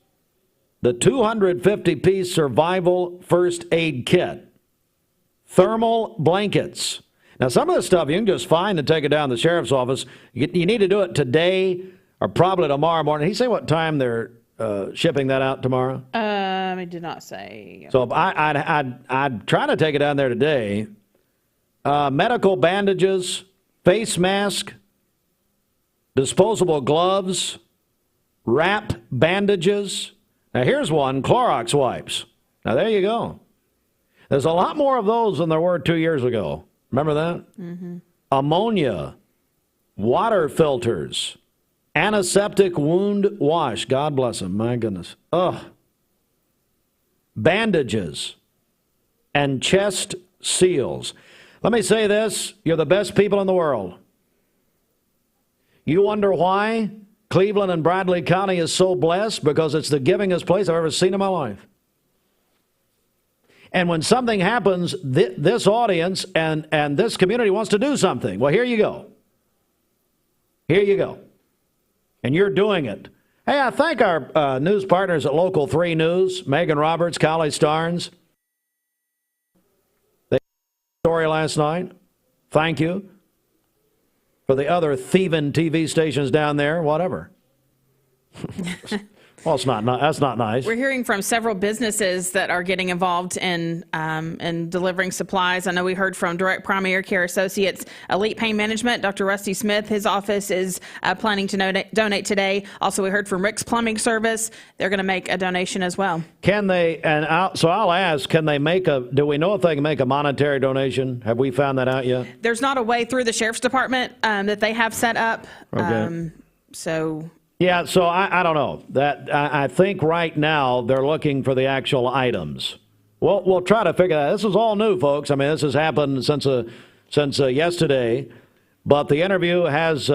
the 250-piece survival first aid kit, thermal blankets. Now, some of this stuff you can just find and take it down to the sheriff's office. You need to do it today or probably tomorrow morning. He say what time they're shipping that out tomorrow? I did not say. So I'd try to take it down there today. Medical bandages, face mask, disposable gloves, wrap bandages. Now, here's one, Clorox wipes. Now, there you go. There's a lot more of those than there were 2 years ago. Remember that? Mm-hmm. Ammonia, water filters, antiseptic wound wash. God bless them. My goodness. Ugh. Bandages and chest seals. Let me say this. You're the best people in the world. You wonder why Cleveland and Bradley County is so blessed? Because it's the givingest place I've ever seen in my life. And when something happens, this audience and this community wants to do something. Well, here you go. Here you go. And you're doing it. Hey, I thank our news partners at Local 3 News, Megan Roberts, Callie Starnes. They had a story last night. Thank you. For the other thieving TV stations down there, whatever. Well, that's not nice. We're hearing from several businesses that are getting involved in delivering supplies. I know we heard from Direct Primary Care Associates, Elite Pain Management, Dr. Rusty Smith. His office is planning to donate today. Also, we heard from Rick's Plumbing Service. They're going to make a donation as well. Can they? So I'll ask: can they make do we know if they can make a monetary donation? Have we found that out yet? There's not a way through the sheriff's department that they have set up. Okay. So. Yeah, so I don't know. I think right now they're looking for the actual items. We'll try to figure that out. This is all new, folks. I mean, this has happened since yesterday, but the interview has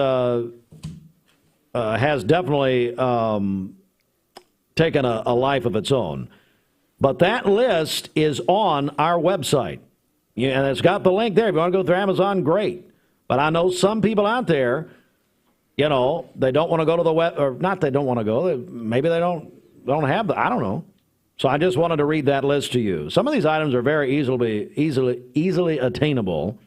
definitely taken a life of its own. But that list is on our website, and it's got the link there. If you want to go through Amazon, great. But I know some people out there, you know, they don't want to go to the web, or not they don't want to go. Maybe they don't have I don't know. So I just wanted to read that list to you. Some of these items are very easily attainable.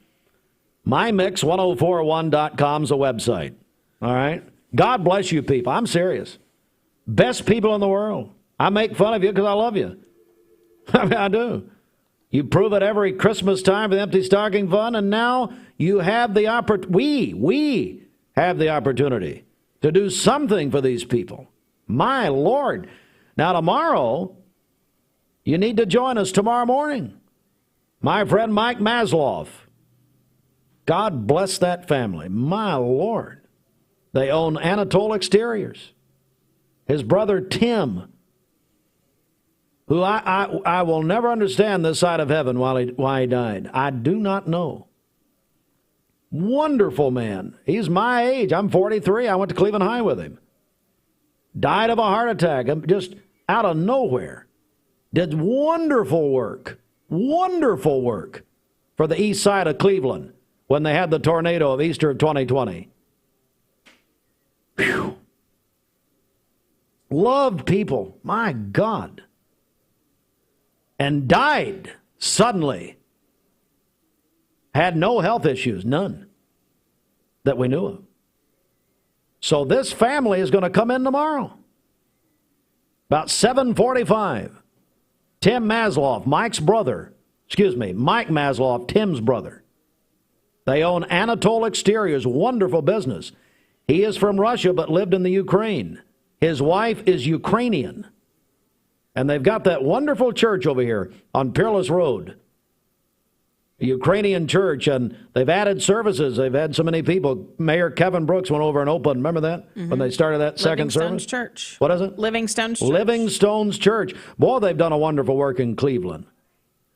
MyMix1041.com is a website. All right? God bless you people. I'm serious. Best people in the world. I make fun of you because I love you. I mean, I do. You prove it every Christmas time for the Empty Stocking Fund, and now you have the we have the opportunity to do something for these people. My Lord. Now, tomorrow, you need to join us tomorrow morning. My friend Mike Maslow. God bless that family. My Lord. They own Anatole Exteriors. His brother Tim, who I will never understand this side of heaven why he died. I do not know. Wonderful man. He's my age. I'm 43. I went to Cleveland High with him. Died of a heart attack, just out of nowhere. Did wonderful work for the east side of Cleveland when they had the tornado of Easter of 2020. Whew. Loved people, my God. And died suddenly. Had no health issues, none, that we knew of. So this family is going to come in tomorrow. About 7:45. Tim Maslow, Mike Maslow, Tim's brother. They own Anatole Exteriors, wonderful business. He is from Russia but lived in the Ukraine. His wife is Ukrainian. And they've got that wonderful church over here on Peerless Road. A Ukrainian church, and they've added services. They've had so many people. Mayor Kevin Brooks went over and opened. Remember that? Mm-hmm. When they started that second service? Church. What is it? Livingstone's Church. Livingstone's Church. Boy, they've done a wonderful work in Cleveland.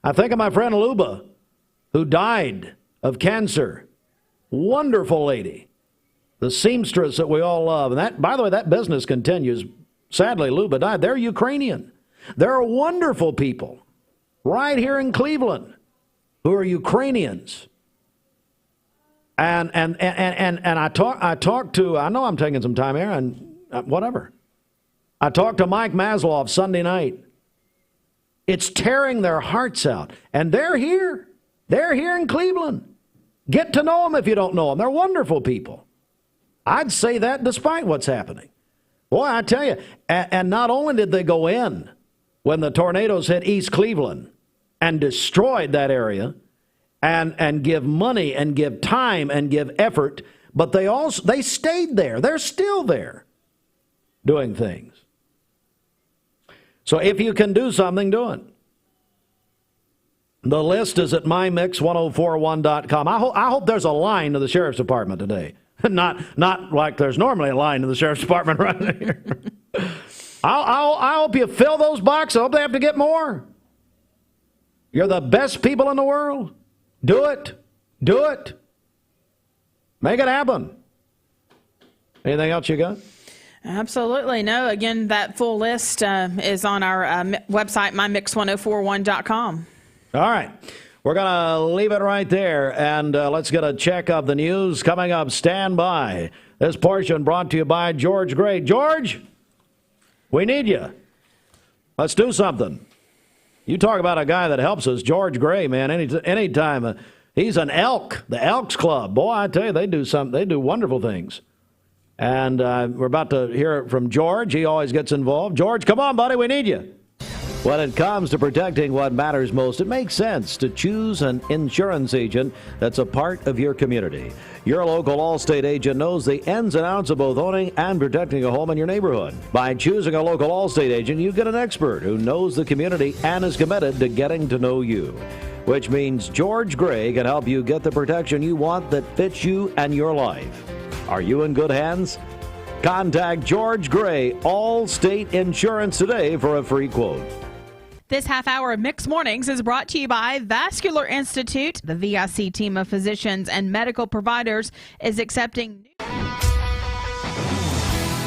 I think of my friend Luba, who died of cancer. Wonderful lady. The seamstress that we all love. And that, by the way, that business continues. Sadly, Luba died. They're Ukrainian. There are wonderful people right here in Cleveland who are Ukrainians. And I talked to, I know I'm taking some time here, and whatever. I talked to Mike Maslow Sunday night. It's tearing their hearts out. And they're here. They're here in Cleveland. Get to know them if you don't know them. They're wonderful people. I'd say that despite what's happening. Boy, I tell you, and not only did they go in when the tornadoes hit East Cleveland and destroyed that area and give money and give time and give effort, but they stayed there. They're still there doing things. So if you can do something, do it. The list is at mymix1041.com. I hope there's a line to the sheriff's department today. Not like there's normally a line to the sheriff's department right here. I hope you fill those boxes. I hope they have to get more. You're the best people in the world. Do it. Do it. Make it happen. Anything else you got? Absolutely. No, again, that full list is on our website, mymix1041.com. All right. We're going to leave it right there, and let's get a check of the news coming up. Stand by. This portion brought to you by George Gray. George, we need you. Let's do something. You talk about a guy that helps us, George Gray, man, anytime. He's an Elk, the Elks Club. Boy, I tell you, they do wonderful things. And we're about to hear from George. He always gets involved. George, come on, buddy, we need you. When it comes to protecting what matters most, it makes sense to choose an insurance agent that's a part of your community. Your local Allstate agent knows the ins and outs of both owning and protecting a home in your neighborhood. By choosing a local Allstate agent, you get an expert who knows the community and is committed to getting to know you. Which means George Gray can help you get the protection you want that fits you and your life. Are you in good hands? Contact George Gray, Allstate Insurance today for a free quote. This half hour of Mixed Mornings is brought to you by Vascular Institute. The VIC team of physicians and medical providers is accepting.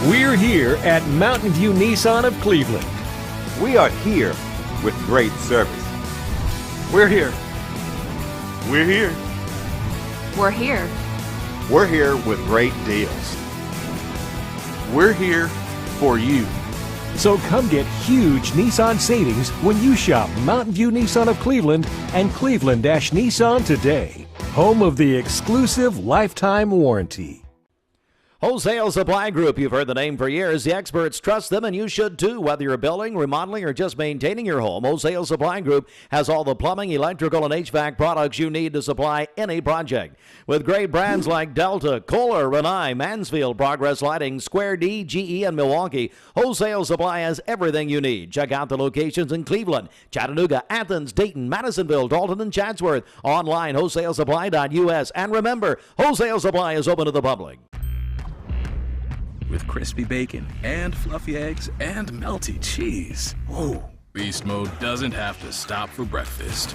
We're here at Mountain View Nissan of Cleveland. We are here with great service. We're here. We're here. We're here. We're here with great deals. We're here for you. So come get huge Nissan savings when you shop Mountain View Nissan of Cleveland and Cleveland-Nissan today. Home of the exclusive lifetime warranty. Wholesale Supply Group, you've heard the name for years. The experts trust them, and you should too. Whether you're building, remodeling, or just maintaining your home, Wholesale Supply Group has all the plumbing, electrical, and HVAC products you need to supply any project. With great brands like Delta, Kohler, Rinnai, Mansfield, Progress Lighting, Square D, GE, and Milwaukee, Wholesale Supply has everything you need. Check out the locations in Cleveland, Chattanooga, Athens, Dayton, Madisonville, Dalton, and Chatsworth. Online, wholesalesupply.us. And remember, Wholesale Supply is open to the public. With crispy bacon and fluffy eggs and melty cheese. Oh, beast mode doesn't have to stop for breakfast.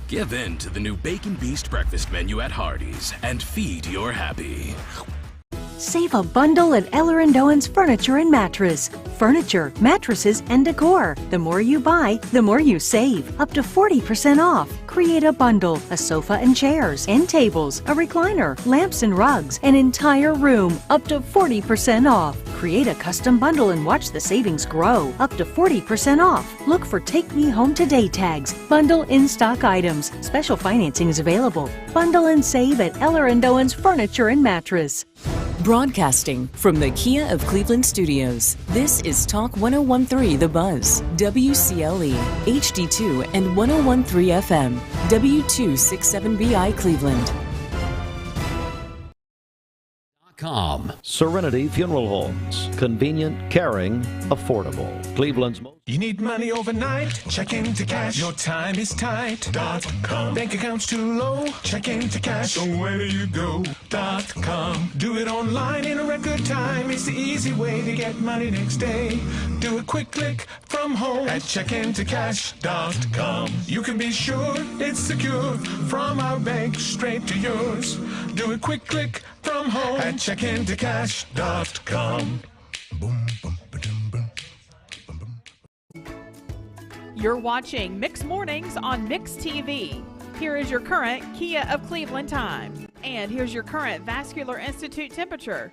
Give in to the new Bacon Beast breakfast menu at Hardee's and feed your happy. Save a bundle at Eller & Owen's Furniture and Mattress. Furniture, mattresses, and decor. The more you buy, the more you save. Up to 40% off. Create a bundle, a sofa and chairs, end tables, a recliner, lamps and rugs, an entire room. Up to 40% off. Create a custom bundle and watch the savings grow. Up to 40% off. Look for Take Me Home Today tags. Bundle in-stock items. Special financing is available. Bundle and save at Eller & Owen's Furniture and Mattress. Broadcasting from the Kia of Cleveland studios, this is Talk 101.3 The Buzz, WCLE, HD2 and 101.3 FM, W267BI Cleveland. Serenity Funeral Homes. Convenient, caring, affordable. Cleveland's most. You need money overnight? Check into cash. Your time is tight. .com. Bank accounts too low? Check into cash. So where do you go? .com. Do it online in a record time. It's the easy way to get money next day. Do a quick click from home at checkintocash.com. You can be sure it's secure from our bank straight to yours. Do a quick click from home at checkintocash.com. You're watching Mix Mornings on Mix TV. Here is your current Kia of Cleveland time. And here's your current Vascular Institute temperature.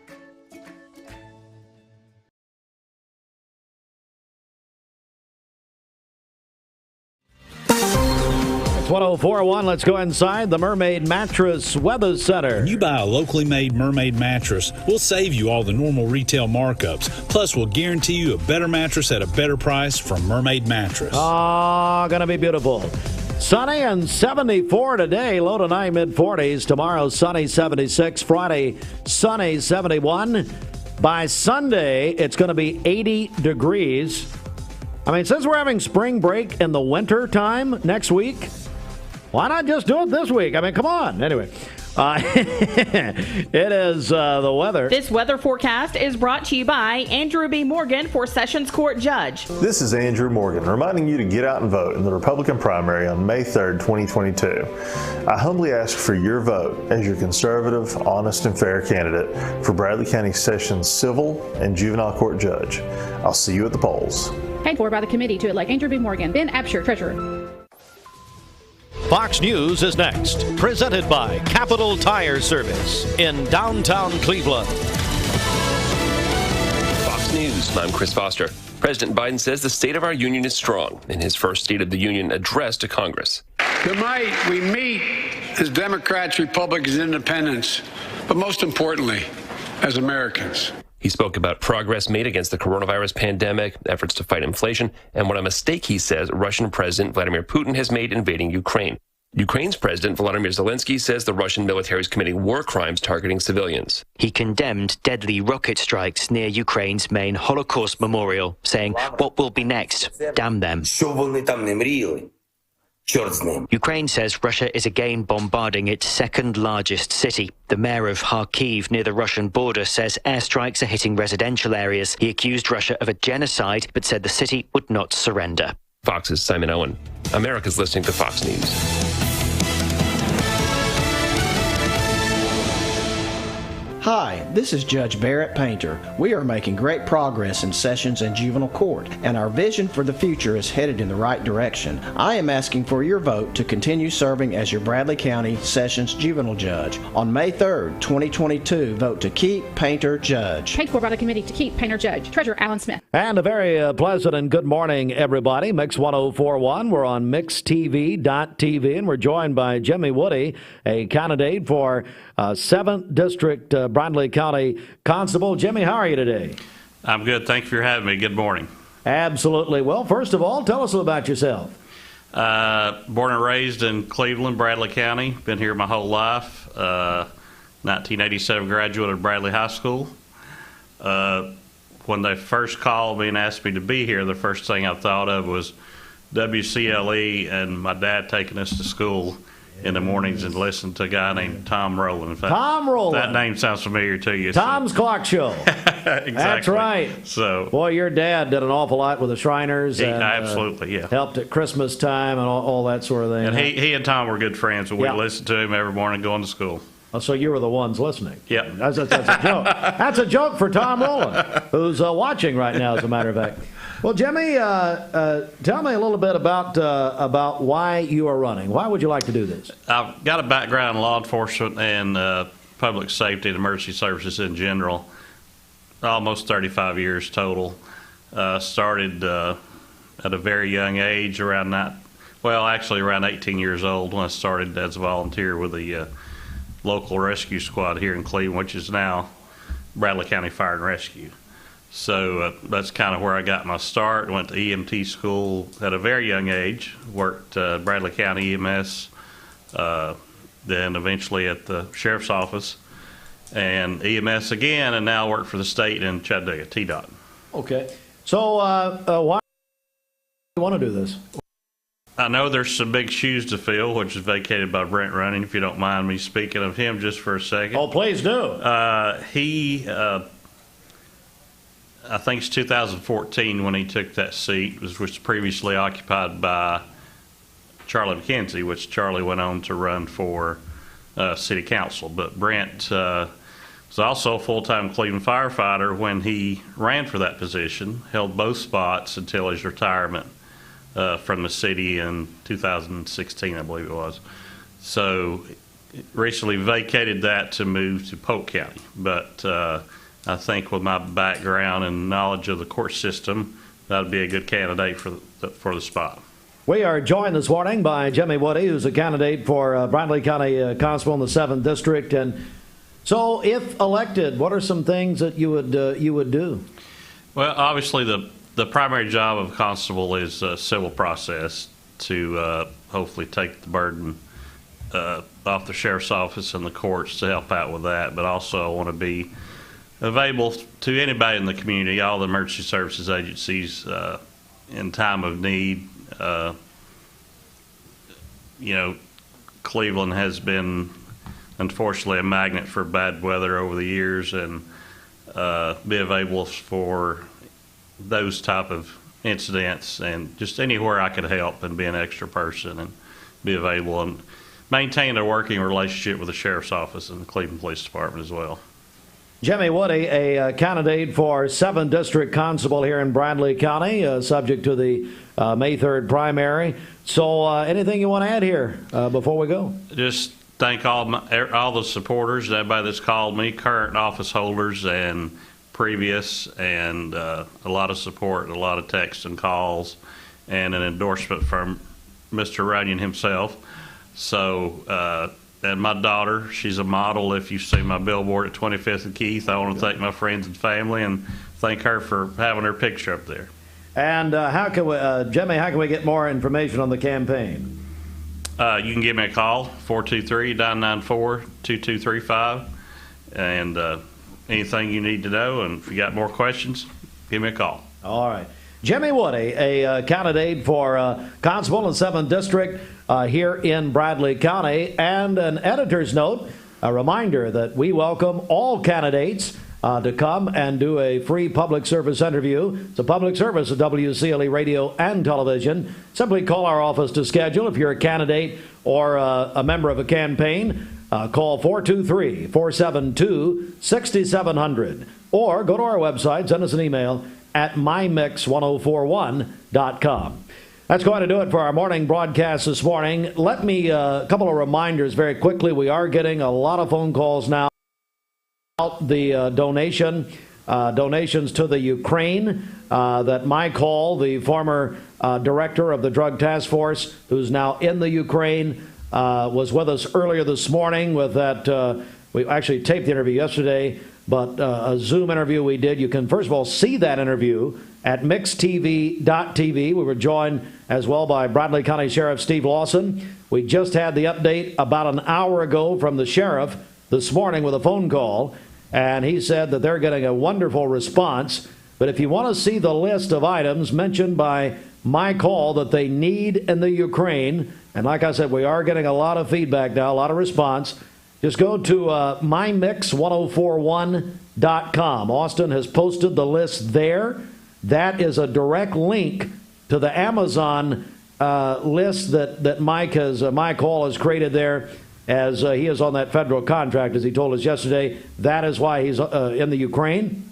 It's 104.1. Let's go inside the Mermaid Mattress Weather Center. When you buy a locally made Mermaid mattress, we'll save you all the normal retail markups. Plus, we'll guarantee you a better mattress at a better price from Mermaid Mattress. Gonna be beautiful. Sunny and 74 today, low to high mid-40s. Tomorrow, sunny 76. Friday, sunny 71. By Sunday, it's going to be 80 degrees. I mean, since we're having spring break in the winter time next week, why not just do it this week? I mean, come on. Anyway, it is the weather. This weather forecast is brought to you by Andrew B. Morgan for Sessions Court Judge. This is Andrew Morgan reminding you to get out and vote in the Republican primary on May 3rd, 2022. I humbly ask for your vote as your conservative, honest, and fair candidate for Bradley County Sessions Civil and Juvenile Court Judge. I'll see you at the polls. Paid for by the committee to elect Andrew B. Morgan, Ben Absher, Treasurer. Fox News is next, presented by Capital Tire Service in downtown Cleveland. Fox News, I'm Chris Foster. President Biden says the state of our union is strong in his first State of the Union address to Congress. Tonight, we meet as Democrats, Republicans, Independents, but most importantly, as Americans. He spoke about progress made against the coronavirus pandemic, efforts to fight inflation, and what a mistake he says Russian President Vladimir Putin has made invading Ukraine. Ukraine's President Volodymyr Zelensky says the Russian military is committing war crimes targeting civilians. He condemned deadly rocket strikes near Ukraine's main Holocaust memorial, saying, "What will be next? Damn them." Ukraine says Russia is again bombarding its second largest city. The mayor of Kharkiv near the Russian border says airstrikes are hitting residential areas. He accused Russia of a genocide, but said the city would not surrender. Fox's Simon Owen. America's listening to Fox News. Hi, this is Judge Barrett Painter. We are making great progress in sessions and juvenile court, and our vision for the future is headed in the right direction. I am asking for your vote to continue serving as your Bradley County Sessions Juvenile Judge. On May 3rd, 2022, vote to keep Painter Judge. Paid for by the committee to keep Painter Judge. Treasurer Alan Smith. And a very pleasant and good morning, everybody. Mix 1041. We're on mixtv.tv, and we're joined by Jimmy Woody, a candidate for 7th District Bradley County Constable. Jimmy, how are you today? I'm good. Thank you for having me. Good morning. Absolutely. Well, first of all, tell us about yourself. Born and raised in Cleveland, Bradley County. Been here my whole life. 1987 graduate of Bradley High School. When they first called me and asked me to be here, the first thing I thought of was WCLE and my dad taking us to school in the mornings and listen to a guy named Tom Rowland. In fact, Tom Rowland. That name sounds familiar to you. Tom's Clock Show. Exactly. That's right. So, boy, your dad did an awful lot with the Shriners. And, absolutely, yeah. Helped at Christmas time and all that sort of thing. And he and Tom were good friends. We listened to him every morning going to school. Oh, so you were the ones listening. Yep. That's a joke. That's a joke for Tom Rowland, who's watching right now, as a matter of fact. Well, Jimmy, tell me a little bit about why you are running. Why would you like to do this? I've got a background in law enforcement and public safety and emergency services in general. Almost 35 years total. Started at a very young age, around 18 years old when I started as a volunteer with the local rescue squad here in Cleveland, which is now Bradley County Fire and Rescue. So that's kind of where I got my start. Went to EMT school at a very young age. Worked Bradley County EMS, then eventually at the sheriff's office, and EMS again, and now work for the state in Chattanooga, TDOT. Okay. So why do you want to do this? I know there's some big shoes to fill, which is vacated by Brent Running, if you don't mind me speaking of him just for a second. Oh, please do. I think it's 2014 when he took that seat, which was previously occupied by Charlie McKenzie, which Charlie went on to run for city council. But Brent was also a full-time Cleveland firefighter when he ran for that position, held both spots until his retirement from the city in 2016, I believe it was. So recently vacated that to move to Polk County. But I think with my background and knowledge of the court system, that would be a good candidate for the spot. We are joined this morning by Jimmy Woody, who's a candidate for Bradley County Constable in the 7th District. And so, if elected, what are some things that you would do? Well, obviously, the primary job of a constable is civil process to hopefully take the burden off the sheriff's office and the courts to help out with that. But also, I want to be available to anybody in the community, all the emergency services agencies in time of need. Cleveland has been, unfortunately, a magnet for bad weather over the years, and be available for those type of incidents, and just anywhere I could help and be an extra person and be available and maintain a working relationship with the sheriff's office and the Cleveland Police Department as well. Jimmy Woody, a candidate for 7th District Constable here in Bradley County, subject to the May 3rd primary. So anything you want to add here before we go? Just thank all the supporters, everybody that's called me, current office holders and previous, and a lot of support, a lot of texts and calls, and an endorsement from Mr. Runyon himself. So, and my daughter, she's a model. If you see my billboard at 25th and Keith, I want to thank my friends and family and thank her for having her picture up there. And how can we, Jimmy, how can we get more information on the campaign? You can give me a call, 423-994-2235, and anything you need to know. And if you got more questions, give me a call. All right. Jimmy Woody, a candidate for Constable in 7th District here in Bradley County. And an editor's note, a reminder that we welcome all candidates to come and do a free public service interview. It's a public service of WCLE radio and television. Simply call our office to schedule if you're a candidate or a member of a campaign. Call 423-472-6700 or go to our website, send us an email at mymix1041.com. That's going to do it for our morning broadcast this morning. Let me, a couple of reminders very quickly. We are getting a lot of phone calls now about the donations to the Ukraine that Mike Hall, the former director of the Drug Task Force, who's now in the Ukraine, was with us earlier this morning with that. We actually taped the interview yesterday, but a Zoom interview we did. You can, first of all, see that interview at mixtv.tv. We were joined as well by Bradley County Sheriff Steve Lawson. We just had the update about an hour ago from the sheriff this morning with a phone call, and he said that they're getting a wonderful response. But if you want to see the list of items mentioned by Mike Hall that they need in the Ukraine, and like I said, we are getting a lot of feedback now, a lot of response, just go to mymix1041.com. Austin has posted the list there. That is a direct link to the Amazon list that Mike Hall has created there, as he is on that federal contract, as he told us yesterday. That is why he's in the Ukraine.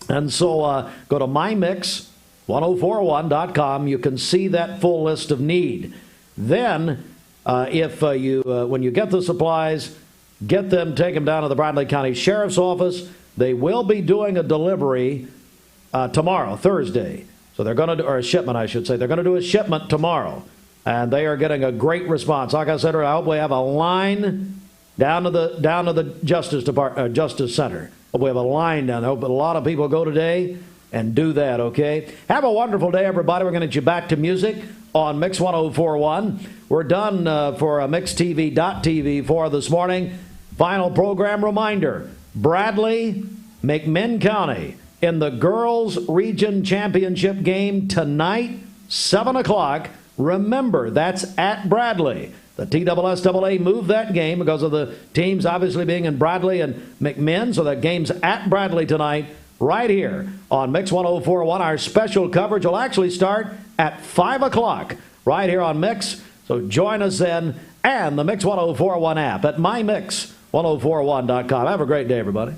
And so go to mymix1041.com. You can see that full list of need. Then, when you get the supplies, get them, take them down to the Bradley County Sheriff's Office. They will be doing a delivery tomorrow, Thursday. So they're going to, or a shipment, I should say. They're going to do a shipment tomorrow, and they are getting a great response. Like I said, I hope we have a line down to the Justice Center. We have a line down there. I hope a lot of people go today and do that. Okay. Have a wonderful day, everybody. We're going to get you back to music on Mix 1041. We're done for mixtv.tv for this morning. Final program reminder: Bradley, McMinn County in the Girls Region Championship game tonight, 7 o'clock. Remember, that's at Bradley. The TSSAA moved that game because of the teams obviously being in Bradley and McMinn, so that game's at Bradley tonight, right here on Mix 1041. Our special coverage will actually start at 5 o'clock right here on Mix, so join us then, and the Mix 1041 app at mymix1041.com. Have a great day, everybody.